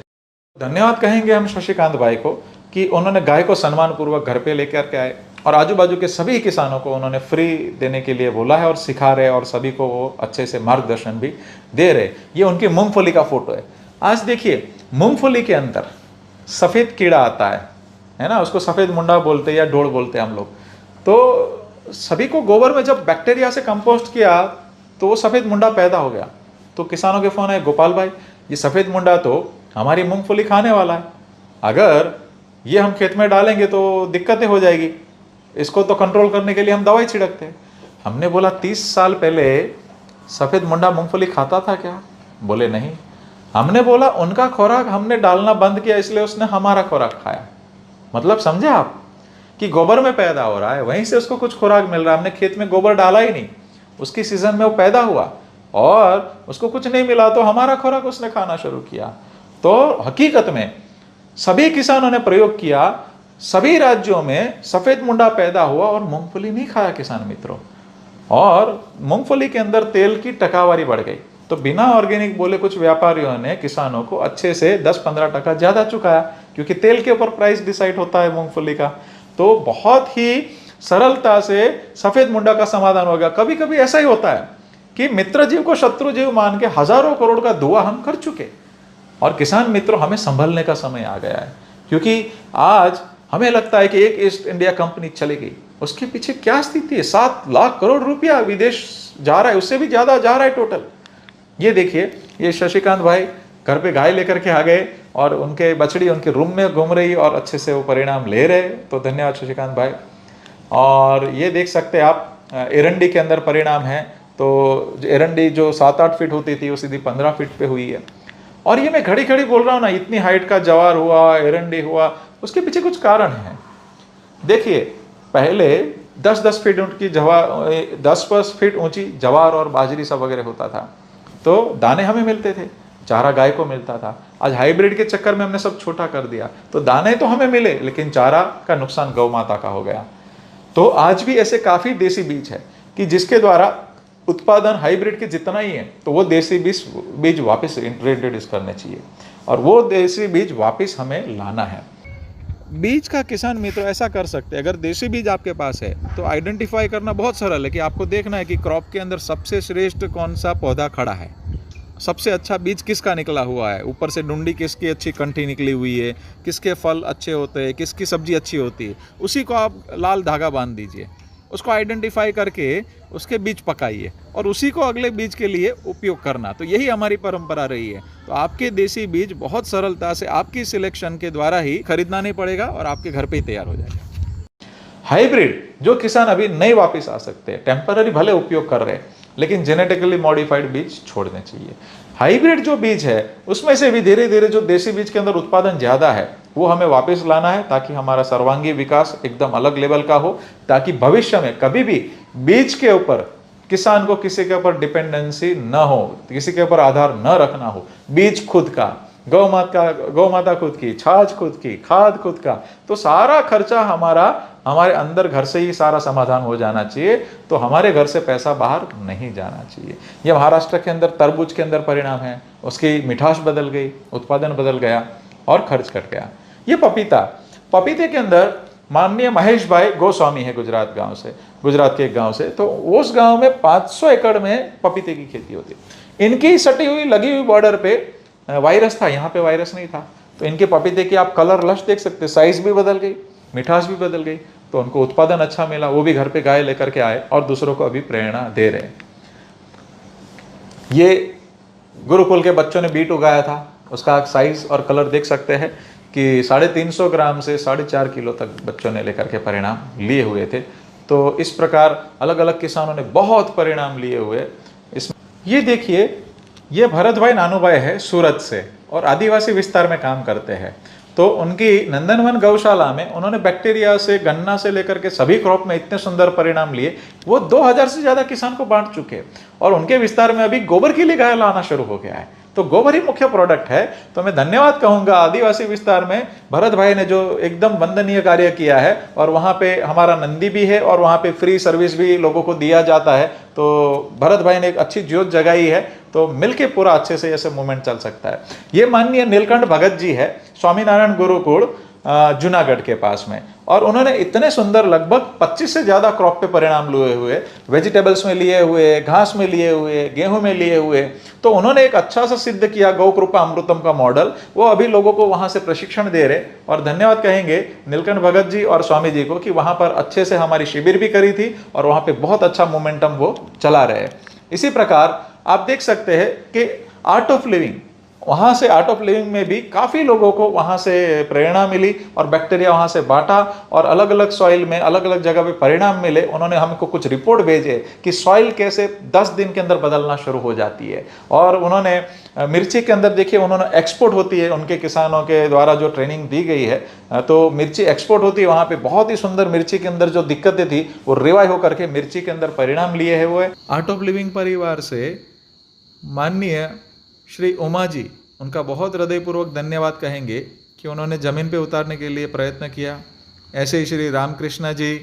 धन्यवाद कहेंगे हम शशिकांत भाई को कि उन्होंने गाय को सम्मान पूर्वक घर पे लेकर के आए और आजू बाजू के सभी किसानों को उन्होंने फ्री देने के लिए बोला है और सिखा रहे और सभी को वो अच्छे से मार्गदर्शन भी दे रहे। ये उनकी मूंगफली का फोटो है। आज देखिए मूंगफली के अंदर सफ़ेद कीड़ा आता है ना, उसको सफ़ेद मुंडा बोलते हैं या डोड़ बोलते हैं हम लोग। तो सभी को गोबर में जब बैक्टीरिया से कंपोस्ट किया तो वो सफ़ेद मुंडा पैदा हो गया। तो किसानों के फ़ोन आए, गोपाल भाई ये सफ़ेद मुंडा तो हमारी मूंगफली खाने वाला है, अगर ये हम खेत में डालेंगे तो दिक्कतें हो जाएगी, इसको तो कंट्रोल करने के लिए हम दवाई छिड़कते हैं। हमने बोला 30 साल पहले सफ़ेद मुंडा मूंगफली खाता था क्या? बोले नहीं। हमने बोला उनका खुराक हमने डालना बंद किया, इसलिए उसने हमारा खुराक खाया। मतलब समझे आप कि गोबर में पैदा हो रहा है, वहीं से उसको कुछ खुराक मिल रहा है, हमने खेत में गोबर डाला ही नहीं। उसकी सीजन में वो पैदा हुआ और उसको कुछ नहीं मिला तो हमारा खुराक उसने खाना शुरू किया। तो हकीकत में सभी किसानों ने प्रयोग किया, सभी राज्यों में सफेद मुंडा पैदा हुआ और मूंगफली नहीं खाया किसान मित्रों, और मूंगफली के अंदर तेल की टकावारी बढ़ गई। तो बिना ऑर्गेनिक बोले कुछ व्यापारियों ने किसानों को अच्छे से 10-15% ज्यादा चुकाया, क्योंकि तेल के ऊपर प्राइस डिसाइड होता है मूंगफली का। तो बहुत ही सरलता से सफेद मुंडा का समाधान हो गया। कभी कभी ऐसा ही होता है कि मित्र जीव को शत्रु जीव मान के हजारों करोड़ का दुआ हम कर चुके, और किसान मित्रों हमें संभलने का समय आ गया है। क्योंकि आज हमें लगता है कि एक ईस्ट इंडिया कंपनी चली गई, उसके पीछे क्या स्थिति है, 7 लाख करोड़ रुपया विदेश जा रहा है, उससे भी ज्यादा जा रहा है टोटल। ये देखिए, ये शशिकांत भाई घर पे गाय लेकर के आ गए और उनके बछड़ी उनके रूम में घूम रही और अच्छे से वो परिणाम ले रहे। तो धन्यवाद शशिकांत भाई। और ये देख सकते हैं आप, एरंडी के अंदर परिणाम है। तो एरंडी जो 7-8 फीट होती थी वो सीधी 15 फीट पे हुई है। और ये मैं घड़ी घड़ी बोल रहा हूँ ना, इतनी हाइट का जवार हुआ, एरंडी हुआ, उसके पीछे कुछ कारण है। देखिए, पहले 10-10 फीट की जवार, 10-10 फीट ऊंची जवार और बाजरी सब वगैरह होता था, तो दाने हमें मिलते थे, चारा गाय को मिलता था। आज हाइब्रिड के चक्कर में हमने सब छोटा कर दिया, तो दाने तो हमें मिले लेकिन चारा का नुकसान गौ माता का हो गया। तो आज भी ऐसे काफी देसी बीज है कि जिसके द्वारा उत्पादन हाइब्रिड के जितना ही है, तो वो देसी बीज वापस इंट्रोड्यूस करने चाहिए, और वो देसी बीज वापस हमें लाना है। बीज का किसान मित्र ऐसा कर सकते हैं, अगर देसी बीज आपके पास है तो आइडेंटिफाई करना बहुत सरल है कि आपको देखना है कि क्रॉप के अंदर सबसे श्रेष्ठ कौन सा पौधा खड़ा है, सबसे अच्छा बीज किसका निकला हुआ है, ऊपर से डुंडी किसकी अच्छी कंठी निकली हुई है, किसके फल अच्छे होते हैं, किसकी सब्जी अच्छी होती है, उसी को आप लाल धागा बांध दीजिए। उसको आइडेंटिफाई करके उसके बीज पकाइए और उसी को अगले बीज के लिए उपयोग करना। तो यही हमारी परंपरा रही है। तो आपके देसी बीज बहुत सरलता से आपकी सिलेक्शन के द्वारा ही खरीदना नहीं पड़ेगा और आपके घर पे ही तैयार हो जाएगा। हाइब्रिड जो किसान अभी नहीं वापस आ सकते, टेम्पररी भले उपयोग कर रहे हैं, लेकिन जेनेटिकली मॉडिफाइड बीज छोड़ने चाहिए। हाइब्रिड जो बीज है उसमें से भी धीरे धीरे जो देसी बीज के अंदर उत्पादन ज्यादा है वो हमें वापस लाना है, ताकि हमारा सर्वांगीण विकास एकदम अलग लेवल का हो, ताकि भविष्य में कभी भी बीज के ऊपर किसान को किसी के ऊपर डिपेंडेंसी न हो, किसी के ऊपर आधार न रखना हो। बीज खुद का, गौ माता खुद की, छाछ खुद की, खाद खुद का, तो सारा खर्चा हमारे अंदर घर से ही सारा समाधान हो जाना चाहिए। तो हमारे घर से पैसा बाहर नहीं जाना चाहिए। ये महाराष्ट्र के अंदर तरबूज के अंदर परिणाम है, उसकी मिठास बदल गई, उत्पादन बदल गया और खर्च कट गया। ये पपीते के अंदर माननीय महेश भाई गोस्वामी है गुजरात के एक गांव से, तो उस गांव में 500 एकड़ में पपीते की खेती होती है। इनकी सटी हुई लगी हुई बॉर्डर पे वायरस था, यहाँ पे वायरस नहीं था। तो इनके पपीते की आप कलर लश देख सकते, साइज भी बदल गई, मिठास भी बदल गई। तो उनको उत्पादन अच्छा मिला, वो भी घर पे गाय लेकर के आए और दूसरों को अभी प्रेरणा दे रहे हैं। ये गुरुकुल के बच्चों ने बीट उगाया था, उसका साइज और कलर देख सकते हैं कि 350 ग्राम से 4.5 किलो तक बच्चों ने लेकर के परिणाम लिए हुए थे। तो इस प्रकार अलग अलग किसानों ने बहुत परिणाम लिए हुए। ये देखिए, ये भरत भाई नानूभाई है सूरत से और आदिवासी विस्तार में काम करते हैं। तो उनकी नंदनवन गौशाला में उन्होंने बैक्टीरिया से, गन्ना से लेकर के सभी क्रॉप में इतने सुंदर परिणाम लिए, वो 2000 से ज्यादा किसान को बांट चुके। और उनके विस्तार में अभी गोबर के लिए गाय लाना शुरू हो गया है। तो गोबर ही मुख्य प्रोडक्ट है। तो मैं धन्यवाद कहूंगा आदिवासी विस्तार में भरत भाई ने, जो एकदम वंदनीय कार्य किया है। और वहाँ पे हमारा नंदी भी है और वहाँ पे फ्री सर्विस भी लोगों को दिया जाता है। तो भरत भाई ने एक अच्छी ज्योत जगाई है। तो मिलके पूरा अच्छे से ऐसे मूवमेंट चल सकता है। ये माननीय नीलकंठ भगत जी है, स्वामीनारायण गुरुकुल जूनागढ़ के पास में, और उन्होंने इतने सुंदर लगभग 25 से ज्यादा क्रॉप पे परिणाम लिए हुए, वेजिटेबल्स में लिए हुए, घास में लिए हुए, गेहूं में लिए हुए। तो उन्होंने एक अच्छा सा सिद्ध किया गौ कृपा अमृतम का मॉडल, वो अभी लोगों को वहां से प्रशिक्षण दे रहे। और धन्यवाद कहेंगे नीलकंठ भगत जी और स्वामी जी को कि वहां पर अच्छे से हमारी शिविर भी करी थी और वहां पे बहुत अच्छा मोमेंटम वो चला रहे। इसी प्रकार आप देख सकते हैं कि आर्ट ऑफ लिविंग वहाँ से आर्ट ऑफ लिविंग में भी काफ़ी लोगों को वहाँ से प्रेरणा मिली और बैक्टीरिया वहाँ से बांटा और अलग अलग सॉइल में अलग अलग जगह पे परिणाम मिले। उन्होंने हमको कुछ रिपोर्ट भेजे कि सॉइल कैसे 10 दिन के अंदर बदलना शुरू हो जाती है। और उन्होंने मिर्ची के अंदर देखिए, उन्होंने एक्सपोर्ट होती है, उनके किसानों के द्वारा जो ट्रेनिंग दी गई है, तो मिर्ची एक्सपोर्ट होती है वहाँ पे। बहुत ही सुंदर मिर्ची के अंदर जो दिक्कतें थी वो रिवाइव होकर के मिर्ची के अंदर परिणाम लिए है। वो आर्ट ऑफ लिविंग परिवार से माननीय श्री उमा जी, उनका बहुत हृदयपूर्वक धन्यवाद कहेंगे कि उन्होंने ज़मीन पे उतारने के लिए प्रयत्न किया। ऐसे ही श्री रामकृष्ण जी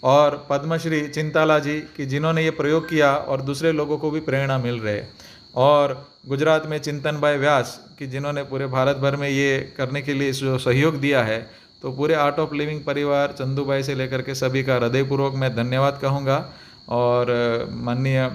और पद्मश्री चिंताला जी कि जिन्होंने ये प्रयोग किया और दूसरे लोगों को भी प्रेरणा मिल रहे। और गुजरात में चिंतन भाई व्यास कि जिन्होंने पूरे भारत भर में ये करने के लिए जो सहयोग दिया है। तो पूरे आर्ट ऑफ लिविंग परिवार चंदू भाई से लेकर के सभी का हृदयपूर्वक मैं धन्यवाद कहूँगा। और माननीय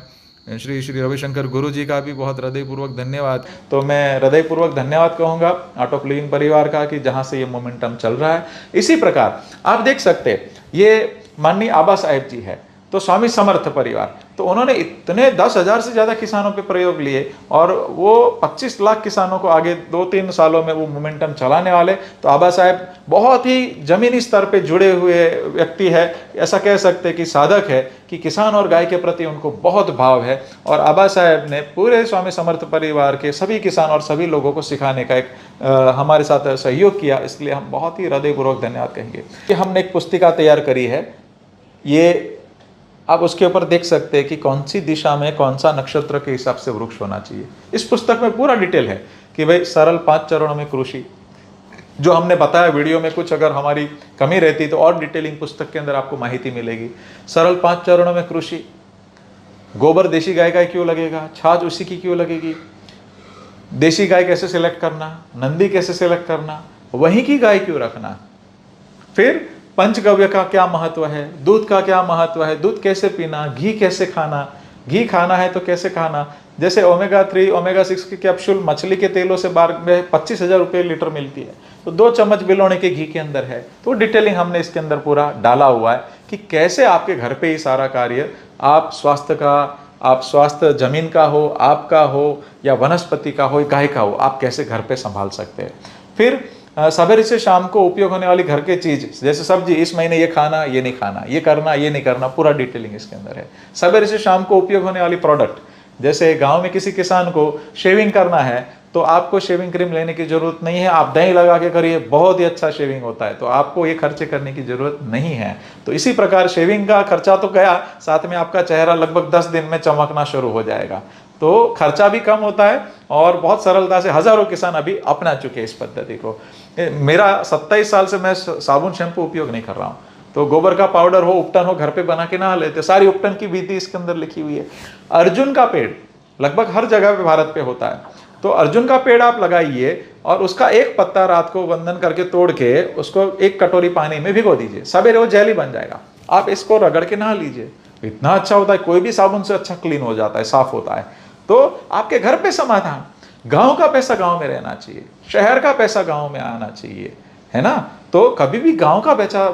श्री श्री रविशंकर गुरु जी का भी बहुत हृदयपूर्वक धन्यवाद। तो मैं हृदयपूर्वक धन्यवाद कहूँगा आर्ट ऑफ लिविंग परिवार का कि जहाँ से ये मोमेंटम चल रहा है। इसी प्रकार आप देख सकते हैं ये माननीय आबा साहेब जी है, तो स्वामी समर्थ परिवार, तो उन्होंने इतने 10,000 से ज़्यादा किसानों पे प्रयोग लिए और वो 25 लाख किसानों को आगे 2-3 सालों में वो मोमेंटम चलाने वाले। तो आबा साहेब बहुत ही ज़मीनी स्तर पे जुड़े हुए व्यक्ति है, ऐसा कह सकते हैं कि साधक है कि किसान और गाय के प्रति उनको बहुत भाव है। और आबा साहेब ने पूरे स्वामी समर्थ परिवार के सभी किसान और सभी लोगों को सिखाने का एक हमारे साथ सहयोग किया, इसलिए हम बहुत ही हृदयपूर्वक धन्यवाद कहेंगे। कि हमने एक पुस्तिका तैयार करी है, ये आप उसके ऊपर देख सकते हैं कि कौन सी दिशा में कौन सा नक्षत्र के हिसाब से वृक्ष होना चाहिए। इस पुस्तक में पूरा डिटेल है कि भाई सरल 5 चरणों में कृषि, जो हमने बताया वीडियो में, कुछ अगर हमारी कमी रहती तो और डिटेलिंग पुस्तक के अंदर आपको माहिती मिलेगी। सरल 5 चरणों में कृषि, गोबर देशी गाय का क्यों लगेगा, छाछ उसी की क्यों लगेगी, देशी गाय कैसे सिलेक्ट करना, नंदी कैसे सिलेक्ट करना, वहीं की गाय क्यों रखना, फिर पंचगव्य का क्या महत्व है, दूध का क्या महत्व है, दूध कैसे पीना, घी कैसे खाना, घी खाना है तो कैसे खाना। जैसे ओमेगा 3 ओमेगा 6 की कैप्सूल मछली के तेलों से बार में 25,000 रुपये लीटर मिलती है, तो 2 चम्मच बिलोने के घी के अंदर है। तो डिटेलिंग हमने इसके अंदर पूरा डाला हुआ है कि कैसे आपके घर पे ही सारा कार्य, आप स्वास्थ्य का, आप स्वास्थ्य जमीन का हो, आपका हो या वनस्पति का हो, गाय का हो, आप कैसे घर पे संभाल सकते हैं। फिर सवेरे से शाम को उपयोग होने वाली घर की चीज, जैसे सब्जी, इस महीने ये खाना, ये नहीं खाना, ये करना, ये नहीं करना, पूरा डिटेलिंग इसके अंदर है। सवेरे से शाम को उपयोग होने वाली प्रोडक्ट, जैसे गांव में किसी किसान को शेविंग करना है तो आपको शेविंग क्रीम लेने की जरूरत नहीं है, आप दही लगा के करिए, बहुत ही अच्छा शेविंग होता है, तो आपको ये खर्चे करने की जरूरत नहीं है। तो इसी प्रकार शेविंग का खर्चा तो गया, साथ में आपका चेहरा लगभग 10 दिन में चमकना शुरू हो जाएगा, तो खर्चा भी कम होता है और बहुत सरलता से हजारों किसान अभी अपना चुके हैं इस पद्धति को। मेरा 27 साल से मैं साबुन शैम्पू उपयोग नहीं कर रहा हूँ, तो गोबर का पाउडर हो, उपटन हो, घर पे बना के नहा लेते, सारी उपटन की विधि इसके अंदर लिखी हुई है। अर्जुन का पेड़ लगभग हर जगह पे भारत पे होता है, तो अर्जुन का पेड़ आप लगाइए और उसका एक पत्ता रात को वंदन करके तोड़ के उसको 1 कटोरी पानी में भिगो दीजिए, सवेरे वो जेली बन जाएगा, आप इसको रगड़ के नहा लीजिए, इतना अच्छा होता है, कोई भी साबुन से अच्छा क्लीन हो जाता है, साफ होता है। तो आपके घर पे समाधान। गांव का पैसा गांव में रहना चाहिए, शहर का पैसा गांव में आना चाहिए, है ना। तो कभी भी गांव का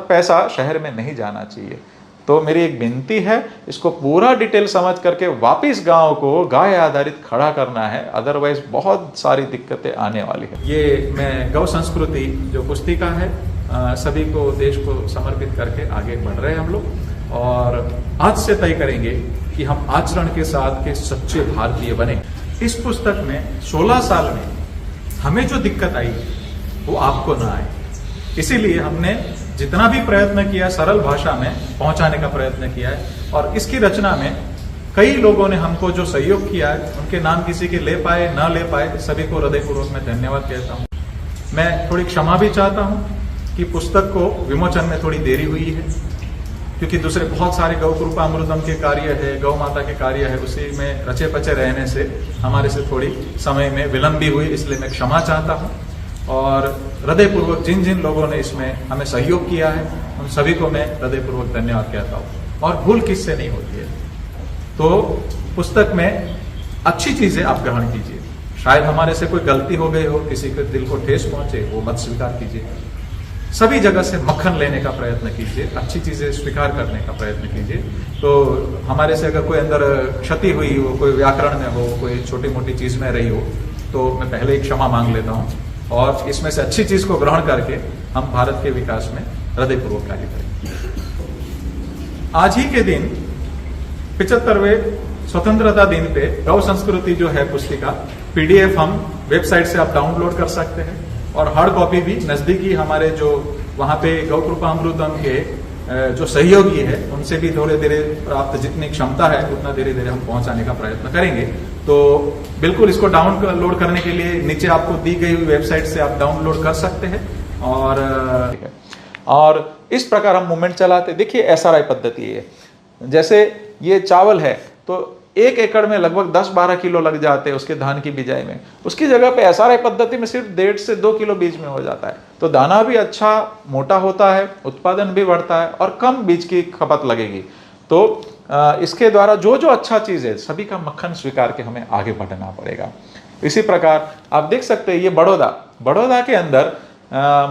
पैसा शहर में नहीं जाना चाहिए। तो मेरी एक विनती है, इसको पूरा डिटेल समझ करके वापिस गांव को गाय आधारित खड़ा करना है, अदरवाइज बहुत सारी दिक्कतें आने वाली है। ये मैं गौ संस्कृति जो पुस्तिका है सभी को, देश को समर्पित करके आगे बढ़ रहे हैं हम लोग, और आज से तय करेंगे कि हम आचरण के साथ के सच्चे भारतीय बने। इस पुस्तक में 16 साल में हमें जो दिक्कत आई वो आपको ना आए, इसीलिए हमने जितना भी प्रयत्न किया सरल भाषा में पहुंचाने का प्रयत्न किया है। और इसकी रचना में कई लोगों ने हमको जो सहयोग किया है, उनके नाम किसी के ले पाए ना ले पाए, सभी को हृदयपूर्वक मैं धन्यवाद कहता हूँ। मैं थोड़ी क्षमा भी चाहता हूँ कि पुस्तक को विमोचन में थोड़ी देरी हुई है, क्योंकि दूसरे बहुत सारे गौ कृपा अमृतम के कार्य है, गौ माता के कार्य है, उसी में रचे पचे रहने से हमारे से थोड़ी समय में विलंब भी हुई, इसलिए मैं क्षमा चाहता हूँ। और हृदयपूर्वक जिन जिन लोगों ने इसमें हमें सहयोग किया है उन सभी को मैं हृदयपूर्वक धन्यवाद कहता हूँ। और भूल किससे नहीं होती है, तो पुस्तक में अच्छी चीजें आप ग्रहण कीजिए, शायद हमारे से कोई गलती हो गई हो, किसी के दिल को ठेस पहुंचे, वो मत स्वीकार कीजिए। सभी जगह से मक्खन लेने का प्रयत्न कीजिए, अच्छी चीजें स्वीकार करने का प्रयत्न कीजिए। तो हमारे से अगर कोई अंदर क्षति हुई हो, कोई व्याकरण में हो, कोई छोटी मोटी चीज में रही हो, तो मैं पहले ही क्षमा मांग लेता हूँ और इसमें से अच्छी चीज को ग्रहण करके हम भारत के विकास में हृदयपूर्वक कार्य करेंगे। आज ही के दिन 75वें स्वतंत्रता दिन पे गौ संस्कृति जो है पुस्तिका PDF हम वेबसाइट से आप डाउनलोड कर सकते हैं और हार्ड कॉपी भी नजदीकी हमारे जो वहां पे गौ कृपा अमृतम के जो सहयोगी है उनसे भी थोड़े धीरे प्राप्त जितनी क्षमता है उतना धीरे धीरे हम पहुंचाने का प्रयत्न करेंगे। तो बिल्कुल इसको डाउनलोड करने के लिए नीचे आपको दी गई हुई वेबसाइट से आप डाउनलोड कर सकते हैं और इस प्रकार हम मूवमेंट चलाते। देखिए SRI पद्धति है, जैसे ये चावल है तो 1 एकड़ में लगभग 10-12 किलो लग जाते हैं उसके धान की बिजाई में, उसकी जगह पे SRI पद्धति में सिर्फ 1.5 से 2 किलो बीज में हो जाता है। तो दाना भी अच्छा मोटा होता है, उत्पादन भी बढ़ता है और कम बीज की खपत लगेगी। तो इसके द्वारा जो जो अच्छा चीज है सभी का मक्खन स्वीकार के हमें आगे बढ़ना पड़ेगा। इसी प्रकार आप देख सकते हैं ये बड़ौदा के अंदर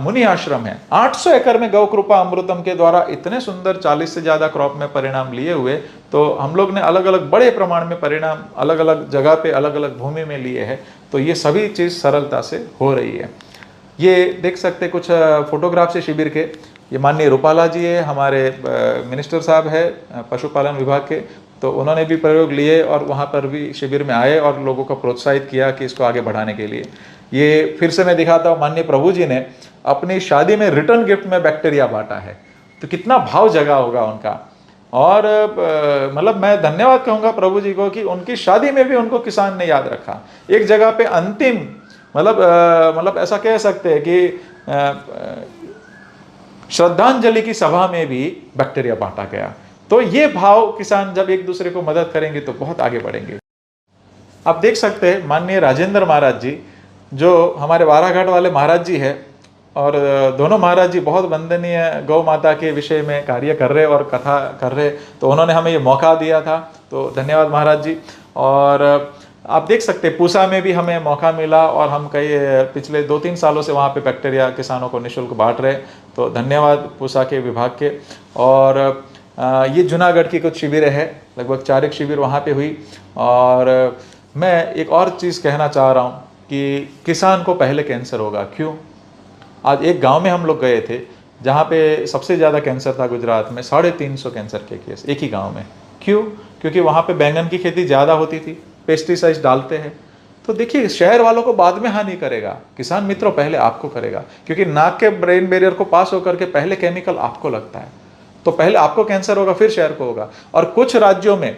मुनि आश्रम है। 800 एकड़ में गौ कृपा अमृतम के द्वारा इतने सुंदर 40 से ज्यादा क्रॉप में परिणाम लिए हुए। तो हम लोग ने अलग अलग बड़े प्रमाण में परिणाम अलग अलग जगह पे अलग अलग भूमि में लिए हैं। तो ये सभी चीज सरलता से हो रही है। ये देख सकते कुछ फोटोग्राफ से शिविर के, ये माननीय रूपाला जी है, हमारे मिनिस्टर साहब है पशुपालन विभाग के, तो उन्होंने भी प्रयोग लिए और वहाँ पर भी शिविर में आए और लोगों को प्रोत्साहित किया कि इसको आगे बढ़ाने के लिए। ये फिर से मैं दिखाता हूँ, माननीय प्रभु जी ने अपनी शादी में रिटर्न गिफ्ट में बैक्टीरिया बांटा है, तो कितना भाव जगा होगा उनका। और मतलब मैं धन्यवाद कहूँगा प्रभु जी को कि उनकी शादी में भी उनको किसान ने याद रखा। एक जगह पे अंतिम मतलब ऐसा कह सकते हैं कि श्रद्धांजलि की सभा में भी बैक्टीरिया बांटा गया। तो ये भाव किसान जब एक दूसरे को मदद करेंगे तो बहुत आगे बढ़ेंगे। आप देख सकते हैं माननीय राजेंद्र महाराज जी जो हमारे वाराघाट वाले महाराज जी है, और दोनों महाराज जी बहुत वंदनीय गौ माता के विषय में कार्य कर रहे और कथा कर रहे, तो उन्होंने हमें ये मौका दिया था, तो धन्यवाद महाराज जी। और आप देख सकते पूसा में भी हमें मौका मिला और हम कई पिछले 2-3 सालों से वहाँ पे बैक्टीरिया किसानों को निःशुल्क बांट रहे, तो धन्यवाद पूसा के विभाग के। और ये जूनागढ़ की कुछ शिविरें हैं, लगभग 4 शिविर वहाँ पे हुई। और मैं एक और चीज़ कहना चाह रहा हूँ कि किसान को पहले कैंसर होगा। क्यों? आज एक गांव में हम लोग गए थे जहाँ पे सबसे ज़्यादा कैंसर था गुजरात में, 350 कैंसर के केस एक ही गांव में। क्यों? क्योंकि वहाँ पे बैंगन की खेती ज़्यादा होती थी, पेस्टिसाइड्स डालते हैं। तो देखिए शहर वालों को बाद में हानि करेगा, किसान मित्रों पहले आपको करेगा, क्योंकि नाक के ब्रेन बैरियर को पास होकर के पहले केमिकल आपको लगता है, तो पहले आपको कैंसर होगा फिर शहर को होगा। और कुछ राज्यों में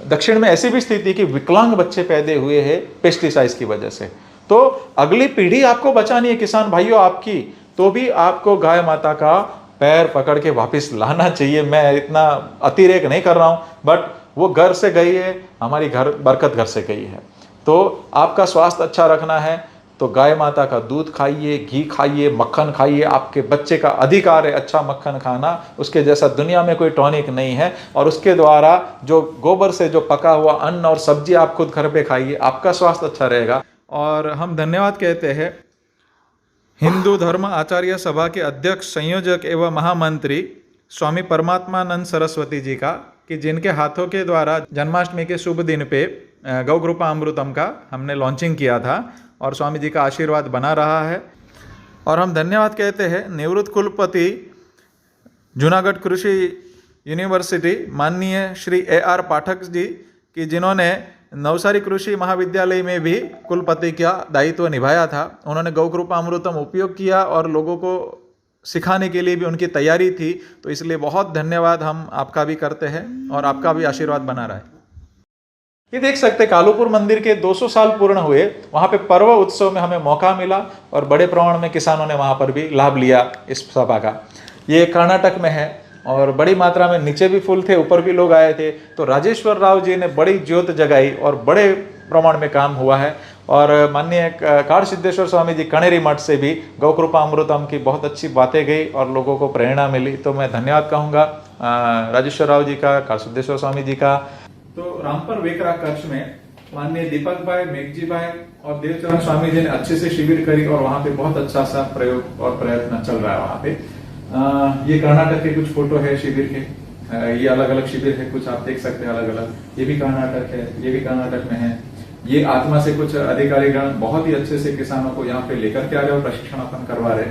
दक्षिण में ऐसी भी स्थिति कि विकलांग बच्चे पैदा हुए हैं पेस्टिसाइड्स की वजह से। तो अगली पीढ़ी आपको बचानी है किसान भाइयों आपकी, तो भी आपको गाय माता का पैर पकड़ के वापस लाना चाहिए। मैं इतना अतिरेक नहीं कर रहा हूं, बट वो घर से गई है, हमारी बरकत घर से गई है। तो आपका स्वास्थ्य अच्छा रखना है तो गाय माता का दूध खाइए, घी खाइए, मक्खन खाइए। आपके बच्चे का अधिकार है अच्छा मक्खन खाना, उसके जैसा दुनिया में कोई टॉनिक नहीं है। और उसके द्वारा जो गोबर से जो पका हुआ अन्न और सब्जी आप खुद घर पे खाइए, आपका स्वास्थ्य अच्छा रहेगा। और हम धन्यवाद कहते हैं हिंदू धर्म आचार्य सभा के अध्यक्ष, संयोजक एवं महामंत्री स्वामी परमात्मानंद सरस्वती जी का, कि जिनके हाथों के द्वारा जन्माष्टमी के शुभ दिन पे गौ कृपा अमृतम का हमने लॉन्चिंग किया था और स्वामी जी का आशीर्वाद बना रहा है। और हम धन्यवाद कहते हैं निवृत्त कुलपति जूनागढ़ कृषि यूनिवर्सिटी माननीय श्री AR पाठक जी, कि जिन्होंने नवसारी कृषि महाविद्यालय में भी कुलपति का दायित्व निभाया था। उन्होंने गौ कृपा अमृतम उपयोग किया और लोगों को सिखाने के लिए भी उनकी तैयारी थी, तो इसलिए बहुत धन्यवाद हम आपका भी करते हैं और आपका भी आशीर्वाद बना रहा है। ये देख सकते कालूपुर मंदिर के 200 साल पूर्ण हुए, वहाँ पे पर्व उत्सव में हमें मौका मिला और बड़े प्रमाण में किसानों ने वहाँ पर भी लाभ लिया इस सभा का। ये कर्नाटक में है और बड़ी मात्रा में नीचे भी फूल थे, ऊपर भी लोग आए थे। तो राजेश्वर राव जी ने बड़ी ज्योत जगाई और बड़े प्रमाण में काम हुआ है। और माननीय काड़ सिद्धेश्वर स्वामी जी कणेरी मठ से भी गौ कृपा अमृतम की बहुत अच्छी बातें गई और लोगों को प्रेरणा मिली। तो मैं धन्यवाद कहूँगा राजेश्वर राव जी का, काड़ सिद्धेश्वर स्वामी जी का। तो रामपुर वेकरा कच्छ में माननीय दीपक भाई, मेघजी भाई और देवचरण स्वामी जी ने अच्छे से शिविर करी और वहाँ पे बहुत अच्छा सा प्रयोग और प्रयत्न चल रहा है वहाँ पे। ये कर्नाटक के कुछ फोटो है शिविर के, ये अलग अलग शिविर है, कुछ आप देख सकते हैं अलग अलग। ये भी कर्नाटक है, ये भी कर्नाटक में है। ये आत्मा से कुछ अधिकारीगण बहुत ही अच्छे से किसानों को यहाँ पे लेकर के आ रहे और प्रशिक्षण अपन करवा रहे।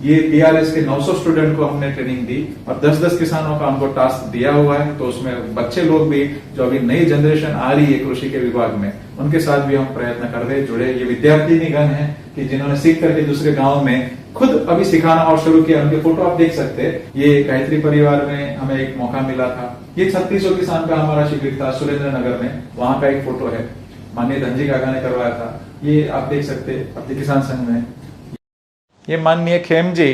ये बीआरएस के 900 स्टूडेंट को हमने ट्रेनिंग दी और 10-10 किसानों का हमको टास्क दिया हुआ है। तो उसमें बच्चे लोग भी, जो अभी नई जनरेशन आ रही है कृषि के विभाग में, उनके साथ भी हम प्रयत्न कर रहे जुड़े। ये विद्यार्थी गण है कि जिन्होंने सीख करके दूसरे गाँव में खुद अभी सिखाना और शुरू किया। उनके फोटो आप देख सकते हैं। ये गायत्री परिवार में हमें एक मौका मिला था। ये 3600 किसान का हमारा शिविर था सुरेंद्र नगर में, वहां का एक फोटो है, माननीय धनजी काका ने करवाया था। ये आप देख सकते हैं अपने किसान संघ में। ये माननीय खेम जी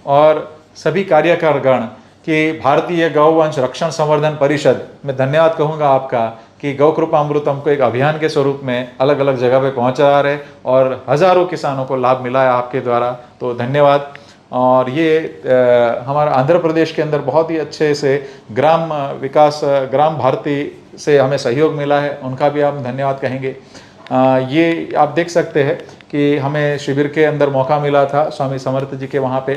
और सभी कार्यकर्तागण कि भारतीय गौवंश रक्षण संवर्धन परिषद में धन्यवाद कहूंगा आपका कि गौ कृपा अमृतम को एक अभियान के स्वरूप में अलग अलग जगह पे पहुंचा रहे और हजारों किसानों को लाभ मिला है आपके द्वारा, तो धन्यवाद। और ये हमारा आंध्र प्रदेश के अंदर बहुत ही अच्छे से ग्राम विकास, ग्राम भारती से हमें सहयोग मिला है, उनका भी हम धन्यवाद कहेंगे। ये आप देख सकते हैं कि हमें शिविर के अंदर मौका मिला था स्वामी समर्थ जी के वहाँ पे।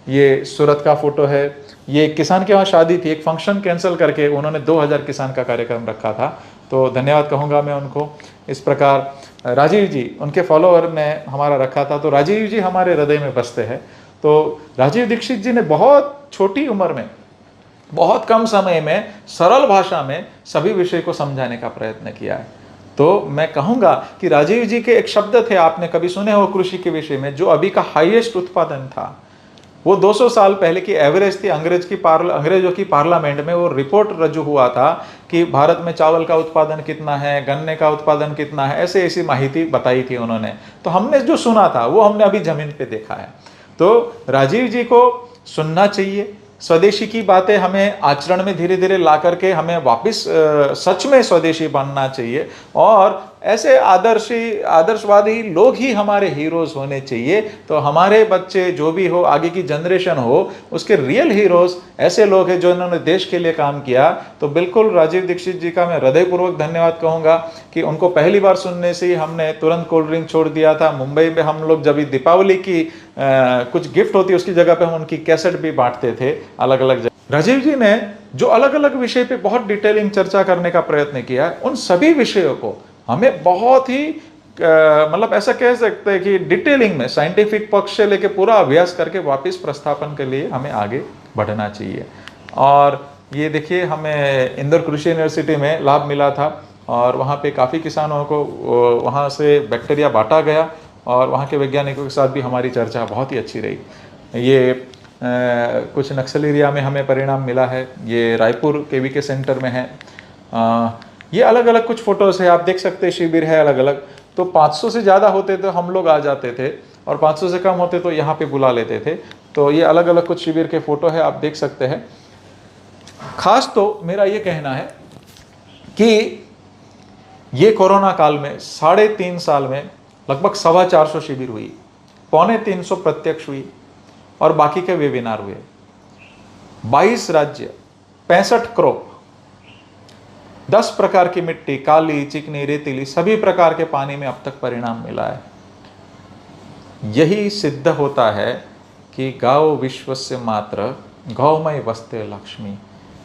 ये सूरत का फोटो है। ये किसान के वहाँ शादी थी, एक फंक्शन कैंसिल करके उन्होंने 2000 किसान का कार्यक्रम रखा था, तो धन्यवाद कहूँगा मैं उनको। इस प्रकार राजीव जी, उनके फॉलोअर ने हमारा रखा था, तो राजीव जी हमारे हृदय में बसते हैं। तो राजीव दीक्षित जी ने बहुत छोटी उम्र में, बहुत कम समय में सरल भाषा में सभी विषय को समझाने का प्रयत्न किया है। तो मैं कहूँगा कि राजीव जी के एक शब्द थे, आपने कभी सुने हो कृषि के विषय में, जो अभी का हाईएस्ट उत्पादन था वो 200 साल पहले की एवरेज थी। अंग्रेजों की पार्लियामेंट में वो रिपोर्ट रजू हुआ था कि भारत में चावल का उत्पादन कितना है, गन्ने का उत्पादन कितना है, ऐसे ऐसी माहिती बताई थी उन्होंने। तो हमने जो सुना था वो हमने अभी जमीन पे देखा है। तो राजीव जी को सुनना चाहिए। स्वदेशी की बातें हमें आचरण में धीरे धीरे ला करके हमें वापस सच में स्वदेशी बनना चाहिए, और ऐसे आदर्शवादी लोग ही हमारे हीरोज होने चाहिए। तो हमारे बच्चे जो भी हो, आगे की जनरेशन हो, उसके रियल हीरोज ऐसे लोग हैं जो इन्होंने देश के लिए काम किया। तो बिल्कुल राजीव दीक्षित जी का मैं हृदयपूर्वक धन्यवाद कहूँगा कि उनको पहली बार सुनने से ही हमने तुरंत कोल्ड ड्रिंक छोड़ दिया था। मुंबई में हम लोग जब दीपावली की कुछ गिफ्ट होती है उसकी जगह पे हम उनकी कैसेट भी बांटते थे अलग अलग जगह। राजीव जी ने जो अलग अलग विषय पे बहुत डिटेलिंग चर्चा करने का प्रयत्न किया है, उन सभी विषयों को हमें बहुत ही मतलब ऐसा कह सकते हैं कि डिटेलिंग में साइंटिफिक पक्ष से लेके पूरा अभ्यास करके वापस प्रस्थापन के लिए हमें आगे बढ़ना चाहिए। और ये देखिए, हमें इंदौर कृषि यूनिवर्सिटी में लाभ मिला था और वहाँ पे काफ़ी किसानों को वहाँ से बैक्टीरिया बांटा गया और वहाँ के वैज्ञानिकों के साथ भी हमारी चर्चा बहुत ही अच्छी रही। ये कुछ नक्सल एरिया में हमें परिणाम मिला है। ये रायपुर केवी के सेंटर में है। ये अलग अलग कुछ फोटोज़ है, आप देख सकते हैं। शिविर है अलग अलग। तो 500 से ज़्यादा होते तो हम लोग आ जाते थे, और 500 से कम होते तो यहाँ पे बुला लेते थे। तो ये अलग अलग कुछ शिविर के फोटो है, आप देख सकते हैं। खास तो मेरा ये कहना है कि ये कोरोना काल में 3.5 साल में लगभग 450 शिविर हुई, 250 प्रत्यक्ष हुई और बाकी के वेबिनार हुए। 22 राज्य, 65 क्रॉप, 10 प्रकार की मिट्टी, काली, चिकनी, रेतीली, सभी प्रकार के पानी में अब तक परिणाम मिला है। यही सिद्ध होता है कि गाँव विश्वस्य मात्र गौमय वस्ते लक्ष्मी।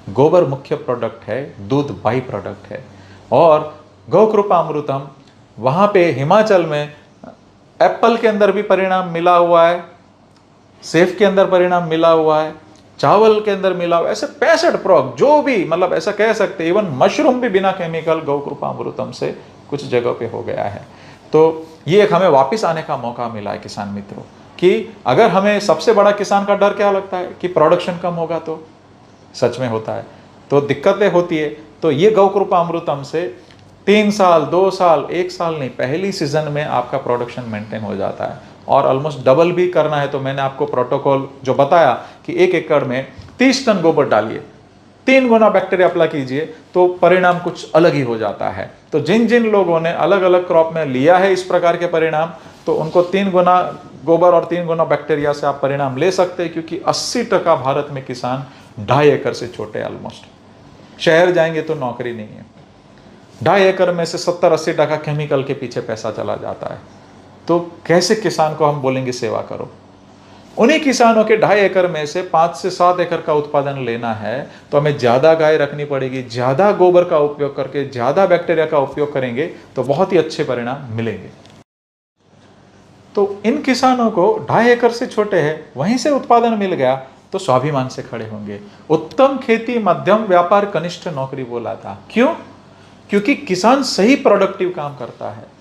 गोबर मुख्य प्रोडक्ट है, दूध बाई प्रोडक्ट है। और गौ कृपा अमृतम, वहाँ पे हिमाचल में एप्पल के अंदर भी परिणाम मिला हुआ है, सेब के अंदर परिणाम मिला हुआ है, चावल के अंदर मिला हुआ, ऐसे 65 प्रोडक्ट जो भी, मतलब ऐसा कह सकते, इवन मशरूम भी बिना केमिकल गौ कृपा अमृतम से कुछ जगह पे हो गया है। तो ये एक हमें वापस आने का मौका मिला है किसान मित्रों, कि अगर हमें सबसे बड़ा किसान का डर क्या लगता है कि प्रोडक्शन कम होगा, तो सच में होता है, तो दिक्कतें होती है। तो ये गौ कृपा अमृतम से 3 साल, 2 साल, 1 साल नहीं, पहली सीजन में आपका प्रोडक्शन मेंटेन हो जाता है। और ऑलमोस्ट डबल भी करना है तो मैंने आपको प्रोटोकॉल जो बताया कि 1 एकड़ में 30 टन गोबर डालिए, 3 गुना बैक्टीरिया अप्लाई कीजिए, तो परिणाम कुछ अलग ही हो जाता है। तो जिन जिन लोगों ने अलग अलग क्रॉप में लिया है इस प्रकार के परिणाम, तो उनको 3 गुना गोबर और 3 गुना बैक्टीरिया से आप परिणाम ले सकते हैं, क्योंकि 80% भारत में किसान 2.5 एकड़ से छोटे, ऑलमोस्ट शहर जाएंगे तो नौकरी नहीं है। 2.5 एकड़ में से 70-80% केमिकल के पीछे पैसा चला जाता है। तो कैसे किसान को हम बोलेंगे सेवा करो? उन्हीं किसानों के 2.5 एकड़ में से 5 से 7 एकड़ का उत्पादन लेना है तो हमें ज़्यादा गाय रखनी पड़ेगी, ज़्यादा गोबर का उपयोग करके ज़्यादा बैक्टीरिया का उपयोग करेंगे तो बहुत ही अच्छे परिणाम मिलेंगे। तो इन किसानों को 2.5 एकड़ से छोटे हैं, वहीं से उत्पादन मिल गया तो स्वाभिमान से खड़े होंगे। उत्तम खेती मध्यम व्यापार कनिष्ठ नौकरी बोला था। क्यों? क्योंकि किसान सही प्रोडक्टिव काम करता है,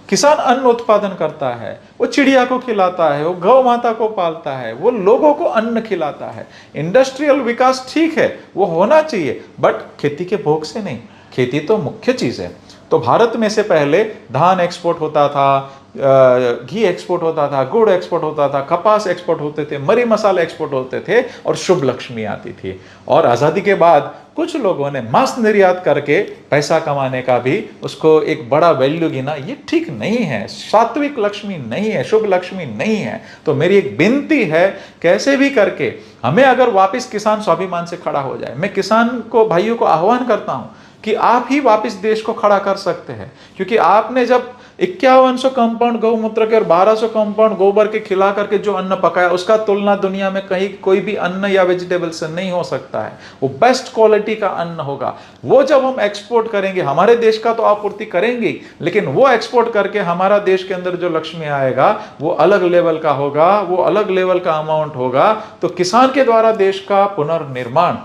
किसान अन्न उत्पादन करता है, वो चिड़िया को खिलाता है, वो गौ माता को पालता है, वो लोगों को अन्न खिलाता है। इंडस्ट्रियल विकास ठीक है, वो होना चाहिए, बट खेती के भोग से नहीं। खेती तो मुख्य चीज है। तो भारत में से पहले धान एक्सपोर्ट होता था, घी एक्सपोर्ट होता था, गुड़ एक्सपोर्ट होता था, कपास एक्सपोर्ट होते थे, मरी मसाले एक्सपोर्ट होते थे और शुभ लक्ष्मी आती थी। और आज़ादी के बाद कुछ लोगों ने मांस निर्यात करके पैसा कमाने का भी उसको एक बड़ा वैल्यू गिना। ये ठीक नहीं है, सात्विक लक्ष्मी नहीं है, शुभ लक्ष्मी नहीं है। तो मेरी एक विनती है, कैसे भी करके हमें अगर वापस किसान स्वाभिमान से खड़ा हो जाए। मैं किसान को भाइयों को आह्वान करता हूं कि आप ही वापस देश को खड़ा कर सकते हैं, क्योंकि आपने जब 5100 कंपाउंड गौमूत्र के और 1200 कंपाउंड गोबर के खिला करके जो अन्न पकाया, उसका तुलना दुनिया में कहीं कोई भी अन्न या वेजिटेबल से नहीं हो सकता है। वो बेस्ट क्वालिटी का अन्न होगा। वो जब हम एक्सपोर्ट करेंगे, हमारे देश का तो आपूर्ति करेंगे, लेकिन वो एक्सपोर्ट करके हमारा देश के अंदर जो लक्ष्मी आएगा वो अलग लेवल का होगा, वो अलग लेवल का अमाउंट होगा। तो किसान के द्वारा देश का पुनर्निर्माण।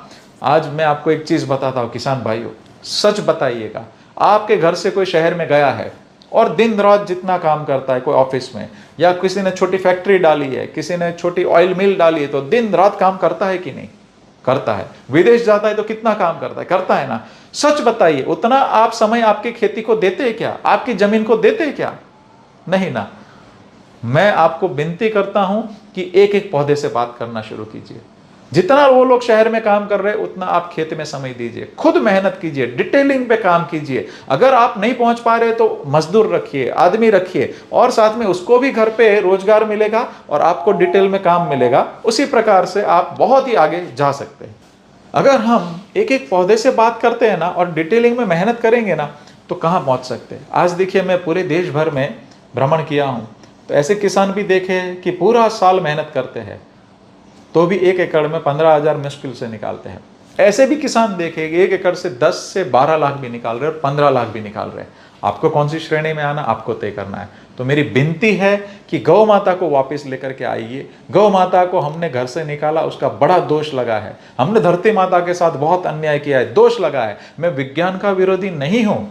आज मैं आपको एक चीज बताता हूं किसान भाइयों, सच बताइएगा, आपके घर से कोई शहर में गया है और दिन रात जितना काम करता है, कोई ऑफिस में या किसी ने छोटी फैक्ट्री डाली है, किसी ने छोटी ऑयल मिल डाली है, तो दिन रात काम करता है कि नहीं? करता है। विदेश जाता है तो कितना काम करता है? करता है ना। सच बताइए, उतना आप समय आपकी खेती को देते हैं क्या? आपकी जमीन को देते हैं क्या? नहीं ना। मैं आपको विनती करता हूं कि एक एक पौधे से बात करना शुरू कीजिए। जितना वो लोग शहर में काम कर रहे हैं उतना आप खेत में समय दीजिए, खुद मेहनत कीजिए, डिटेलिंग पे काम कीजिए। अगर आप नहीं पहुंच पा रहे तो मजदूर रखिए, आदमी रखिए, और साथ में उसको भी घर पे रोजगार मिलेगा और आपको डिटेल में काम मिलेगा। उसी प्रकार से आप बहुत ही आगे जा सकते हैं। अगर हम एक एक पौधे से बात करते हैं ना और डिटेलिंग में मेहनत करेंगे ना, तो कहाँ पहुंच सकते हैं। आज देखिए, मैं पूरे देश भर में भ्रमण किया हूं, तो ऐसे किसान भी देखे कि पूरा साल मेहनत करते हैं तो भी 1 एकड़ में 15,000 मुश्किल से निकालते हैं। ऐसे भी किसान देखेंगे 1 एकड़ से 10 से 12 लाख भी निकाल रहे हैं और 15 लाख भी निकाल रहे हैं। आपको कौन सी श्रेणी में आना, आपको तय करना है। तो मेरी विनती है कि गौ माता को वापस लेकर के आइए। गौ माता को हमने घर से निकाला, उसका बड़ा दोष लगा है। हमने धरती माता के साथ बहुत अन्याय किया है, दोष लगा है। मैं विज्ञान का विरोधी नहीं हूं,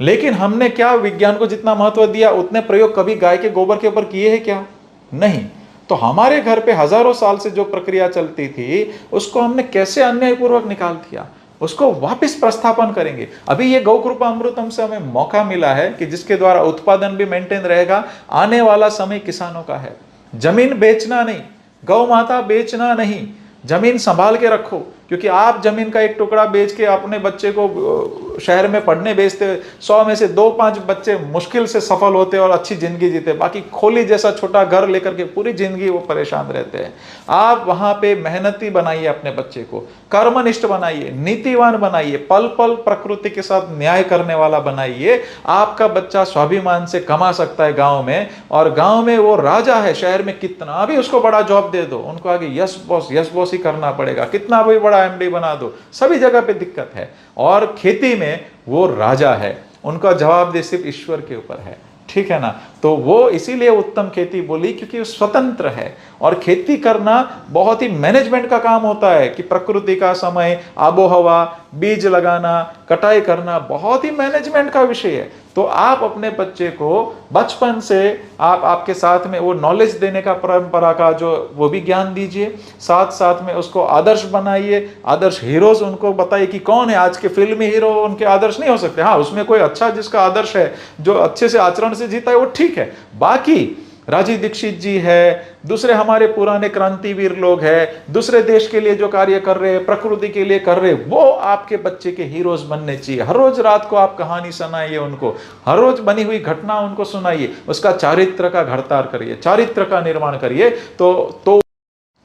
लेकिन हमने क्या विज्ञान को जितना महत्व दिया उतने प्रयोग कभी गाय के गोबर के ऊपर किए हैं क्या? नहीं। तो हमारे घर पे हजारों साल से जो प्रक्रिया चलती थी उसको हमने कैसे अन्यायपूर्वक निकाल दिया, उसको वापस प्रस्थापन करेंगे। अभी ये गौ कृपा अमृतम से हमें मौका मिला है कि जिसके द्वारा उत्पादन भी मेंटेन रहेगा। आने वाला समय किसानों का है। जमीन बेचना नहीं, गौ माता बेचना नहीं, जमीन संभाल के रखो। क्योंकि आप जमीन का एक टुकड़ा बेच के अपने बच्चे को शहर में पढ़ने भेजते, 100 में से 2-5 बच्चे मुश्किल से सफल होते और अच्छी जिंदगी जीते, बाकी खोली जैसा छोटा घर लेकर के पूरी जिंदगी वो परेशान रहते हैं। आप वहां पे मेहनती बनाइए, अपने बच्चे को कर्मनिष्ठ बनाइए, नीतिवान बनाइए, पल पल प्रकृति के साथ न्याय करने वाला बनाइए। आपका बच्चा स्वाभिमान से कमा सकता है गाँव में, और गाँव में वो राजा है। शहर में कितना भी उसको बड़ा जॉब दे दो, उनको आगे यस बॉस ही करना पड़ेगा। कितना भी बड़ा एमडी बना दो, सभी जगह पे दिक्कत है। और खेती में वो राजा है, उनका जवाबदेही सिर्फ ईश्वर के ऊपर है। ठीक है ना। तो वो इसीलिए उत्तम खेती बोली क्योंकि वो स्वतंत्र है। और खेती करना बहुत ही मैनेजमेंट का काम होता है कि प्रकृति का समय, आबोहवा, बीज लगाना, कटाई करना बहुत ही मैनेजमेंट का विषय है। तो आप अपने बच्चे को बचपन से आप आपके साथ में वो नॉलेज देने का, परंपरा का जो वो भी ज्ञान दीजिए, साथ साथ में उसको आदर्श बनाइए। आदर्श हीरोज उनको बताइए कि कौन है। आज के फिल्मी हीरो उनके आदर्श नहीं हो सकते। हाँ, उसमें कोई अच्छा जिसका आदर्श है, जो अच्छे से आचरण से जीता है, वो ठीक है। बाकी राजी दीक्षित जी है, दूसरे हमारे पुराने क्रांतिवीर लोग हैं, दूसरे देश के लिए जो कार्य कर रहे हैं, प्रकृति के लिए कर रहे हैं, वो आपके बच्चे के हीरोज बनने चाहिए। हर रोज रात को आप कहानी सुनाइए उनको, हर रोज बनी हुई घटना उनको सुनाइए, उसका चारित्र का घड़तार करिए, चारित्र का निर्माण करिए।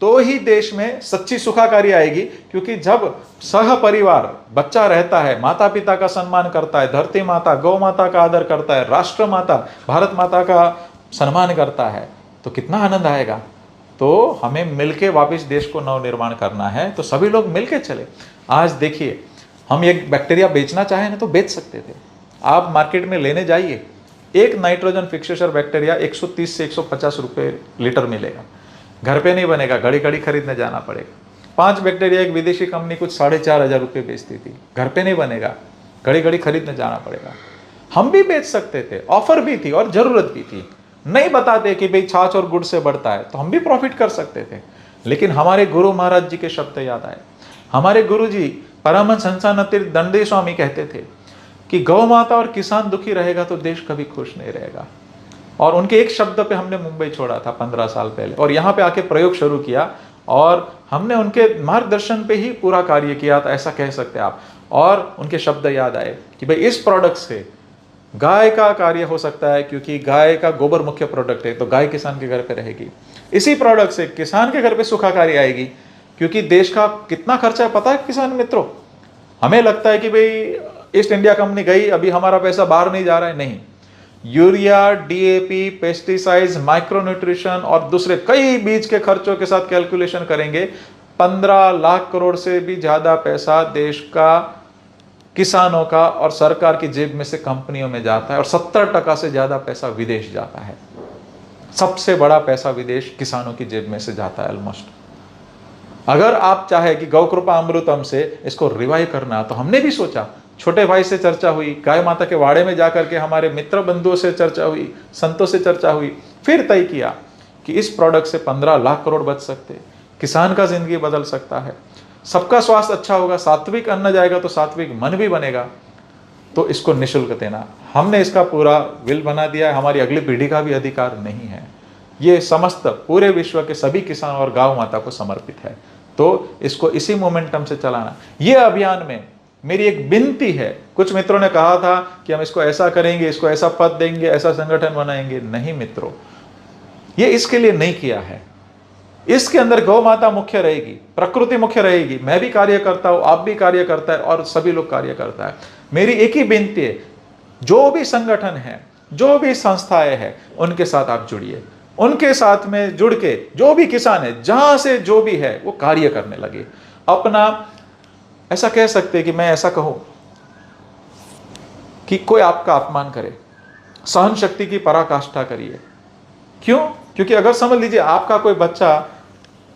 तो ही देश में सच्ची सुखाकारी आएगी। क्योंकि जब सह परिवार बच्चा रहता है, माता पिता का सम्मान करता है, धरती माता गौ माता का आदर करता है, राष्ट्र माता भारत माता का सम्मान करता है, तो कितना आनंद आएगा। तो हमें मिलके वापस देश को नवनिर्माण करना है, तो सभी लोग मिलके चले। आज देखिए, हम एक बैक्टीरिया बेचना चाहें ना तो बेच सकते थे। आप मार्केट में लेने जाइए, एक नाइट्रोजन फिक्सेशर बैक्टीरिया 130 से 150 रुपये लीटर मिलेगा। घर पे नहीं बनेगा, घड़ी घड़ी खरीदने जाना पड़ेगा। 5 बैक्टीरिया एक विदेशी कंपनी कुछ 4,500 रुपये बेचती थी, घर पे नहीं बनेगा, घड़ी घड़ी खरीदने जाना पड़ेगा। हम भी बेच सकते थे, ऑफर भी थी और जरूरत भी थी। नहीं बताते कि भाई छाछ और गुड़ से बढ़ता है, तो हम भी प्रॉफिट कर सकते थे। लेकिन हमारे गुरु महाराज जी के शब्द याद आए। हमारे गुरु जी परमहंस हंसानंद दंडे स्वामी कहते थे कि गौ माता और किसान दुखी रहेगा तो देश कभी खुश नहीं रहेगा। और उनके एक शब्द पे हमने मुंबई छोड़ा था 15 साल पहले, और यहाँ पे आके प्रयोग शुरू किया, और हमने उनके मार्गदर्शन पे ही पूरा कार्य किया था, ऐसा कह सकते हैं आप। और उनके शब्द याद आए कि भाई इस प्रोडक्ट से गाय का कार्य हो सकता है, क्योंकि गाय का गोबर मुख्य प्रोडक्ट है, तो गाय किसान के घर पे रहेगी। इसी प्रोडक्ट से किसान के घर पे सुखाकारी आएगी, क्योंकि देश का कितना खर्चा है पता है किसान मित्रों? हमें लगता है कि भाई ईस्ट इंडिया कंपनी गई, अभी हमारा पैसा बाहर नहीं जा रहा है, नहीं। यूरिया, डीएपी, पेस्टिसाइड्स, माइक्रोन्यूट्रिशन और दूसरे कई बीज के खर्चों के साथ कैलकुलेशन करेंगे, 15 लाख करोड़ से भी ज्यादा पैसा देश का, किसानों का और सरकार की जेब में से कंपनियों में जाता है, और 70% से ज्यादा पैसा विदेश जाता है। सबसे बड़ा पैसा विदेश किसानों की जेब में से जाता है ऑलमोस्ट। अगर आप चाहे कि गौ कृपा अमृतम से इसको रिवाइव करना, तो हमने भी सोचा, छोटे भाई से चर्चा हुई, गाय माता के वाड़े में जाकर के हमारे मित्र बंधुओं से चर्चा हुई, संतों से चर्चा हुई, फिर तय किया कि इस प्रोडक्ट से 15 लाख करोड़ बच सकते, किसान का जिंदगी बदल सकता है, सबका स्वास्थ्य अच्छा होगा, सात्विक अन्न जाएगा तो सात्विक मन भी बनेगा, तो इसको निःशुल्क देना। हमने इसका पूरा विल बना दिया है, हमारी अगली पीढ़ी का भी अधिकार नहीं है, ये समस्त पूरे विश्व के सभी किसान और गौ माता को समर्पित है। तो इसको इसी मोमेंटम से चलाना। ये अभियान में मेरी एक विनती है, कुछ मित्रों ने कहा था कि हम इसको ऐसा करेंगे, इसको ऐसा पद देंगे, ऐसा संगठन बनाएंगे। नहीं मित्रों, ये इसके लिए नहीं किया है। इसके अंदर गौ माता मुख्य रहेगी, प्रकृति मुख्य रहेगी, मैं भी कार्य करता हूं, आप भी कार्य करता है, और सभी लोग कार्य करता है। मेरी एक ही विनती है, जो भी संगठन है, जो भी संस्थाएं हैं, उनके साथ आप जुड़िए, उनके साथ में जुड़ के जो भी किसान है, जहां से जो भी है, वो कार्य करने लगे। अपना ऐसा कह सकते हैं कि मैं ऐसा कहूं कि कोई आपका अपमान करे, सहन शक्ति की पराकाष्ठा करिए। क्यों? क्योंकि अगर समझ लीजिए आपका कोई बच्चा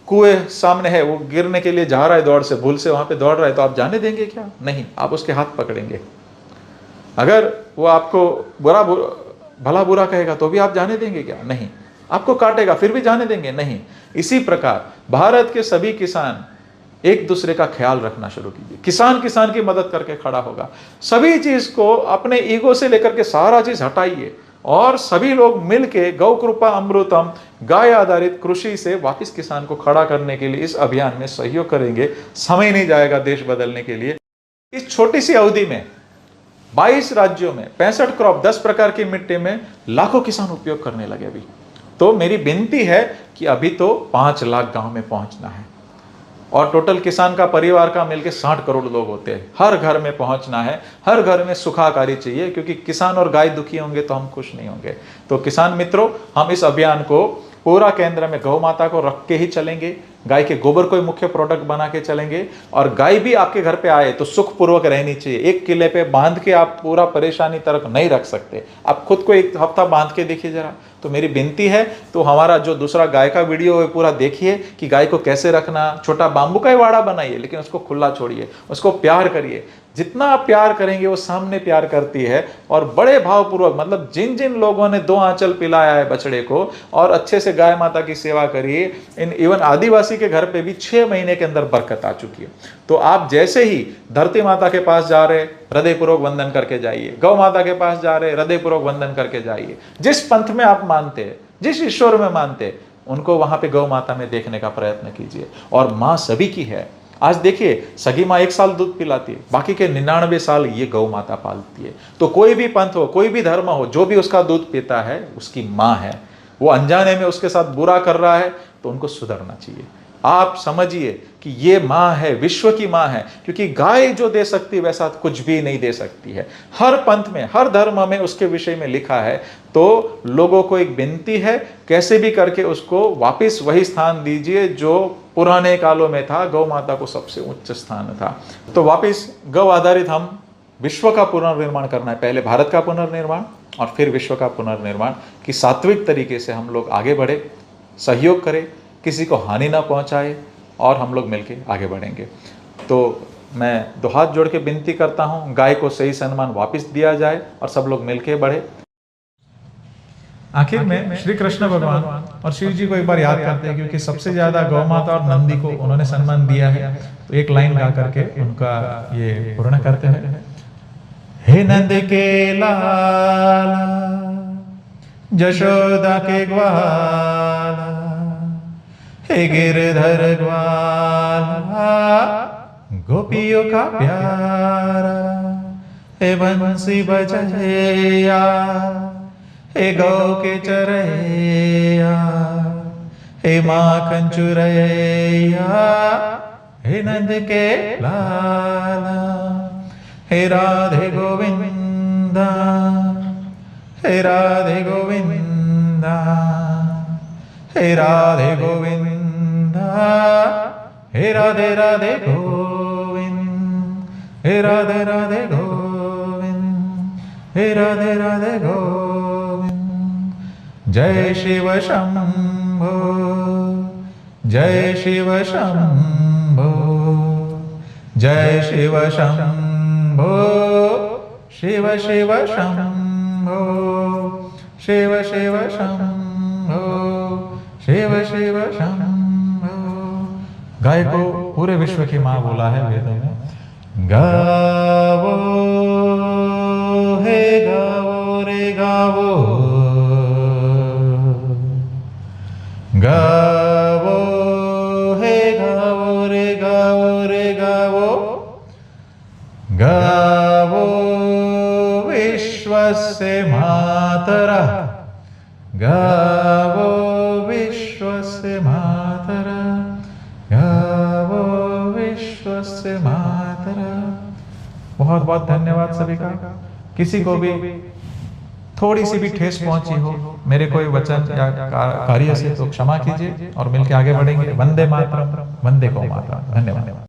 कुएं सामने है, वो गिरने के लिए जा रहा है, दौड़ से भूल से वहां पे दौड़ रहा है, तो आप जाने देंगे क्या? नहीं, आप उसके हाथ पकड़ेंगे। अगर वो आपको भला बुरा कहेगा तो भी आप जाने देंगे क्या? नहीं। आपको काटेगा फिर भी जाने देंगे? नहीं। इसी प्रकार भारत के सभी किसान एक दूसरे का ख्याल रखना शुरू कीजिए। किसान किसान की मदद करके खड़ा होगा। सभी चीज को अपने ईगो से लेकर के सारा चीज हटाइए, और सभी लोग मिलके गौ कृपा अमृतम गाय आधारित कृषि से वापस किसान को खड़ा करने के लिए इस अभियान में सहयोग करेंगे। समय नहीं जाएगा देश बदलने के लिए। इस छोटी सी अवधि में 22 राज्यों में 65 क्रॉप 10 प्रकार की मिट्टी में लाखों किसान उपयोग करने लगे अभी। तो मेरी विनती है कि अभी तो 5 लाख गांव में पहुंचना है, और टोटल किसान का परिवार का मिलके 60 करोड़ लोग होते हैं। हर घर में पहुंचना है, हर घर में सुखाकारी चाहिए, क्योंकि किसान और गाय दुखी होंगे तो हम खुश नहीं होंगे। तो किसान मित्रों, हम इस अभियान को पूरा केंद्र में गौ माता को रख के ही चलेंगे, गाय के गोबर को मुख्य प्रोडक्ट बना के चलेंगे, और गाय भी आपके घर पे आए तो सुखपूर्वक रहनी चाहिए। एक किले पे बांध के आप पूरा परेशानी तक नहीं रख सकते। आप खुद को एक हफ्ता बांध के देखिए जरा। तो मेरी विनती है, तो हमारा जो दूसरा गाय का वीडियो है पूरा देखिए कि गाय को कैसे रखना। छोटा बांबू का ही वाड़ा बनाइए, लेकिन उसको खुला छोड़िए, उसको प्यार करिए। जितना आप प्यार करेंगे वो सामने प्यार करती है, और बड़े भावपूर्वक, मतलब जिन जिन लोगों ने 2 आंचल पिलाया है बछड़े को और अच्छे से गाय माता की सेवा करिए, इवन आदिवासी के घर पे भी 6 महीने के अंदर बरकत आ चुकी है। तो आप जैसे ही धरती माता के पास जा रहे, हृदयपूर्वक वंदन करके जाइए। गौ माता के पास जा रहे, हृदयपूर्वक वंदन करके जाइए। जिस पंथ में आप मानते हैं, जिस ईश्वर में मानते हैं, उनको वहां पे गौ माता में देखने का प्रयत्न कीजिए। और माँ सभी की है। आज देखिए, सगी माँ 1 साल दूध पिलाती है, बाकी के 99 साल ये गौ माता पालती है। तो कोई भी पंथ हो, कोई भी धर्म हो, जो भी उसका दूध पीता है उसकी माँ है। वो अनजाने में उसके साथ बुरा कर रहा है तो उनको सुधरना चाहिए। आप समझिए कि ये माँ है, विश्व की माँ है, क्योंकि गाय जो दे सकती है वैसा कुछ भी नहीं दे सकती है। हर पंथ में, हर धर्म में उसके विषय में लिखा है। तो लोगों को एक विनती है, कैसे भी करके उसको वापस वही स्थान दीजिए जो पुराने कालों में था, गौ माता को सबसे उच्च स्थान था। तो वापस गौ आधारित हम विश्व का पुनर्निर्माण करना है, पहले भारत का पुनर्निर्माण और फिर विश्व का पुनर्निर्माण, कि सात्विक तरीके से हम लोग आगे बढ़े, सहयोग करें, किसी को हानि ना पहुंचाए और हम लोग मिलके आगे बढ़ेंगे। तो मैं दो हाथ जोड़ के विनती करता हूं, गाय को सही सम्मान वापस दिया जाए और सब लोग मिलके बढ़े। आखिर में श्री कृष्ण भगवान और शिव जी को एक बार याद करते हैं, क्योंकि सबसे ज्यादा गौ माता और नंदी को उन्होंने सम्मान दिया है। तो एक लाइन गा करके उनका ये पूर्ण करते हैं। हे नंद के लाला, जशोदा के ग्वाला, हे गिरधर ग्वाला, गोपियों का प्यारा, हे बंसी बजैया, हे गौ के चरैया, हे माखन चुरैया, हे नंद के लाला, हे राधे गोविंदा, हे राधे गोविंदा, हे राधे गोविंदा, हे राधे राधे गोविंद, हे राधे राधे गोविंद, हे राधे राधे गोविंद। जय शिव शंभो, जय शिव शंभो, जय शिव शंभो, शिव शिव शंभो, शिव शिव शंभो, शिव शिव शंभो। गाय को पूरे विश्व की माँ बोला है वेदों में। गावो हे गावो रे गावो, गावो हे गावो रे गावो रे गावो, गावो विश्वस्य मातरः, गावो विश्वस्य मातरः, गावो विश्वस्य मातरः। बहुत बहुत धन्यवाद सभी का। किसी को भी थोड़ी सी भी ठेस पहुंची हो मेरे कोई वचन या कार्य से, तो क्षमा कीजिए और मिलकर आगे बढ़ेंगे। वंदे मातरम, वंदे गौ मातरम। धन्यवाद।